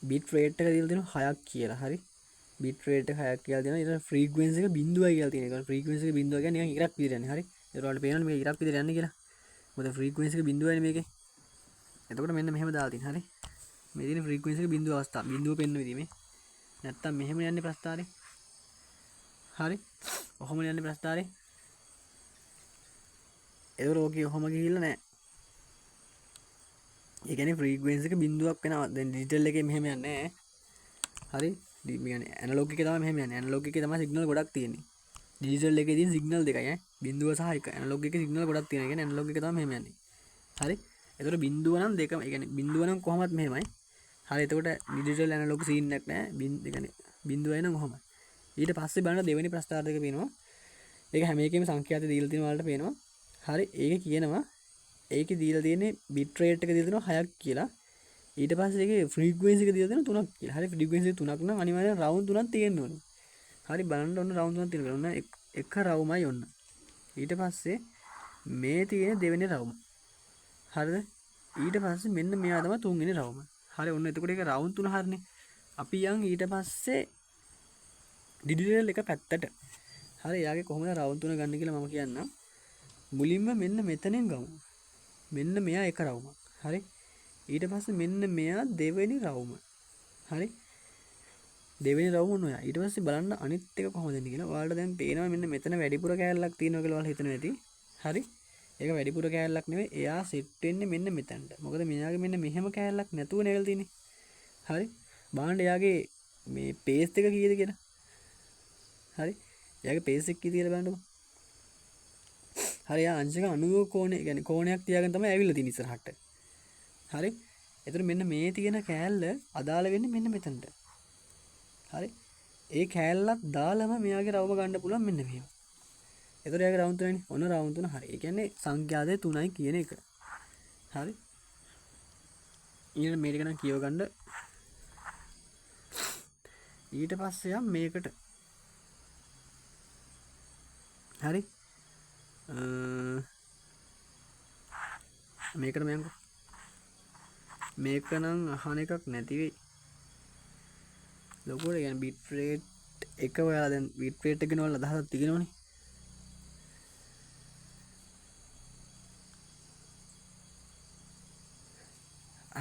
බිට් රේට් එක දීලා තියෙනවා 6ක් කියලා. හරි. බිට් රේට් එක 6ක් කියලා තියෙනවා. ඊට ෆ්‍රීකවෙන්සි එක 0යි කියලා තියෙනවා. ඒක ෆ්‍රීකවෙන්සි එක 0 කියන්නේ නිකන් ඉරක් විදිහට යන්නේ. හරි. ඒක වලට පේනවනේ මේක ඉරක් විදිහට යන්නේ කියලා. මොකද ෆ්‍රීකවෙන්සි එක 0යිනේ මේකේ. එතකොට මෙන්න මෙහෙම දාලා තියෙන. හරි. මේ තියෙන ෆ්‍රීකවෙන්සි එක 0 අවස්ථාව. 0 පෙන්න විදිහ මේ. නැත්තම් මෙහෙම යන්නේ ප්‍රස්ථාරේ. හරි. ඔහොම යන්නේ ප්‍රස්ථාරේ. එතකොට ඕකේ ඔහොම ගිහිල්ලා නැහැ. ඒ කියන්නේ ෆ්‍රීකවෙන්සි එක 0ක් වෙනවා. දැන් ඩිජිටල් එකේ මෙහෙම යන්නේ නැහැ. හරි. කියන්නේ ඇනලොග් එකේ තමයි මෙහෙම යන්නේ. ඇනලොග් එකේ තමයි සිග්නල් ගොඩක් තියෙන්නේ. ඩිජිටල් එකේ තියෙන සිග්නල් දෙකයි ඈ. 0 සහ 1. ඇනලොග් එකේ සිග්නල් ගොඩක් තියෙනවා. ඒ කියන්නේ ඇනලොග් එකේ තමයි මෙහෙම යන්නේ. හරි. එතකොට 0 නම් දෙකම ඒ කියන්නේ 0 නම් කොහොමත් මෙහෙමයි. හරි. එතකොට ඩිජිටල් ඇනලොග් සීන් එකක් නැහැ. ඒ කියන්නේ 0යි නම් කොහොමයි. ඊට පස්සේ බලන්න දෙවෙනි ප්‍රස්ථාර දෙක පේනවා. ඒක හැම එකෙම සංඛ්‍යාත දීලා තියෙන වලට පේනවා. හරි. ඒක කියනවා ඒකේ දීලා තියෙන්නේ බිට් රේට් එක දීලා තියෙනවා 6ක් කියලා. ඊට පස්සේ ඒකේ ෆ්‍රීකවෙන්සි එක දීලා තියෙනවා 3ක් කියලා. හරි ෆ්‍රීකවෙන්සි 3ක් නම් අනිවාර්යෙන් රවුන්ඩ් 3ක් තියෙන්න ඕනේ. හරි බලන්න ඔන්න රවුන්ඩ් 3ක් තියෙනවා. ඔන්න එක රවුමයි ඔන්න. ඊට පස්සේ මේ තියෙන දෙවෙනි රවුම. හරිද? ඊට පස්සේ මෙන්න මෙයා තමයි තුන්වෙනි රවුම. හරි ඔන්න එතකොට ඒක රවුන්ඩ් 3 හරිනේ. අපි යන් ඊට පස්සේ ඩිජිටල් එක පැත්තට. හරි එයාගේ කොහොමද රවුන්ඩ් 3 ගන්න කියලා මම කියන්නම්. මුලින්ම මෙන්න මෙතනෙන් ගමු. මෙන්න මෙයා එක රවුමක්. හරි. ඊට පස්සේ මෙන්න මෙයා දෙවෙනි රවුම. හරි. දෙවෙනි රවුම නෝයා. ඊට පස්සේ බලන්න අනිත් එක කොහොමද එන්නේ කියලා. ඔයාලට දැන් පේනවා මෙන්න මෙතන වැඩිපුර කෑල්ලක් තියෙනවා කියලා ඔයාලා හිතනවා ඇති. හරි. ඒක වැඩිපුර කෑල්ලක් නෙවෙයි. එයා සෙට් වෙන්නේ මෙන්න මෙතනට. මොකද මෙයාගේ මෙන්න මෙහෙම කෑල්ලක් නැතුව නෙවෙයි තියෙන්නේ. හරි. බලන්න එයාගේ මේ පේස් එක කීයද කියලා. හරි. එයාගේ පේස් එක කීයද කියලා බලන්නකො. හරි යා අංශක 90 කෝණය කියන්නේ කෝණයක් තියාගෙන තමයි ඇවිල්ලා තියෙන්නේ ඉස්සරහට. හරි. එතකොට මෙන්න මේ තියෙන කෑල්ල අදාළ වෙන්නේ මෙන්න මෙතනට. හරි. ඒ කෑල්ලක් දාලම මෙයාගේ රවුම ගන්න පුළුවන් මෙන්න මෙහෙම. එතකොට එයාගේ රවුම් 3නේ. ඔන්න රවුම් 3 හරි. ඒ කියන්නේ සංඛ්‍යාතය 3යි කියන එක. හරි. ඊළඟ මේක නම් කියව ගන්න. ඊට පස්සේ යම් මේකට. හරි. මේකට මයන්කෝ. මේක නම් අහන එකක් නැති වෙයි. ලොකුවට කියන්නේ බිට් රේට් එක ඔයාලා දැන් බිට් රේට් එක නෝල අදහසක් තියෙනවනේ.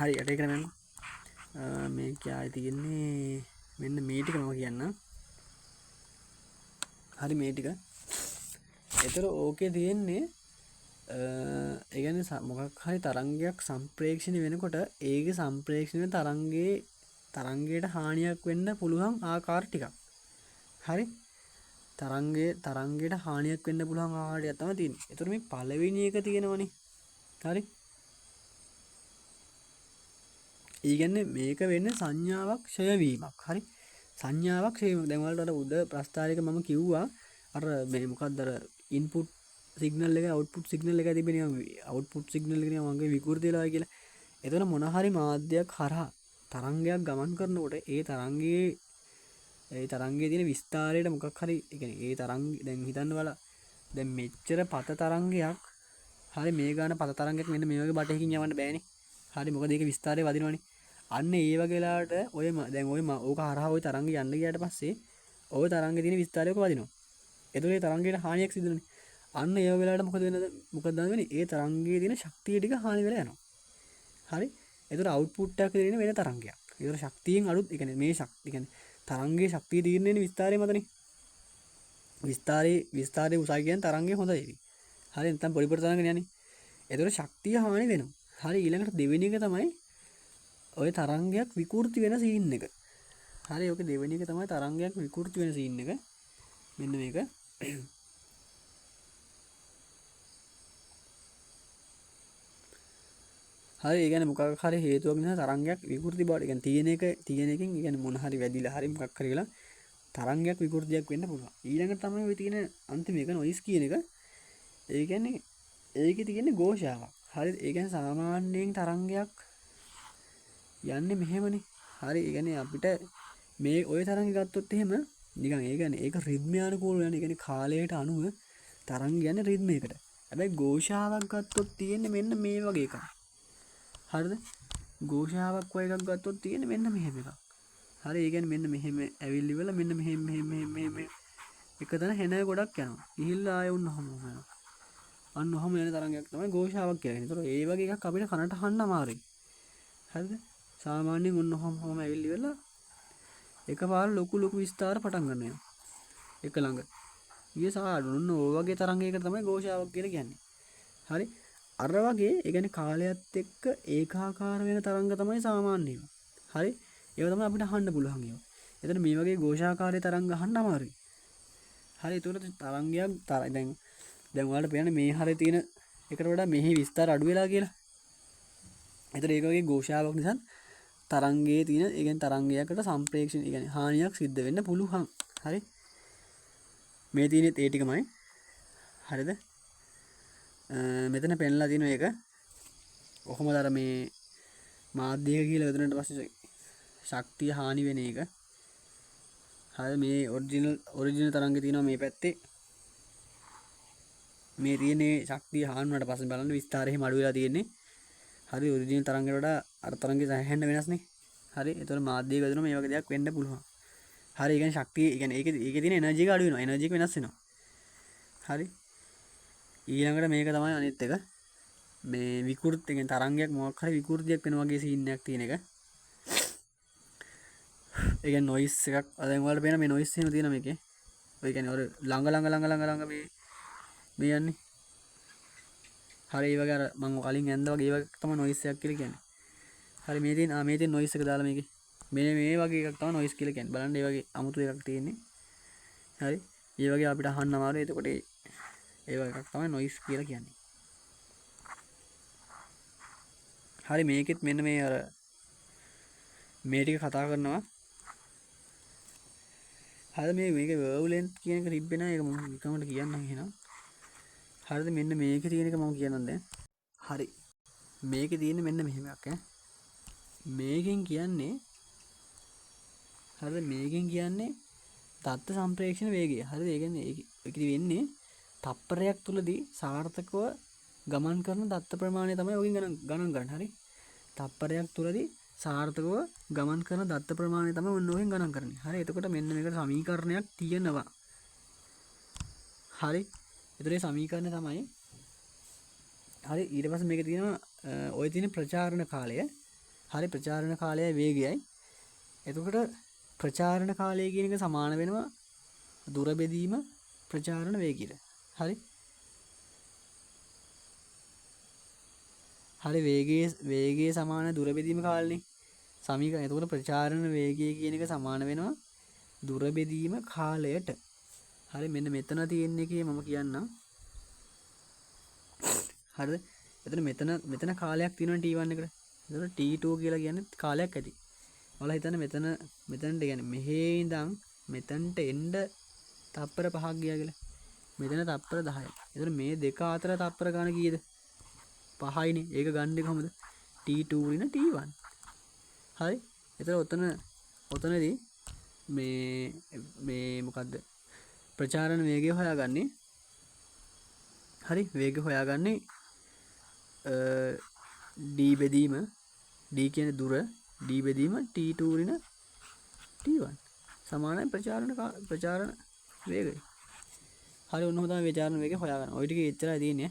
හරි යට එක මයන්කෝ. මේක ආයේ තියෙන්නේ මෙන්න මේ ටික මම කියන්නම්. හරි මේ ටික. ඒතර ඕකේ තියෙන්නේ ඒ කියන්නේ මොකක් හරි තරංගයක් සම්ප්‍රේක්ෂණය වෙනකොට ඒකේ සම්ප්‍රේක්ෂණ තරංගයට හානියක් වෙන්න පුළුවන් ආකාර ටිකක්. හරි තරංගයට හානියක් වෙන්න පුළුවන් ආකාරයක් තමයි තියෙන්නේ. ඒතර මේ පළවෙනි එක තියෙනවනේ. හරි. ඒ කියන්නේ මේක වෙන්නේ සංඥාවක් ක්ෂය වීමක්. හරි. සංඥාවක් ශේම දැන් වලට අර උද ප්‍රස්ථාරයක මම කිව්වා අර මේ මොකක්ද අර ඉන්පුට් සිගනල් එක අවුට්පුට් සිගනල් එක තිබෙනවා අවුට්පුට් සිගනල් එක මගේ විකෘති වෙලා කියලා. එතන මොන හරි මාධ්‍යයක් හරහා තරංගයක් ගමන් කරනකොට ඒ තරංගයේ තියෙන විස්තරයට මොකක් හරි ඒ කියන්නේ ඒ තරංග දැන් හිතන්න බලලා දැන් මෙච්චර පත තරංගයක් හරි මේ ගාන පත තරංගයක් මෙන්න මේ වගේ බටයකින් යවන්න බෑනේ. හරි මොකද ඒක විස්තරේ වදිනවනේ. අන්න ඒ වගේ වෙලාවට ඔය දැන් ඔය ඕක හරහා ඔය තරංගය යන්න ගියාට පස්සේ ඔය තරංගේ තියෙන විස්තරයක වදිනවා. එතකොට ඒ තරංගයට හානියක් සිදු වෙනවා. අන්න ඒ වෙලාවට මොකද වෙන්නේ? ඒ තරංගයේ තියෙන ශක්තිය ටික හානි වෙලා යනවා. හරි? එතකොට අවුට්පුට් එකක තියෙන වෙන තරංගයක්. ඒතර ශක්තියෙන් අඩු ඒ කියන්නේ මේ ශක්තිය කියන්නේ තරංගයේ ශක්තිය තීරණයනේ විස්තරය මතනේ. විස්තරේ උසයි කියන තරංගය හොඳයි. හරි නැත්නම් පොඩි පොඩි තරංග යන්නේ. එතකොට ශක්තිය හානි වෙනවා. හරි ඊළඟට දෙවෙනි එක තමයි ඔය තරංගයක් විකෘති වෙන සීන් එක. හරි ඔක දෙවෙනි එක තමයි තරංගයක් විකෘති වෙන සීන් එක. මෙන්න මේක. හරි ඒ කියන්නේ මොකක් හරි හේතුවක් නිසා තරංගයක් විකෘති බවට කියන්නේ තියෙන එකෙන් ඒ කියන්නේ මොන හරි වැදිලා හරි මොකක් හරි වෙලා තරංගයක් විකෘතියක් වෙන්න පුළුවන්. ඊළඟට තමයි ඔය තියෙන අන්තිම එක නොයිස් කියන එක. ඒ කියන්නේ ඒකේ තියෙන ഘോഷාවක්. හරි ඒ කියන්නේ සාමාන්‍යයෙන් තරංගයක් යන්නේ මෙහෙමනේ. හරි ඒ කියන්නේ අපිට මේ ওই තරංගය ගත්තොත් එහෙම නිකන් ඒ කියන්නේ ඒක රිද්මයානුකූලව යන්නේ. ඒ කියන්නේ කාලයට අනුව තරංග යන්නේ රිද්මයකට. හැබැයි ഘോഷාවක් ගත්තොත් තියෙන්නේ මෙන්න මේ වගේ එකක්. හරිද? ഘോഷාවක් වගේ එකක් ගත්තොත් තියෙන්නේ මෙන්න මෙහෙම එකක්. හරි ඒ කියන්නේ මෙන්න මෙහෙම ඇවිල්ලි වෙලා මෙන්න මෙහෙම එක තැන හෙන ගොඩක් යනවා. ගිහිල්ලා ආයෙ උන්නහම යනවා. අන්න ඔහම යන තරංගයක් තමයි ഘോഷාවක් කියලා කියන්නේ. ඒතකොට ඒ වගේ එකක් අපිට කනට අහන්න අමාරුයි. හරිද? සාමාන්‍යයෙන් ඔන්නහම ඇවිල්ලි වෙලා එකපාර ලොකු විස්තර පටන් ගන්නවා. එක ළඟ. ඊයේ සාඩු ඔන්න ඔය වගේ තරංගයකට තමයි ഘോഷාවක් කියලා කියන්නේ. හරි? අර වගේ ඒ කියන්නේ කාලයත් එක්ක ඒකාකාර වෙන තරංග තමයි සාමාන්‍ය ඒවා. හරි? ඒවා තමයි අපිට අහන්න පුළුවන් ඒවා. එතන මේ වගේ ഘോഷාකාරී තරංග අහන්න අමාරුයි. හරි ඒතකොට තරංගයක් දැන් ඔයාලට පේන්නේ මේ හරිය තියෙන එකට වඩා මෙහි විස්තර අඩු වෙලා කියලා. ඒතර ඒක වගේ ഘോഷාවක් නිසා තරංගයේ තියෙන ඒ කියන්නේ තරංගයකට සම්ප්‍රේක්ෂණ ඒ කියන්නේ හානියක් සිද්ධ වෙන්න පුළුවන්. හරි? මේ තියෙන්නේ ඒ ටිකමයි. හරිද? මෙතන පෙන්ලා තියෙන එක කොහොමද අර මේ මාධ්‍යක කියලා යොදනට පස්සේ ශක්තිය හානි වෙන එක. හරි මේ ඔරිජිනල් තරංගේ තියෙනවා මේ පැත්තේ. මේ තියෙන්නේ ශක්තිය හානි වුණාට පස්සේ බලන්න විස්තරය එහෙම අඩු වෙලා තියෙන්නේ. හරි ඔරිජිනල් තරංගයට වඩා අර තරංගේ සැහැන්න වෙනස්නේ. හරි ඒතකොට මාධ්‍යක යොදන මේ වගේ දෙයක් වෙන්න පුළුවන්. හරි ඒ කියන්නේ ශක්තිය ඒ කියන්නේ ඒකේ තියෙන එනර්ජි එක අඩු වෙනවා. එනර්ජි එක වෙනස් වෙනවා. හරි ඊළඟට මේක තමයි අනිත් එක. මේ විකෘති කියන්නේ තරංගයක් මොකක් හරි විකෘතියක් වෙන වගේ සීන් එකක් තියෙන එක. ඒ කියන්නේ නොයිස් එකක් දැන් ඔයාලට පේන මේ නොයිස් එහෙම තියෙන මේකේ. ඔය කියන්නේ ඔර ළඟ මේ යන්නේ. හරි ඒ වගේ අර මම කලින් ඇන්දා වගේ ඒ වගේ තමයි නොයිස් එකක් කියලා කියන්නේ. හරි මේ තියෙන නොයිස් එක දාලා මේකේ. මේ වගේ එකක් තමයි නොයිස් කියලා කියන්නේ. බලන්න ඒ වගේ අමුතු එකක් තියෙන්නේ. හරි. ඒ වගේ අපිට අහන්න අමාරුයි. එතකොට ඒ වගේ එකක් තමයි නොයිස් කියලා කියන්නේ. හරි මේකෙත් මෙන්න මේ අර මේ ටික කතා කරනවා. හරි මේක වේව්ලෙන්ත් කියන එක තිබ්බේ නෑ. ඒක මම නිකම්මට කියන්නම් එහෙනම්. හරිද මෙන්න මේකේ තියෙන එක මම කියන්නම් දැන්. හරි. මේකේ තියෙන්නේ මෙන්න මෙහෙම එකක් ඈ. මේකෙන් කියන්නේ දත්ත සම්ප්‍රේක්ෂණ වේගය. හරිද? ඒ කියන්නේ ඒක වෙන්නේ තප්පරයක් තුලදී සාර්ථකව ගමන් කරන දත්ත ප්‍රමාණය තමයි ඔකින් ගණන් ගන්න. හරි? තප්පරයක් තුලදී සාර්ථකව ගමන් කරන දත්ත ප්‍රමාණය තමයි ඔන්න ඔකින් ගණන් කරන්නේ. හරි? එතකොට මෙන්න මේකට සමීකරණයක් තියෙනවා. හරි? ඒතරේ සමීකරණය තමයි හරි ඊට පස්සේ මේක තියෙනවා ඔය තියෙන ප්‍රචාරණ කාලය. හරි ප්‍රචාරණ කාලයයි වේගයයි. එතකොට ප්‍රචාරණ කාලය කියන එක සමාන වෙනවා දුර බෙදීම ප්‍රචාරණ වේගයට. හරි? හරි වේගයේ සමාන දුර බෙදීම කාලනේ. සමීකරණ. එතකොට ප්‍රචාරණ වේගය කියන එක සමාන වෙනවා දුර බෙදීම කාලයට. හරි මෙන්න මෙතන තියෙන එකේ මම කියන්නම්. හරිද? එතන මෙතන කාලයක් තියෙනවා T1 එකට. එතකොට T2 කියලා කියන්නේ කාලයක් ඇති. ඔයාලා හිතන්න මෙතනට කියන්නේ මෙහේ ඉඳන් මෙතනට එන්න තප්පර 5ක් ගියා කියලා. මෙතන තප්පර 10යි. එතකොට මේ දෙක අතර තප්පර ගන්න කීයද? 5යිනේ. ඒක ගන්නේ කොහමද? t2 රින t1. හරි. එතකොට ඔතනදී මේ මොකද්ද? ප්‍රචාරණ වේගය හොයාගන්නේ. හරි. වේගය හොයාගන්නේ d බෙදීම d කියන්නේ දුර d බෙදීම t2 රින t1 සමානයි ප්‍රචාරණ වේගය. හරි ඔන්න තමයි ප්‍රචාරණ වේගය හොයාගන්න. ওই ටිකේ එච්චරයි තියෙන්නේ.